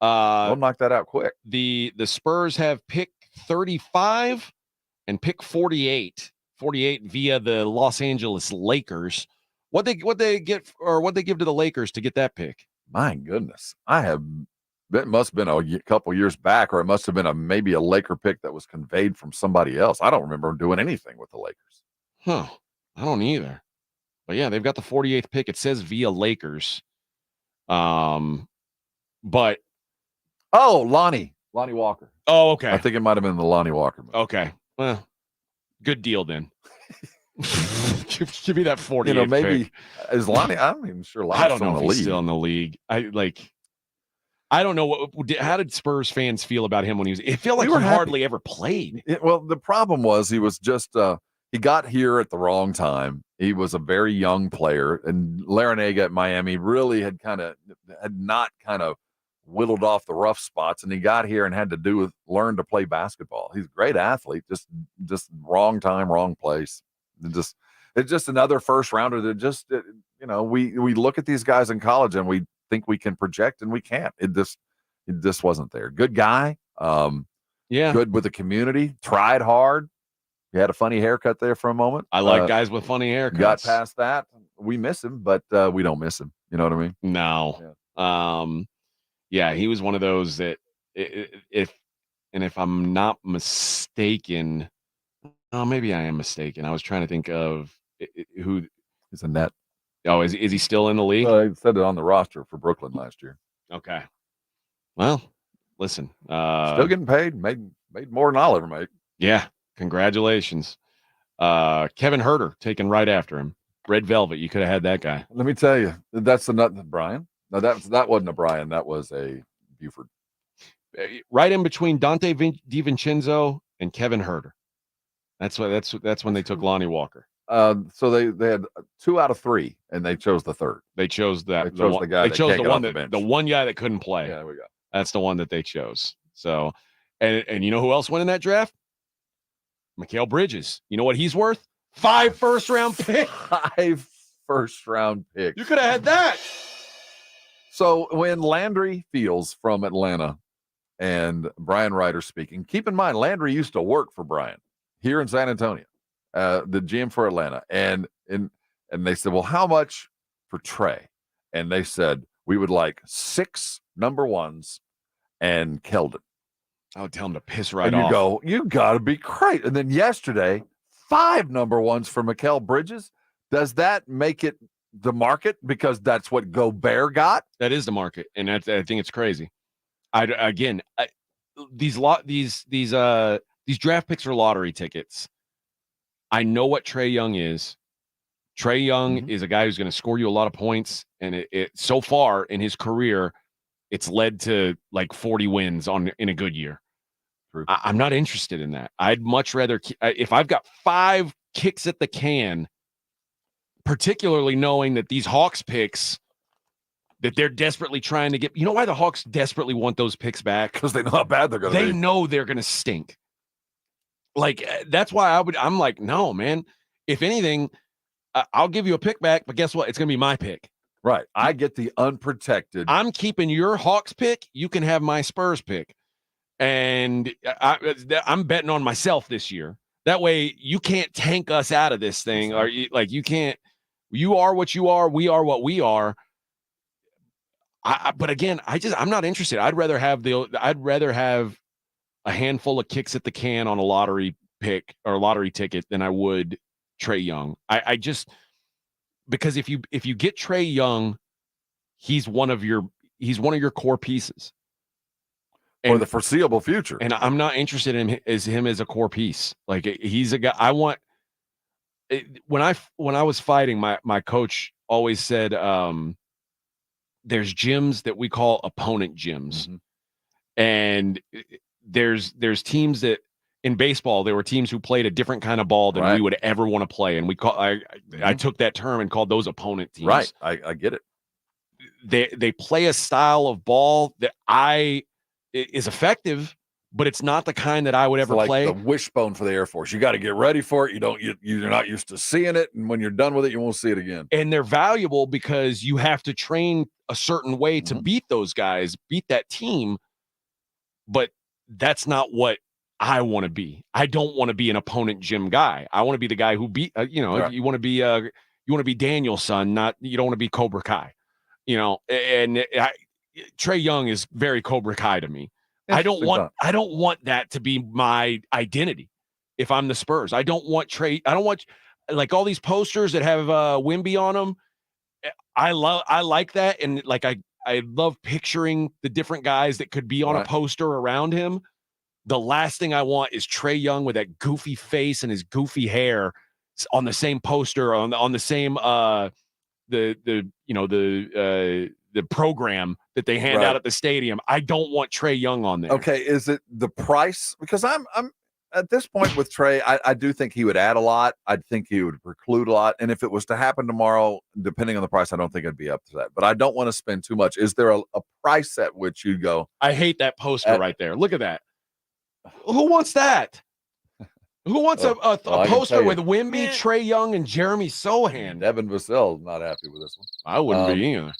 We'll knock that out quick. The Spurs have pick 35 and pick 48 via the Los Angeles Lakers. What they get or what they give to the Lakers to get that pick? My goodness. It must have been a couple years back, or it must have been maybe a Laker pick that was conveyed from somebody else. I don't remember doing anything with the Lakers. Huh. I don't either. But yeah, they've got the 48th pick. It says via Lakers. But Lonnie Walker. Oh, okay. I think it might have been the Lonnie Walker movie. Okay. Well, good deal then. Give me that 48th maybe pick. Is Lonnie? I'm even sure Lonnie's I don't know still in if the he's league. still in the league. I don't know how did Spurs fans feel about him when he was? It felt like he hardly ever played. Well, the problem was he was just he got here at the wrong time. He was a very young player, and Larinaga at Miami really had not whittled off the rough spots, and he got here and had to learn to play basketball. He's a great athlete, just wrong time, wrong place. It's just another first rounder that we look at these guys in college and we think we can project and we can't. It just wasn't there. Good guy. Good with the community, tried hard. He had a funny haircut there for a moment. I like guys with funny haircuts. Got past that. We miss him, but we don't miss him. You know what I mean? No. Yeah. He was one of those that if I'm not mistaken, maybe I am mistaken. I was trying to think of who is a net. Oh, is he still in the league? I said it on the roster for Brooklyn last year. Okay. Well, listen. Still getting paid. Made more than I'll ever make. Yeah. Congratulations. Kevin Herter taken right after him. Red Velvet. You could have had that guy. Let me tell you, that's Brian. No, that wasn't a Brian. That was a Buford. Right in between Dante DiVincenzo and Kevin Herter. That's when they took Lonnie Walker. So they had 2 out of 3, and they chose the third. They chose that. They chose the guy. They chose the one bench. the one guy that couldn't play. Yeah, there we go. That's the one that they chose. So, and you know who else went in that draft? Mikal Bridges. You know what he's worth? 5 first-round picks. 5 first-round picks. You could have had that. So when Landry Fields from Atlanta and Brian Ryder speaking, keep in mind Landry used to work for Brian here in San Antonio, the GM for Atlanta, and they said, well, how much for Trey? And they said, we would like 6 number 1s and Keldon. I would tell him to piss right and off. You go, you got to be great. And then yesterday, 5 number 1s for Mikal Bridges. Does that make it the market because that's what Gobert got? That is the market, and I think it's crazy. These draft picks are lottery tickets. I know what Trey Young is. Trey Young is a guy who's going to score you a lot of points, and it so far in his career, it's led to like 40 wins in a good year. I'm not interested in that. I'd much rather, if I've got 5 kicks at the can, particularly knowing that these Hawks picks that they're desperately trying to get. You know why the Hawks desperately want those picks back? Because they know how bad they're going to be. They know they're going to stink. Like, that's why I'm like, no, man. If anything, I'll give you a pick back, but guess what? It's going to be my pick. Right. I get the unprotected. I'm keeping your Hawks pick. You can have my Spurs pick. And I'm betting on myself this year. That way you can't tank us out of this thing. Or you can't. You are what you are. We are what we are. But again, I'm not interested. I'd rather have a handful of kicks at the can on a lottery pick or a lottery ticket than I would Trey Young. I just, because if you get Trey Young, he's one of your he's one of your core pieces for the foreseeable future. And I'm not interested in him as a core piece. Like, he's a guy I want. When I was fighting, my coach always said, there's gyms that we call opponent gyms. And there's teams that in baseball, there were teams who played a different kind of ball than we would ever want to play. And I took that term and called those opponent teams. Right. I get it. They play a style of ball that is effective, but it's not the kind that I would ever play. The wishbone for the Air Force. You got to get ready for it. You're not used to seeing it, and when you're done with it, you won't see it again. And they're valuable because you have to train a certain way to beat those guys, beat that team. But that's not what I want to be. I don't want to be an opponent gym guy. I want to be the guy who beat. If you want to be Daniel's son, you don't want to be Cobra Kai. And Trey Young is very Cobra Kai to me. I don't want that to be my identity. If I'm the Spurs, I don't want like all these posters that have Wemby on them. I like that, and like I love picturing the different guys that could be on a poster around him. The last thing I want is Trey Young with that goofy face and his goofy hair on the same poster on the same the program that they hand out at the stadium. I don't want Trey Young on there. Okay, is it the price? Because I'm at this point with Trey, I do think he would add a lot. I think he would preclude a lot. And if it was to happen tomorrow, depending on the price, I don't think I'd be up to that. But I don't want to spend too much. Is there a price at which you'd go? I hate that poster right there. Look at that. Who wants that? Who wants a poster with Wemby, Trey Young, and Jeremy Sohan? Devin Vassell's not happy with this one. I wouldn't be either.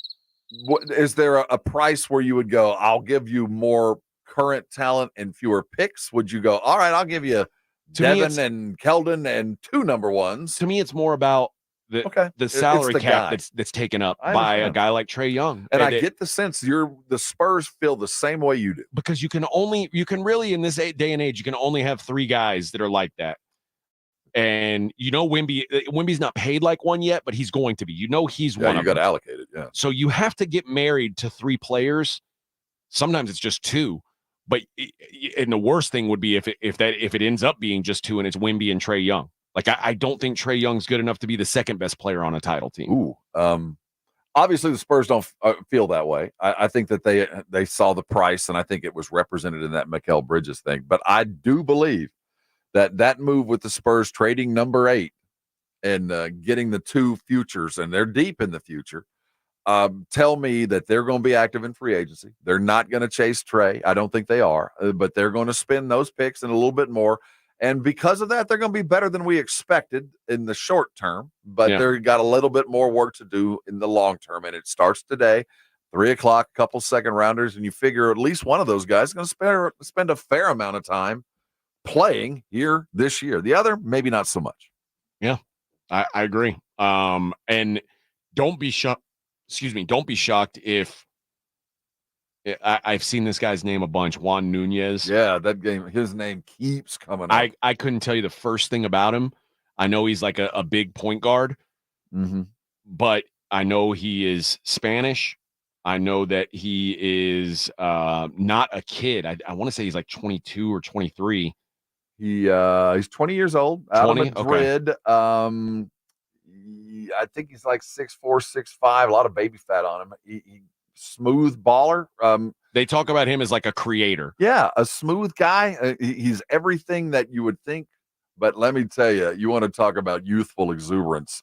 Is there a price where you would go, I'll give you more current talent and fewer picks? Would you go, all right, I'll give you Devin and Keldon and 2 number ones? To me, it's more about the salary cap that's taken up by a guy like Trey Young. And I get the sense the Spurs feel the same way you do. Because you can really, in this day and age, you can only have 3 guys that are like that. And Wemby's not paid like one yet, but he's going to be. He's one of them. You got allocated, yeah. So you have to get married to 3 players. Sometimes it's just 2. But and the worst thing would be if it ends up being just 2 and it's Wemby and Trey Young. Like I don't think Trey Young's good enough to be the second best player on a title team. Ooh, obviously the Spurs don't feel that way. I think that they saw the price, and I think it was represented in that Mikal Bridges thing. But I do believe that move with the Spurs trading number 8 and getting the 2 futures, and they're deep in the future, tell me that they're going to be active in free agency. They're not going to chase Trey. I don't think they are, but they're going to spend those picks and a little bit more. And because of that, they're going to be better than we expected in the short term, but they've got a little bit more work to do in the long term. And it starts today, 3:00, couple second rounders. And you figure at least one of those guys is going to spend a fair amount of time playing here this year. The other, maybe not so much. Yeah, I agree. And don't be shocked. Excuse me. Don't be shocked if I've seen this guy's name a bunch. Juan Nunez. Yeah, his name keeps coming up. I couldn't tell you the first thing about him. I know he's like a big point guard, but I know he is Spanish. I know that he is not a kid. I want to say he's like 22 or 23. He's 20 years old. Out of 20? Madrid. Okay. I think he's like 6'4", 6'5", a lot of baby fat on him. He smooth baller. They talk about him as like a creator. Yeah, a smooth guy. He's everything that you would think. But let me tell you, you want to talk about youthful exuberance.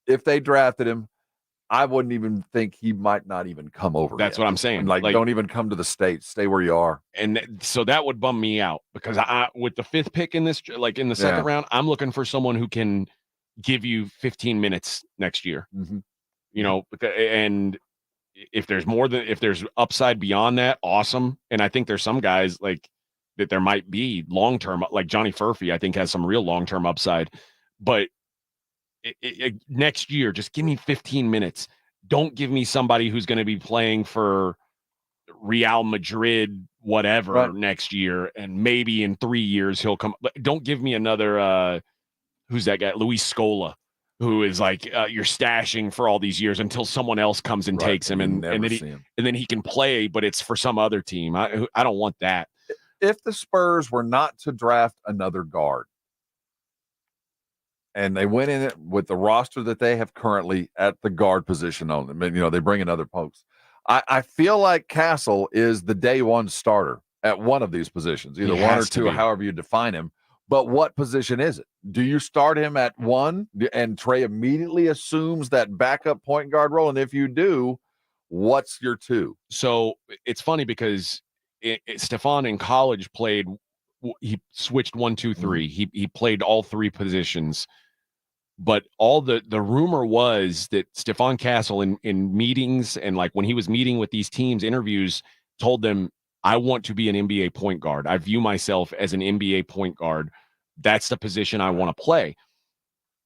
If they drafted him, I wouldn't even think he might not even come over. That's what I'm saying. Like, don't even come to the States. Stay where you are. And so that would bum me out because with the 5th pick in this, like in the second round, I'm looking for someone who can give you 15 minutes next year. And if there's upside beyond that, awesome. And I think there's some guys like that there might be long-term, like Johnny Furphy, I think has some real long-term upside, but next year, just give me 15 minutes. Don't give me somebody who's going to be playing for Real Madrid, whatever, next year. And maybe in 3 years he'll come. Don't give me another, who's that guy? Luis Scola. who is like you're stashing for all these years until someone else comes and takes him, and then he can play, but it's for some other team. I don't want that. If the Spurs were not to draft another guard, and they went in it with the roster that they have currently at the guard position on them, and they bring in other folks, I feel like Castle is the day one starter at one of these positions, either one or two, or however you define him. But what position is it? Do you start him at one and Trey immediately assumes that backup point guard role? And if you do, what's your two? So it's funny because Stefon in college he switched 1, 2, 3. He played all three positions. But all the rumor was that Stefon Castle in meetings and like when he was meeting with these teams, interviews, told them, I want to be an NBA point guard. I view myself as an NBA point guard. That's the position I want to play,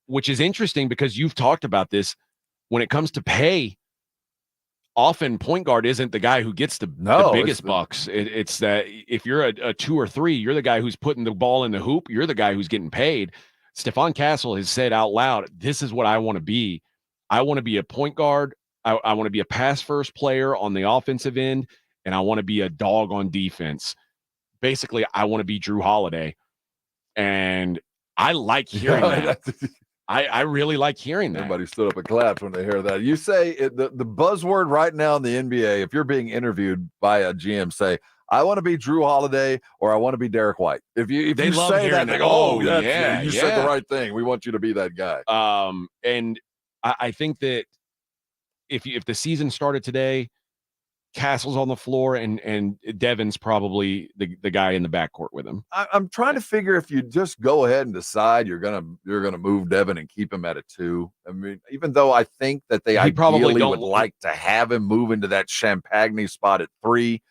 which is interesting because you've talked about this. When it comes to pay, often point guard isn't the guy who gets the biggest bucks. It's that if you're a 2 or 3, you're the guy who's putting the ball in the hoop. You're the guy who's getting paid. Stefon Castle has said out loud, this is what I want to be. I want to be a point guard. I want to be a pass-first player on the offensive end, and I want to be a dog on defense. Basically, I want to be Drew Holiday. And I like hearing that. I really like hearing that. Everybody stood up and clapped when they hear that. You say the buzzword right now in the NBA, if you're being interviewed by a GM, say, I want to be Drew Holiday or I want to be Derek White. If you say that, they go, you said the right thing. We want you to be that guy. And I think that if the season started today, Castle's on the floor and Devin's probably the guy in the backcourt with him. I'm trying to figure if you just go ahead and decide you're gonna move Devin and keep him at a 2. I mean, even though I think that they ideally would like to have him move into that Champagne spot at 3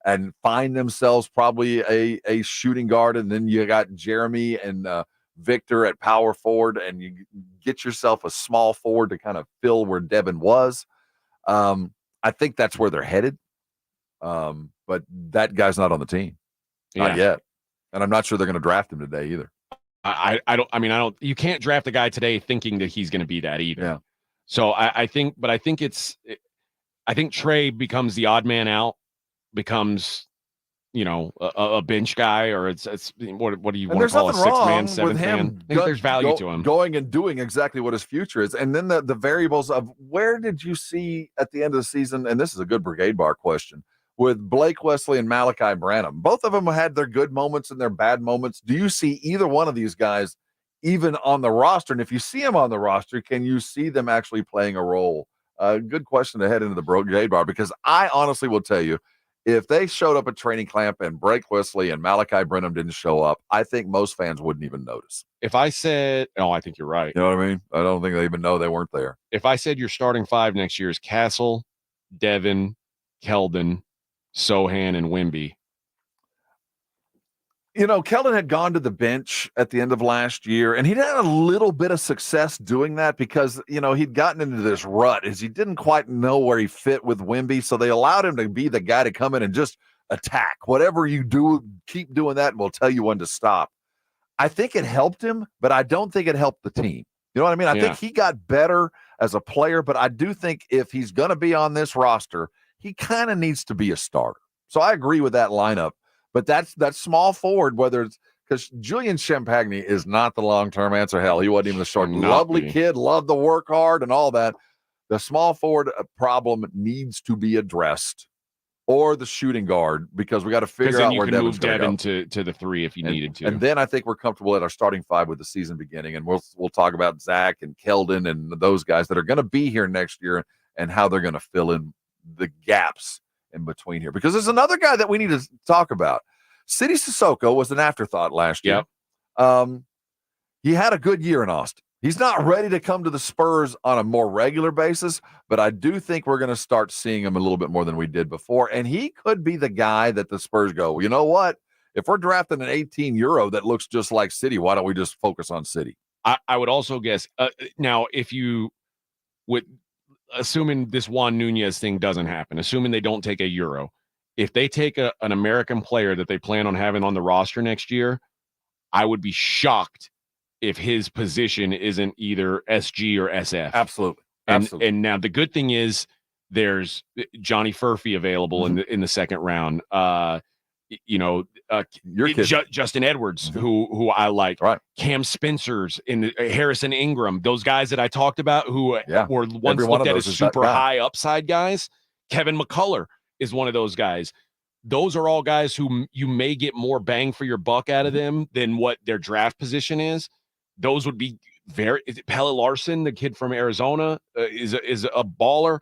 and find themselves probably a shooting guard, and then you got Jeremy and Victor at power forward, and you get yourself a small forward to kind of fill where Devin was. I think that's where they're headed. But that guy's not on the team. Not yet. And I'm not sure they're going to draft him today either. You can't draft a guy today thinking that he's going to be that either. Yeah. So I think Trey becomes the odd man out, becomes, a bench guy, or it's what do you want to call a 6-man, 7-man? I think there's value to him going and doing exactly what his future is. And then the variables of where did you see at the end of the season? And this is a good Brigade Bar question with Blake Wesley and Malachi Branham. Both of them had their good moments and their bad moments. Do you see either one of these guys even on the roster? And if you see them on the roster, can you see them actually playing a role? Good question to head into the Brigade Bar, because I honestly will tell you, if they showed up at training camp and Blake Wesley and Malachi Branham didn't show up, I think most fans wouldn't even notice. If I said, I think you're right. You know what I mean? I don't think they even know they weren't there. If I said your starting 5 next year is Castle, Devin, Keldon, Sohan, and Wemby. Keldon had gone to the bench at the end of last year, and he'd had a little bit of success doing that because, he'd gotten into this rut as he didn't quite know where he fit with Wemby. So they allowed him to be the guy to come in and just attack. Whatever you do, keep doing that, and we'll tell you when to stop. I think it helped him, but I don't think it helped the team. You know what I mean? I think he got better as a player, but I do think if he's going to be on this roster, he kind of needs to be a starter. So I agree with that lineup. But that's small forward, whether it's because Julian Champagne is not the long-term answer. Hell, he wasn't even the short. Lovely kid, loved to work hard and all that. The small forward problem needs to be addressed, or the shooting guard, because we got to figure out where Devin's going to move Devin to the 3 if you needed to. And then I think we're comfortable at our starting 5 with the season beginning, and we'll talk about Zach and Keldon and those guys that are going to be here next year and how they're going to fill in the gaps in between here, because there's another guy that we need to talk about. Sidy Cissoko was an afterthought last year. He had a good year in Austin. He's not ready to come to the Spurs on a more regular basis, but I do think we're going to start seeing him a little bit more than we did before, and he could be the guy that the Spurs go, you know what? If we're drafting an 18 euro that looks just like Sidy, why don't we just focus on Sidy? I would also guess now, if you would, assuming this Juan Nunez thing doesn't happen, assuming they don't take a Euro, if they take an American player that they plan on having on the roster next year, I would be shocked if his position isn't either SG or SF. Absolutely. And now the good thing is there's Johnny Furphy available in the second round. Your kid. Justin Edwards, who I like. Right. Cam Spencer's in Harrison Ingram, those guys that I talked about who were once looked at as super high upside guys. Kevin McCullough is one of those guys. Those are all guys who you may get more bang for your buck out of them than what their draft position is. Those would be Pelle Larson, the kid from Arizona, is a baller.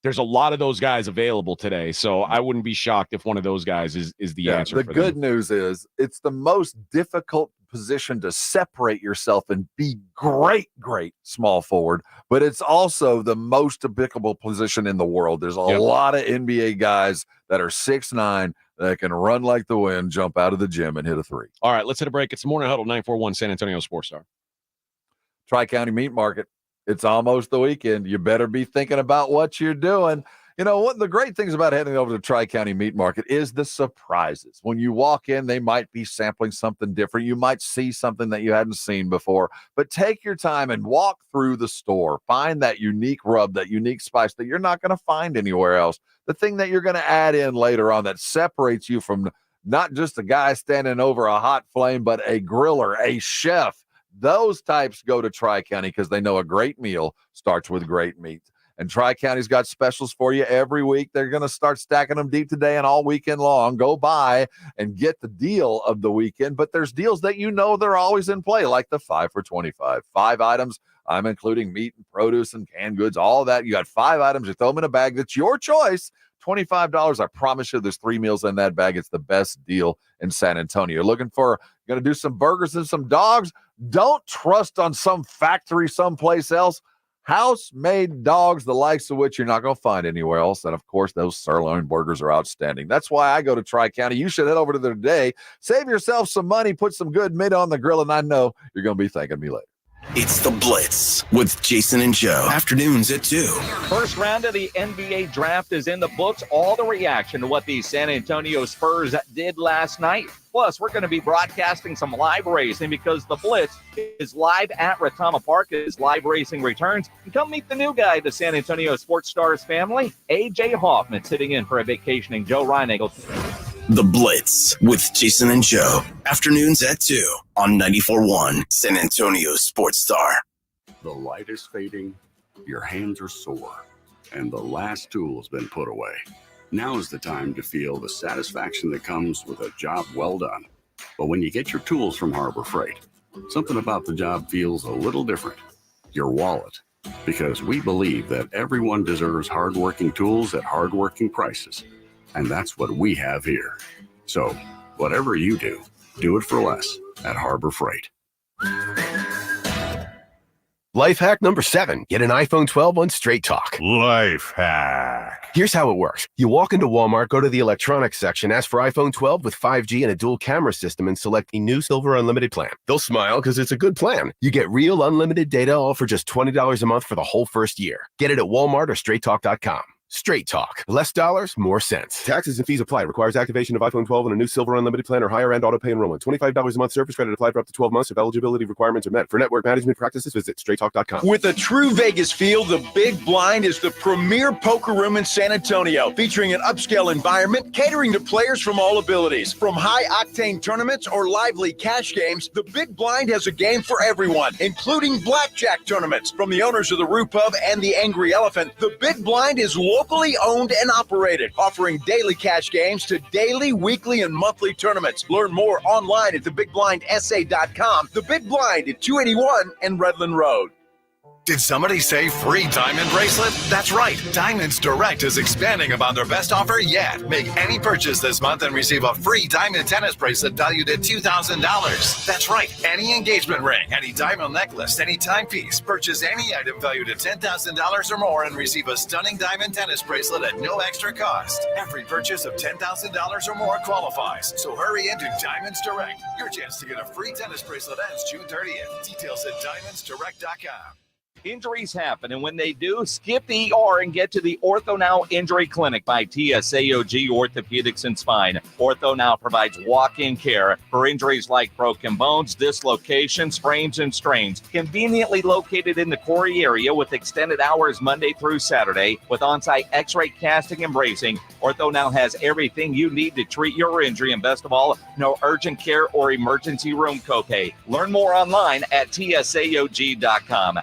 There's a lot of those guys available today, so I wouldn't be shocked if one of those guys is the answer. The good news is it's the most difficult position to separate yourself and be great small forward, but it's also the most applicable position in the world. There's a lot of NBA guys that are 6'9", that can run like the wind, jump out of the gym, and hit a three. All right, let's hit a break. It's the Morning Huddle, 941 San Antonio Sports Star. Tri-County Meat Market. It's almost the weekend. You better be thinking about what you're doing. You know, one of the great things about heading over to Tri-County Meat Market is the surprises. When you walk in, they might be sampling something different. You might see something that you hadn't seen before. But take your time and walk through the store. Find that unique rub, that unique spice that you're not going to find anywhere else. The thing that you're going to add in later on that separates you from not just a guy standing over a hot flame, but a griller, a chef. Those types go to Tri-County because they know a great meal starts with great meat. And Tri-County's got specials for you every week. They're going to start stacking them deep today and all weekend long. Go by and get the deal of the weekend. But there's deals that they're always in play, like the 5 for 25. 5 items. I'm including meat and produce and canned goods, all that. You got 5 items. You throw them in a bag. That's your choice. $25. I promise you there's 3 meals in that bag. It's the best deal in San Antonio. You're looking for, going to do some burgers and some dogs. Don't trust on some factory someplace else. House-made dogs, the likes of which you're not going to find anywhere else. And, of course, those sirloin burgers are outstanding. That's why I go to Tri-County. You should head over to there today. Save yourself some money. Put some good meat on the grill, and I know you're going to be thanking me later. It's The Blitz with Jason and Joe. Afternoons at 2. First round of the NBA draft is in the books. All the reaction to what the San Antonio Spurs did last night. Plus, we're going to be broadcasting some live racing because The Blitz is live at Retama Park as live racing returns. And come meet the new guy, the San Antonio Sports Stars family, A.J. Hoffman, sitting in for a vacationing Joe Schlossnagle. The Blitz with Jason and Joe. Afternoons at 2 on 94.1 San Antonio Sports Star. The light is fading, your hands are sore, and the last tool has been put away. Now is the time to feel the satisfaction that comes with a job well done. But when you get your tools from Harbor Freight, something about the job feels a little different. Your wallet. Because we believe that everyone deserves hardworking tools at hardworking prices. And that's what we have here. So, whatever you do, do it for less at Harbor Freight. Life hack number 7. Get an iPhone 12 on Straight Talk. Life hack. Here's how it works. You walk into Walmart, go to the electronics section, ask for iPhone 12 with 5G and a dual camera system, and select the new Silver Unlimited plan. They'll smile because it's a good plan. You get real unlimited data all for just $20 a month for the whole first year. Get it at Walmart or StraightTalk.com. Straight Talk. Less dollars, more sense. Taxes and fees apply. Requires activation of iPhone 12 and a new Silver Unlimited plan or higher end auto pay enrollment. $25 a month service credit applied for up to 12 months if eligibility requirements are met. For network management practices, visit StraightTalk.com. With a true Vegas feel, the Big Blind is the premier poker room in San Antonio, featuring an upscale environment catering to players from all abilities. From high-octane tournaments or lively cash games, the Big Blind has a game for everyone, including blackjack tournaments. From the owners of the Roo Pub and the Angry Elephant, the Big Blind is locally owned and operated, offering daily cash games to daily, weekly, and monthly tournaments. Learn more online at thebigblindsa.com. The Big Blind at 281 and Redland Road. Did somebody say free diamond bracelet? That's right. Diamonds Direct is expanding upon their best offer yet. Make any purchase this month and receive a free diamond tennis bracelet valued at $2,000. That's right. Any engagement ring, any diamond necklace, any timepiece. Purchase any item valued at $10,000 or more and receive a stunning diamond tennis bracelet at no extra cost. Every purchase of $10,000 or more qualifies. So hurry into Diamonds Direct. Your chance to get a free tennis bracelet ends June 30th. Details at diamondsdirect.com. Injuries happen, and when they do, skip the ER and get to the Ortho Now Injury Clinic by TSAOG Orthopedics and Spine. Ortho Now provides walk-in care for injuries like broken bones, dislocations, sprains, and strains. Conveniently located in the Corey area with extended hours Monday through Saturday with on-site x-ray casting and bracing, Ortho Now has everything you need to treat your injury, and best of all, no urgent care or emergency room copay. Learn more online at tsaog.com.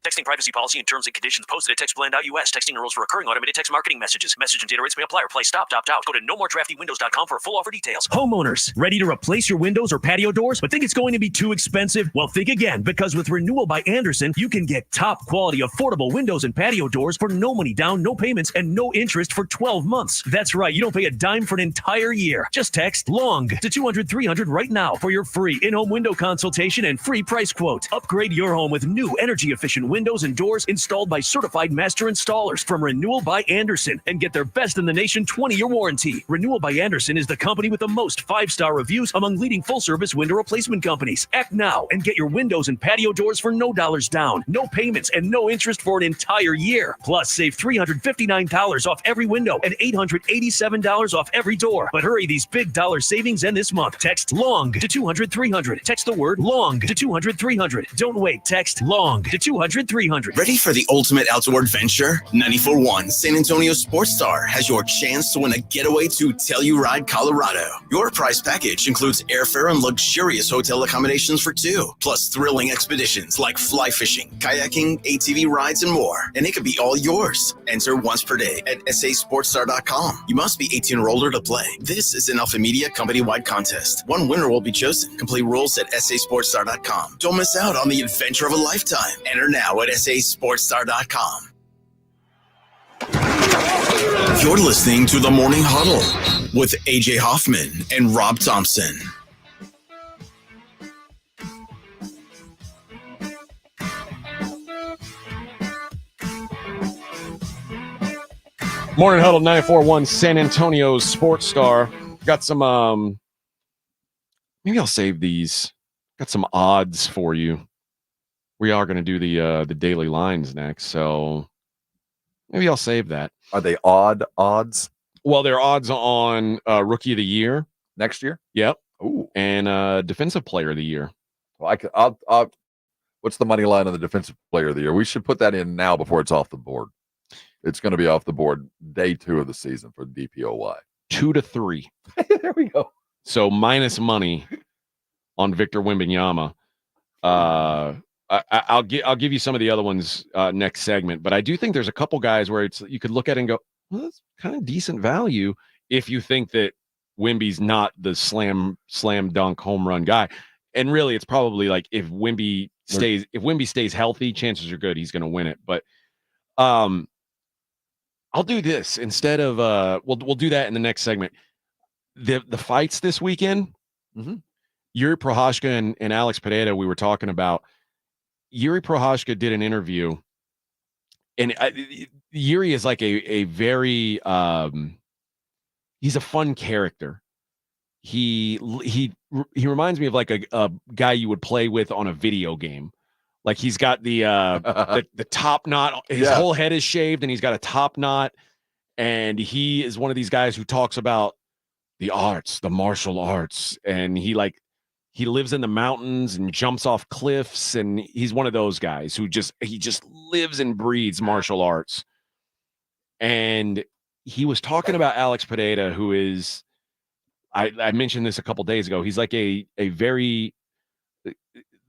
Texting privacy policy and terms and conditions posted at textblend.us. Texting enrolls for recurring automated text marketing messages. Message and data rates may apply. Reply stop, opt out. Go to nomoredraftywindows.com for full offer details. Homeowners, ready to replace your windows or patio doors, but think it's going to be too expensive? Well, think again, because with Renewal by Andersen, you can get top quality, affordable windows and patio doors for no money down, no payments, and no interest for 12 months. That's right. You don't pay a dime for an entire year. Just text LONG to 200-300 right now for your free in-home window consultation and free price quote. Upgrade your home with new energy-efficient windows and doors installed by certified master installers from Renewal by Andersen and get their best in the nation 20-year warranty. Renewal by Andersen is the company with the most 5-star reviews among leading full-service window replacement companies. Act now and get your windows and patio doors for no dollars down, no payments, and no interest for an entire year. Plus, save $359 off every window and $887 off every door. But hurry, these big dollar savings end this month. Text LONG to 200-300. Text the word LONG to 200-300. Don't wait. Text LONG to 200-300. Ready for the ultimate outdoor adventure? 94.1 San Antonio Sports Star has your chance to win a getaway to Telluride, Colorado. Your prize package includes airfare and luxurious hotel accommodations for two, plus thrilling expeditions like fly fishing, kayaking, ATV rides, and more. And it could be all yours. Enter once per day at sasportstar.com. You must be 18 or older to play. This is an Alpha Media company-wide contest. One winner will be chosen. Complete rules at sasportstar.com. Don't miss out on the adventure of a lifetime. Enter now at sasportstar.com. You're listening to the Morning Huddle with AJ Hoffman and Rob Thompson. Morning Huddle 94.1 San Antonio Sports Star. Got some, maybe I'll save these. Got some odds for you. We are going to do the daily lines next, so maybe I'll save that. Are they odd odds? Well, they're odds on Rookie of the Year next year. Yep. Ooh. And Defensive Player of the Year. Well, I'll what's the money line on the Defensive Player of the Year? We should put that in now before it's off the board. It's going to be off the board day 2 of the season for DPOY. 2-3. There we go. So minus money on Victor Wembanyama. I'll give you some of the other ones next segment, but I do think there's a couple guys where you could look at it and go, well, that's kind of decent value if you think that Wemby's not the slam dunk home run guy. And really, it's probably like if Wemby stays healthy, chances are good he's going to win it. But I'll do this instead of we'll do that in the next segment. The fights this weekend, Yuri Prochazka and Alex Pereira, we were talking about. Yuri Prochazka did an interview, and Yuri is like a very he's a fun character. He reminds me of like a guy you would play with on a video game. Like he's got the top knot. His whole head is shaved, and he's got a top knot. And he is one of these guys who talks about the arts, the martial arts, and he lives in the mountains and jumps off cliffs, and he's one of those guys who just lives and breathes martial arts. And he was talking about Alex Pereira, who is, I mentioned this a couple days ago. He's like a very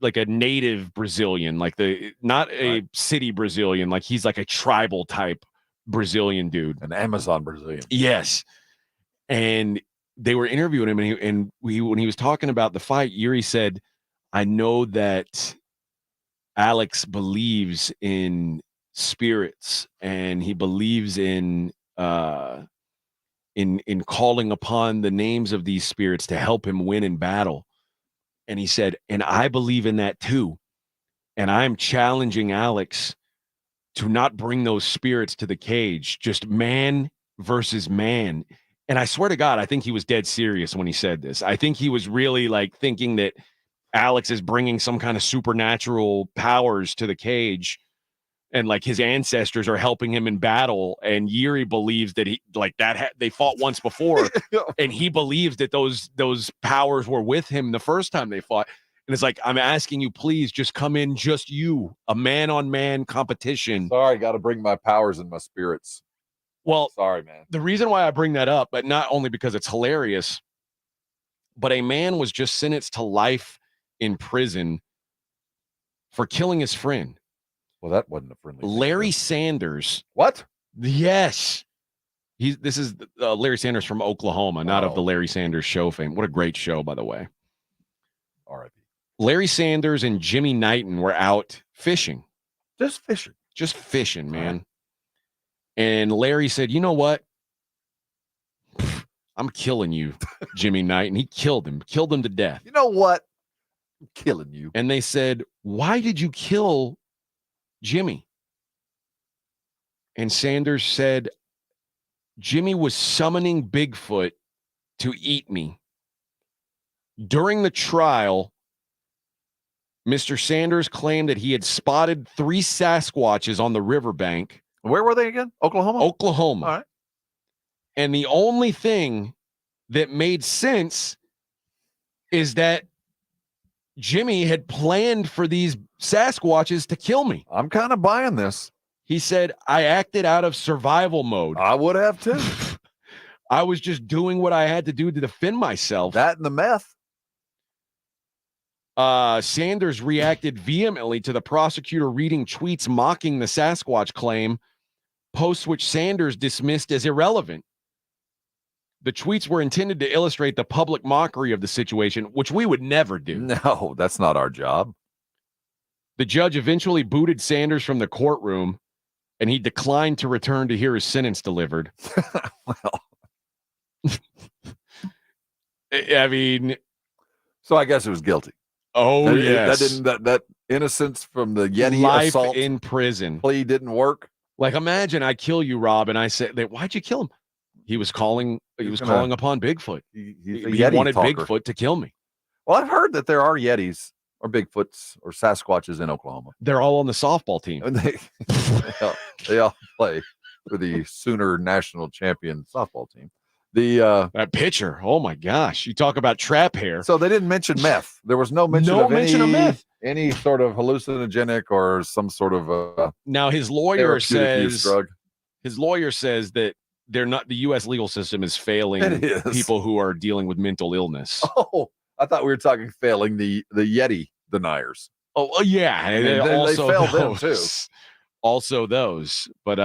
like a native Brazilian, like not a city Brazilian, like he's like a tribal type Brazilian dude, an Amazon Brazilian. Yes, and they were interviewing him, and when he was talking about the fight, Yuri said, "I know that Alex believes in spirits, and he believes in calling upon the names of these spirits to help him win in battle." And he said, "And I believe in that too. And I'm challenging Alex to not bring those spirits to the cage, just man versus man." And I swear to God, I think he was dead serious when he said this. I think he was really like thinking that Alex is bringing some kind of supernatural powers to the cage and like his ancestors are helping him in battle. And Yuri believes that they fought once before, and he believes that those powers were with him the first time they fought. And it's like, I'm asking you, please just come in, just you, a man-on-man competition. Sorry, got to bring my powers and my spirits. Well, sorry, man. The reason why I bring that up, but not only because it's hilarious, but a man was just sentenced to life in prison for killing his friend. Well, that wasn't a friendly. Larry Sanders. What? Yes. This is Larry Sanders from Oklahoma, not of the Larry Sanders Show fame. What a great show, by the way. R.I.P. Larry Sanders and Jimmy Knighton were out fishing. Just fishing, man. Right. And Larry said, you know what? I'm killing you, Jimmy Knighton. He killed him to death. You know what? I'm killing you. And they said, why did you kill Jimmy? And Sanders said, Jimmy was summoning Bigfoot to eat me. During the trial, Mr. Sanders claimed that he had spotted 3 Sasquatches on the riverbank. Where were they again? Oklahoma? Oklahoma. All right. And the only thing that made sense is that Jimmy had planned for these Sasquatches to kill me. I'm kind of buying this. He said, I acted out of survival mode. I would have too. I was just doing what I had to do to defend myself. That and the meth. Sanders reacted vehemently to the prosecutor reading tweets mocking the Sasquatch claim, posts which Sanders dismissed as irrelevant. The tweets were intended to illustrate the public mockery of the situation, which we would never do. No, that's not our job. The judge eventually booted Sanders from the courtroom, and he declined to return to hear his sentence delivered. I mean, so I guess it was guilty. Oh, yes. That innocence from the Yeti life assault in prison plea didn't work. Like, imagine I kill you, Rob, and I say, why'd you kill him? He was calling upon Bigfoot. He wanted talker. Bigfoot to kill me. Well, I've heard that there are Yetis or Bigfoots or Sasquatches in Oklahoma. They're all on the softball team. And they all play for the Sooner national champion softball team. That pitcher, oh my gosh! You talk about trap hair. So they didn't mention meth. There was no mention of meth, any sort of hallucinogenic or some sort of. Now his lawyer says drug. His lawyer says that they're not. The U.S. legal system is failing people who are dealing with mental illness. Oh, I thought we were talking failing the Yeti deniers. Oh, yeah, and also they failed those. them too. Also those, but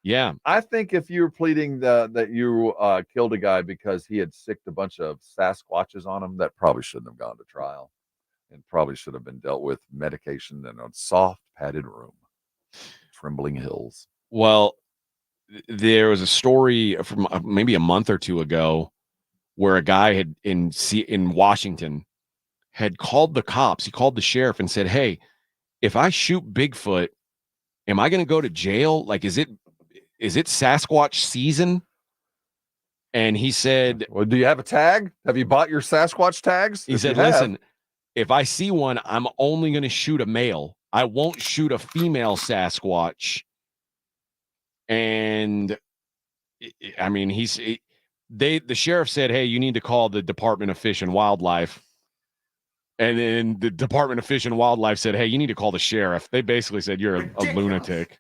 yeah. I think if you were pleading that you killed a guy because he had sicked a bunch of Sasquatches on him, that probably shouldn't have gone to trial and probably should have been dealt with medication in a soft, padded room. Trembling Hills. Well, there was a story from maybe a month or two ago where a guy had in Washington had called the cops. He called the sheriff and said, hey, if I shoot Bigfoot, am I going to go to jail? Like, is it Sasquatch season? And he said, well, do you have a tag? Have you bought your Sasquatch tags? He said, listen, if I see one, I'm only going to shoot a male. I won't shoot a female Sasquatch. And I mean, the sheriff said, hey, you need to call the Department of Fish and Wildlife. And then the Department of Fish and Wildlife said, hey, you need to call the sheriff. They basically said, you're a lunatic.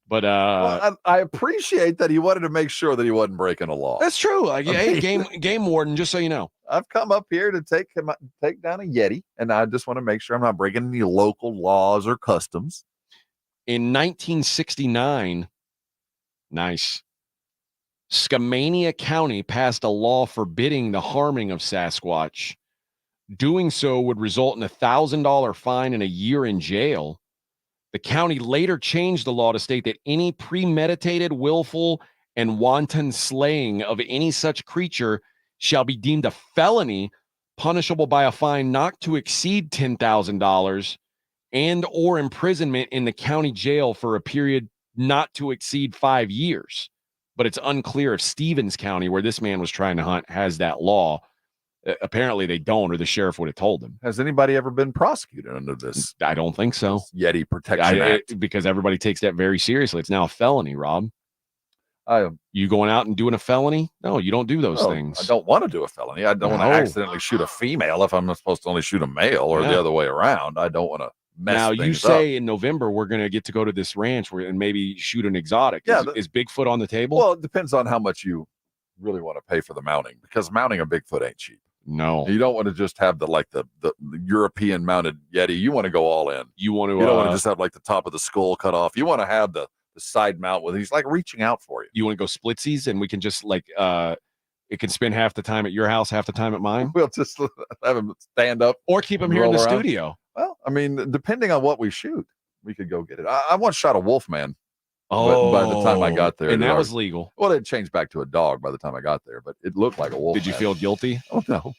But well, I appreciate that he wanted to make sure that he wasn't breaking a law. That's true. Like, hey, game warden, just so you know, I've come up here to take down a Yeti, and I just want to make sure I'm not breaking any local laws or customs. In 1969, Skamania County passed a law forbidding the harming of Sasquatch. Doing so would result in a $1,000 fine and a year in jail. The county later changed the law to state that any premeditated, willful, and wanton slaying of any such creature shall be deemed a felony, punishable by a fine not to exceed $10,000 and or imprisonment in the county jail for a period not to exceed 5 years. But it's unclear if Stevens County, where this man was trying to hunt, has that law. Apparently they don't, or the sheriff would have told them. Has anybody ever been prosecuted under this? I don't think so. Yeti Protection Act. Because everybody takes that very seriously. It's now a felony, Rob. I You going out and doing a felony? No, you don't do those things. I don't want to do a felony. I don't want to accidentally shoot a female if I'm supposed to only shoot a male, or the other way around. I don't want to mess Now, things you say up. in November we're going to get to go to this ranch and maybe shoot an exotic. Yeah, Is Bigfoot on the table? Well, it depends on how much you really want to pay for the mounting, because mounting a Bigfoot ain't cheap. No. You don't want to just have the European mounted Yeti. You want to go all in. You want to. You don't want to just have like the top of the skull cut off. You want to have the side mount with he's like reaching out for you. You want to go splitsies, and we can just like it can spend half the time at your house, half the time at mine. We'll just have him stand up, or keep him here in the studio. Well, I mean, depending on what we shoot, we could go get it. I once shot a wolf man. Oh, by the time I got there, and that was legal. Well, it changed back to a dog by the time I got there, but it looked like a wolf. Did you feel guilty? Oh no.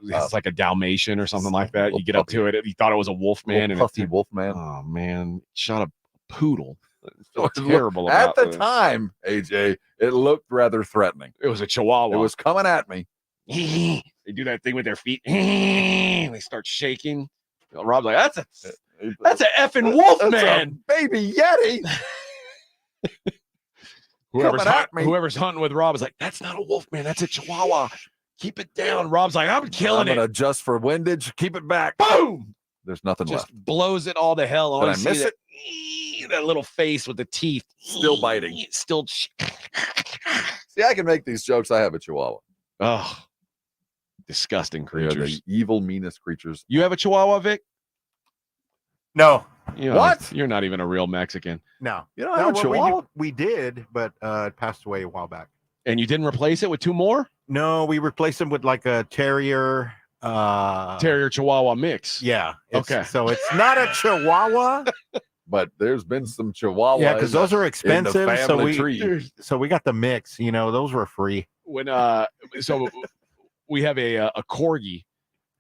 It's like a Dalmatian or something like that. You get up to it, you thought it was a wolf man, and puffy wolf man. Oh man, shot a poodle. Felt terrible at about the it. time, AJ. It looked rather threatening. It was a Chihuahua. It was coming at me. They do that thing with their feet. They start shaking. Rob's like, that's a effing wolf man, baby Yeti. Whoever's hunting with Rob is like, that's not a wolf man, that's a Chihuahua. Keep it down. Rob's like, I'm killing I'm it. gonna adjust for windage. Keep it back. Boom. There's nothing Just left. blows it all to hell. Did I miss it? That little face with the teeth. Still biting. Still. See, I can make these jokes. I have a Chihuahua. Oh, disgusting They are creatures. the evil, meanest creatures. You have a Chihuahua, Vic? No. What? You're not even a real Mexican. No. You don't have a Chihuahua? We did, but it passed away a while back. And you didn't replace it with two more? No, we replaced him with like a terrier. Terrier Chihuahua mix. Yeah. Okay. So it's not a Chihuahua. But there's been some Chihuahuas. Yeah, because those are expensive. In the So family tree. we got the mix. Those were free. When so we have a corgi,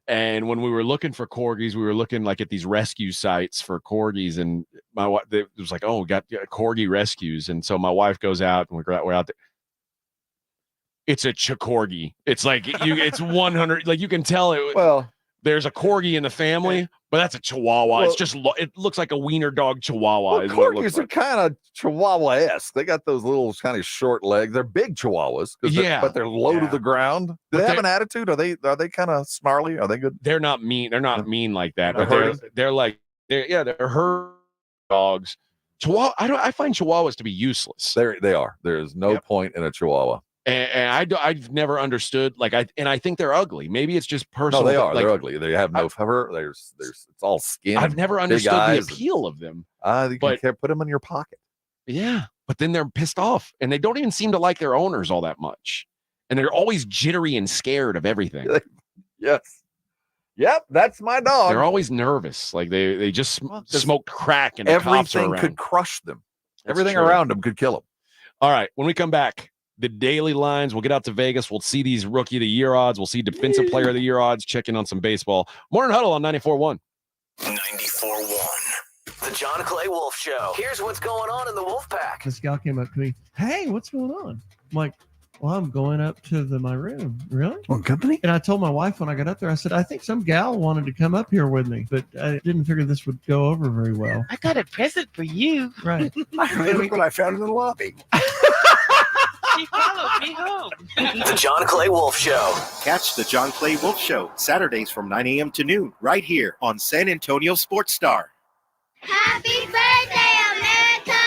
and when we were looking for corgis, we were looking like at these rescue sites for corgis, and my wife it was like, oh, we got corgi rescues, and so my wife goes out, and we're out there. It's a corgi. It's like it's 100. Like you can tell it. Well, there's a corgi in the family, but that's a Chihuahua. It's just it looks like a wiener dog Chihuahua. Is what it looks Corgis are like. kind of Chihuahua-esque. They got those little kind of short legs. They're big Chihuahuas. But they're low to the ground. Do they have an attitude? Are they kind of snarly? Are they good? They're not mean. They're not mean like that. But herding? they're herd dogs. Chihuahua. I find Chihuahuas to be useless. They are. There is no point in a Chihuahua. And I've never understood I think they're ugly. Maybe it's just personal. No, they are. Like, They're ugly. They have no fur. There's it's all skin. I've never understood the appeal of them. You can put them in your pocket. Yeah, but then they're pissed off, and they don't even seem to like their owners all that much, and they're always jittery and scared of everything. Yes. Yep, that's my dog. They're always nervous. Like they just smoke crack, and the cops are everything around. could crush them. That's Everything true. around them could kill them. All right, when we come back, the daily lines. We'll get out to Vegas. We'll see these Rookie of the Year odds. We'll see Defensive Player of the Year odds. Check in on some baseball. Morning Huddle on 94.1. 94.1. The John Clay Wolf Show. Here's what's going on in the Wolf Pack. This gal came up to me. Hey, what's going on? I'm like, well, I'm going up to my room. Really? What company? And I told my wife when I got up there, I said, I think some gal wanted to come up here with me, but I didn't figure this would go over very well. I got a present for you. Right. Look what I found in the lobby. She followed me home. The John Clay Wolf Show. Catch the John Clay Wolf Show Saturdays from 9 a.m. to noon right here on San Antonio Sports Star. Happy birthday, America!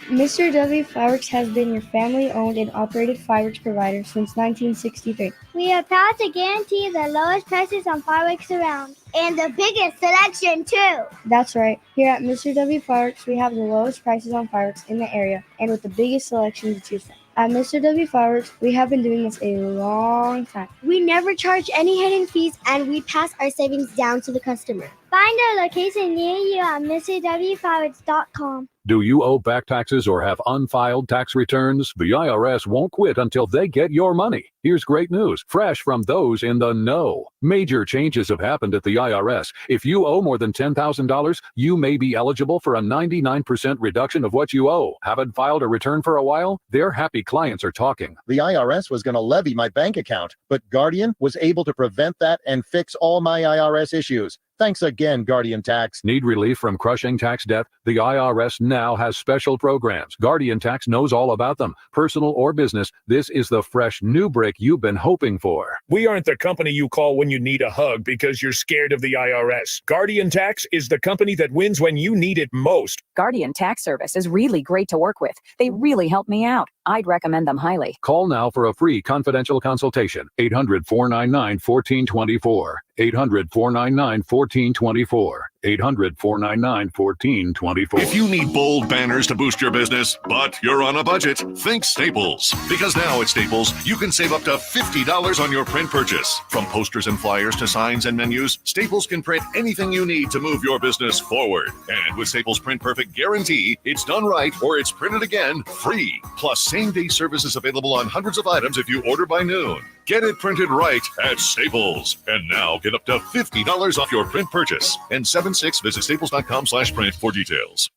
Mr. W Fireworks has been your family-owned and operated fireworks provider since 1963. We are proud to guarantee the lowest prices on fireworks around. And the biggest selection, too. That's right. Here at Mr. W Fireworks, we have the lowest prices on fireworks in the area and with the biggest selection to choose from. At Mr. W Fireworks, we have been doing this a long time. We never charge any hidden fees, and we pass our savings down to the customer. Find our location near you at MrWFireworks.com. Do you owe back taxes or have unfiled tax returns? The IRS won't quit until they get your money. Here's great news, fresh from those in the know. Major changes have happened at the IRS. If you owe more than $10,000, you may be eligible for a 99% reduction of what you owe. Haven't filed a return for a while? Their happy clients are talking. The IRS was going to levy my bank account, but Guardian was able to prevent that and fix all my IRS issues. Thanks again, Guardian Tax. Need relief from crushing tax debt? The IRS now has special programs. Guardian Tax knows all about them. Personal or business, this is the fresh new break you've been hoping for. We aren't the company you call when you need a hug because you're scared of the IRS. Guardian Tax is the company that wins when you need it most. Guardian Tax Service is really great to work with. They really help me out. I'd recommend them highly. Call now for a free confidential consultation. 800-499-1424. 800-499-1424. 800-499-1424. If you need bold banners to boost your business, but you're on a budget, think Staples. Because now at Staples, you can save up to $50 on your print purchase. From posters and flyers to signs and menus, Staples can print anything you need to move your business forward. And with Staples Print Perfect Guarantee, it's done right or it's printed again free. Plus, same-day service is available on hundreds of items if you order by noon. Get it printed right at Staples. And now get up to $50 off your print purchase. And 76, visit staples.com/print for details.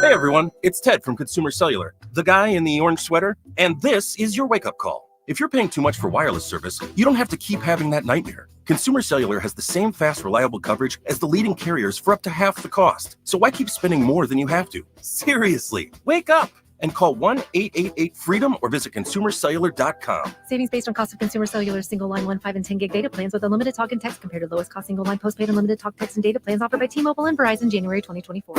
Hey everyone, it's Ted from Consumer Cellular, the guy in the orange sweater, and this is your wake-up call. If you're paying too much for wireless service, you don't have to keep having that nightmare. Consumer Cellular has the same fast, reliable coverage as the leading carriers for up to half the cost. So why keep spending more than you have to? Seriously, wake up and call 1-888-FREEDOM or visit consumercellular.com. Savings based on cost of Consumer Cellular single line 1, 5, and 10 gig data plans with unlimited talk and text compared to lowest cost single line postpaid unlimited talk, text, and data plans offered by T-Mobile and Verizon January 2024.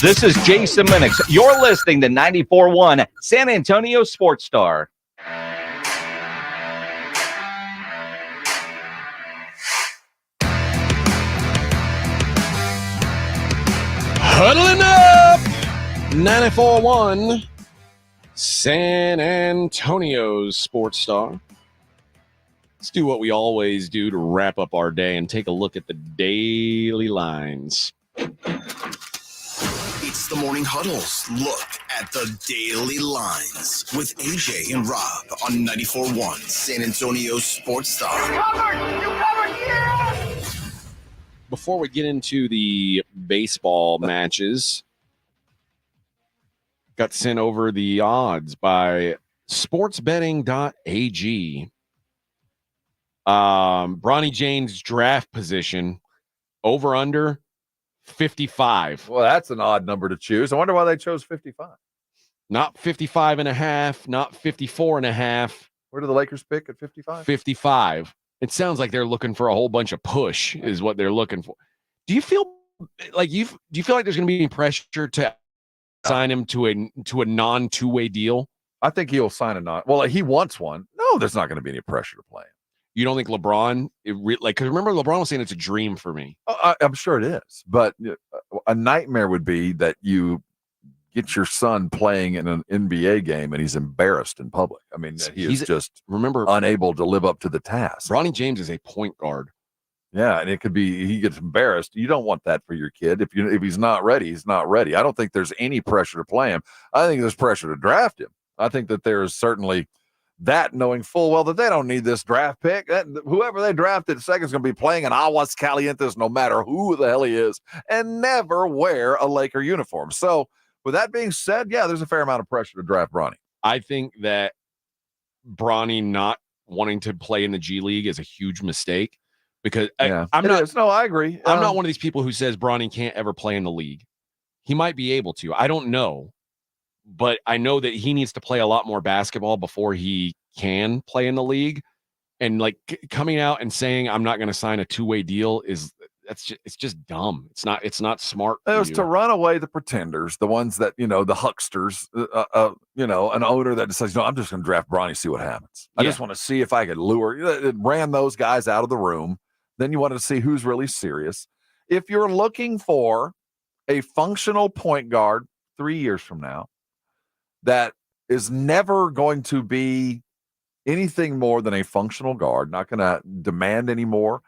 This is Jason Minix. You're listening to 94.1 San Antonio Sports Star. Huddling up! 94.1 San Antonio's Sports Star. Let's do what we always do to wrap up our day and take a look at the daily lines. It's the Morning Huddle's look at the daily lines with AJ and Rob on 94.1 San Antonio's Sports Star. You covered, yeah! Before we get into the baseball matches, got sent over the odds by sportsbetting.ag. Bronny James draft position over under 55. Well, that's an odd number to choose. I wonder why they chose 55. Not 55 and a half, not 54 and a half. Where do the Lakers pick at 55? 55. It sounds like they're looking for a whole bunch of push is what they're looking for. Do you feel like do you feel like there's going to be any pressure to sign him to a non two-way deal? I think he'll sign a non. Well, he wants one. No, there's not going to be any pressure to play him. You don't think LeBron? Because remember, LeBron was saying it's a dream for me. I'm sure it is, but a nightmare would be that you get your son playing in an NBA game and he's embarrassed in public. I mean, he's just unable to live up to the task. Bronny James is a point guard. Yeah, and it could be he gets embarrassed. You don't want that for your kid. If he's not ready, he's not ready. I don't think there's any pressure to play him. I think there's pressure to draft him. I think that there is certainly that, knowing full well that they don't need this draft pick. Whoever they drafted second is going to be playing in Aguas Calientes no matter who the hell he is and never wear a Laker uniform. So with that being said, yeah, there's a fair amount of pressure to draft Bronny. I think that Bronny not wanting to play in the G League is a huge mistake. Because I agree. I'm not one of these people who says Bronny can't ever play in the league. He might be able to. I don't know. But I know that he needs to play a lot more basketball before he can play in the league. And like coming out and saying I'm not going to sign a two-way deal it's just dumb. It's not smart. It was to run away the pretenders, the ones that, the hucksters, an owner that says, no, I'm just going to draft Bronny, see what happens. I just want to see if I could lure. It ran those guys out of the room. Then you wanted to see who's really serious. If you're looking for a functional point guard 3 years from now that is never going to be anything more than a functional guard, not going to demand any more,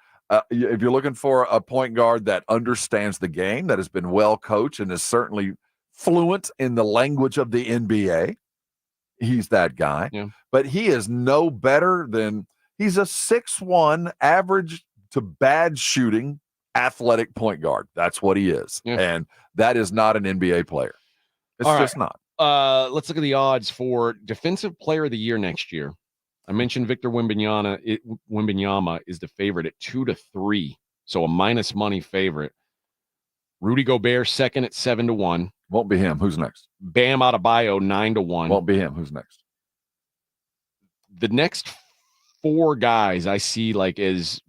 If you're looking for a point guard that understands the game, that has been well coached and is certainly fluent in the language of the NBA, he's that guy. Yeah. But he is no better than he's a 6'1", average to bad shooting, athletic point guard. That's what he is. Yeah. And that is not an NBA player. It's All just right. not. Let's look at the odds for Defensive Player of the Year next year. I mentioned Victor Wembanyama is the favorite at 2-3, so a minus money favorite. Rudy Gobert second at 7-1. Won't be him. Who's next? Bam Adebayo 9-1. Won't be him. Who's next? The next four guys I see like is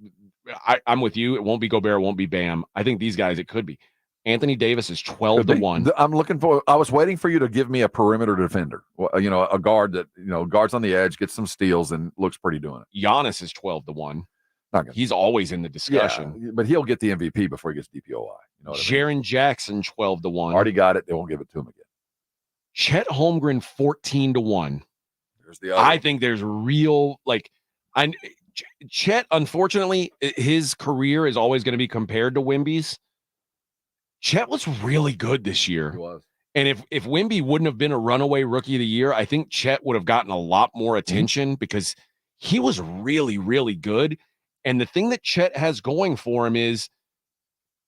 I'm with you. It won't be Gobert. It won't be Bam. I think these guys it could be. Anthony Davis is 12-1. I was waiting for you to give me a perimeter defender. A guard that, guards on the edge, gets some steals, and looks pretty doing it. Giannis is 12-1. Not gonna, He's always in the discussion. Yeah, but he'll get the MVP before he gets DPOI. You know what Jaren Jackson 12-1. Already got it. They won't give it to him again. Chet Holmgren 14-1. There's the other. I think there's real Chet, unfortunately, his career is always going to be compared to Wemby's. Chet was really good this year. He was. And if Wemby wouldn't have been a runaway rookie of the year, I think Chet would have gotten a lot more attention because he was really, really good. And the thing that Chet has going for him is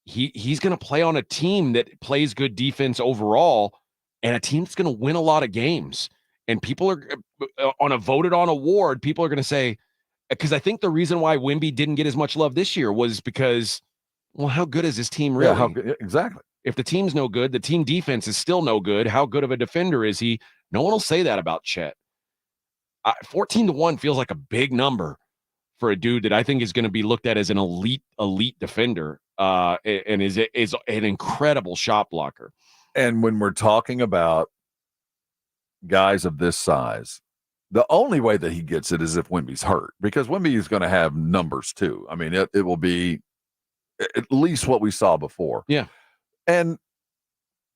he's going to play on a team that plays good defense overall, and a team that's going to win a lot of games. And people are on a voted on award. People are going to say, because I think the reason why Wemby didn't get as much love this year was because, well, how good is this team really? Yeah, exactly. If the team's no good, the team defense is still no good. How good of a defender is he? No one will say that about Chet. 14-1 feels like a big number for a dude that I think is going to be looked at as an elite defender, and is an incredible shot blocker. And when we're talking about guys of this size, the only way that he gets it is if Wemby's hurt, because Wemby is going to have numbers too. I mean, it will be at least what we saw before. Yeah. And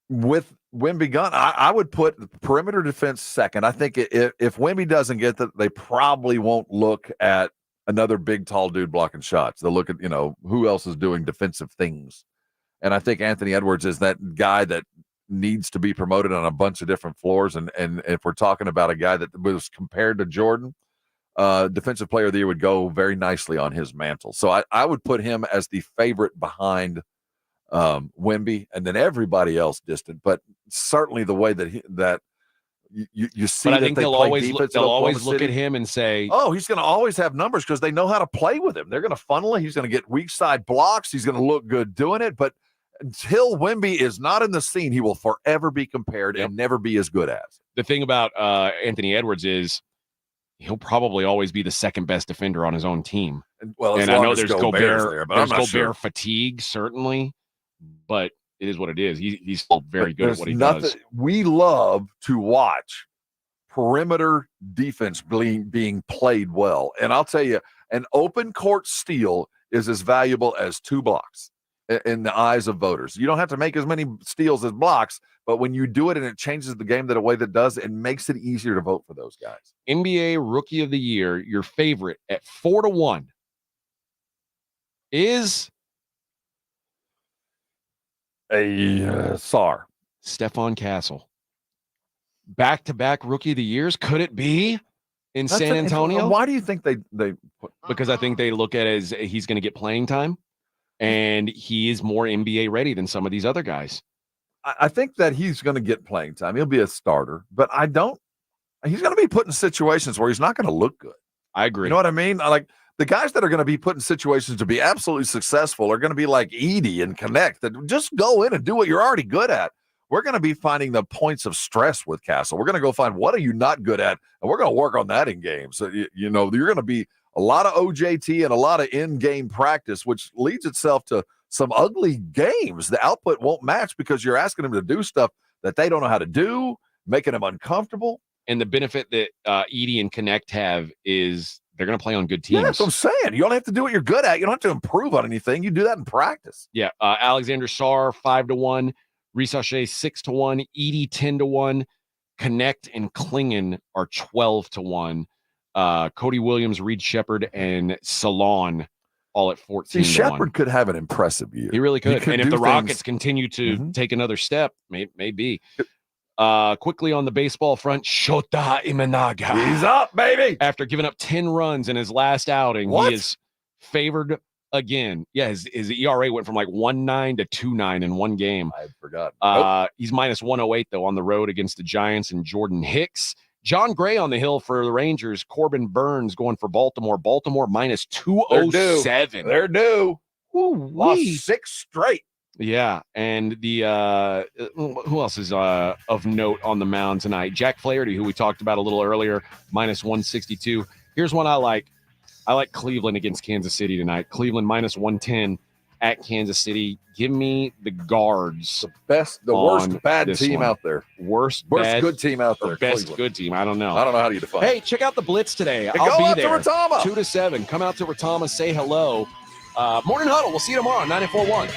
with Wemby gone, I would put perimeter defense second. I think if Wemby doesn't get that, they probably won't look at another big, tall dude blocking shots. They'll look at, who else is doing defensive things. And I think Anthony Edwards is that guy that needs to be promoted on a bunch of different floors. And if we're talking about a guy that was compared to Jordan, Defensive Player of the Year would go very nicely on his mantle. So I would put him as the favorite behind Wemby, and then everybody else distant. But certainly the way that you see, but I that think they they'll play always defense they'll at always Oklahoma look City. at him and say, oh, he's going to always have numbers because they know how to play with him. They're going to funnel it. He's going to get weak side blocks. He's going to look good doing it. But until Wemby is not in the scene, he will forever be compared and never be as good as. The thing about Anthony Edwards is he'll probably always be the second best defender on his own team. Well, and I know there's Gobert's there, but I'm not sure. fatigue, certainly, but it is what it is. He's still very good at what he does. We love to watch perimeter defense being played well. And I'll tell you, an open court steal is as valuable as 2 blocks in the eyes of voters. You don't have to make as many steals as blocks, but when you do it and it changes the game that a way that does, it makes it easier to vote for those guys. NBA Rookie of the Year, your favorite at 4-1 is Sar. Stefon Castle. Back-to-back Rookie of the Years. Could it be in San Antonio? Why do you think they put? Because I think they look at it as he's going to get playing time, and he is more NBA ready than some of these other guys. I think that he's going to get playing time. He'll be a starter, but he's going to be put in situations where he's not going to look good. I agree. You know what I mean? Like the guys that are going to be put in situations to be absolutely successful are going to be like Edie and Connect, that just go in and do what you're already good at. We're going to be finding the points of stress with Castle. We're going to go find what are you not good at, and we're going to work on that in games. So, you're going to be a lot of OJT and a lot of in-game practice, which leads itself to some ugly games. The output won't match because you're asking them to do stuff that they don't know how to do, making them uncomfortable. And the benefit that Edie and Connect have is they're going to play on good teams. Yeah, that's what I'm saying. You don't have to do what you're good at. You don't have to improve on anything. You do that in practice. Yeah. Alexander Sarr, 5-1. Reese O'Shea, 6-1. Edie, 10-1. Connect and Klingon are 12-1. Cody Williams, Reed Shepard, and Salon all at 14-1. See, Shepard could have an impressive year. He really could. And if do the things- Rockets continue to take another step, maybe. Quickly on the baseball front, Shota Imanaga. He's up, baby. After giving up 10 runs in his last outing, he is favored again. Yeah, his ERA went from like 1.9 to 2.9 in one game. I forgot. He's minus 108, though, on the road against the Giants and Jordan Hicks. John Gray on the hill for the Rangers. Corbin Burns going for Baltimore. Baltimore minus 207. They're due. Lost 6 straight. Yeah, and the who else is of note on the mound tonight? Jack Flaherty, who we talked about a little earlier, minus 162. Here's one I like. I like Cleveland against Kansas City tonight. Cleveland minus 110 at Kansas City. Give me the Guards. The worst bad team out there. Worst good team out there. Best Cleveland. good team. I don't know. I don't know how do you define. Hey, check out the Blitz today. Hey, I'll go be out to there. Retama. 2 to 7. Come out to Retama. Say hello. Morning Huddle. We'll see you tomorrow. 94.1.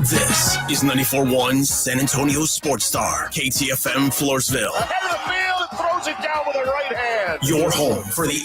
This is 94.1 San Antonio Sports Star, KTFM Floresville. Ahead of the field and throws it down with a right hand. Your home for the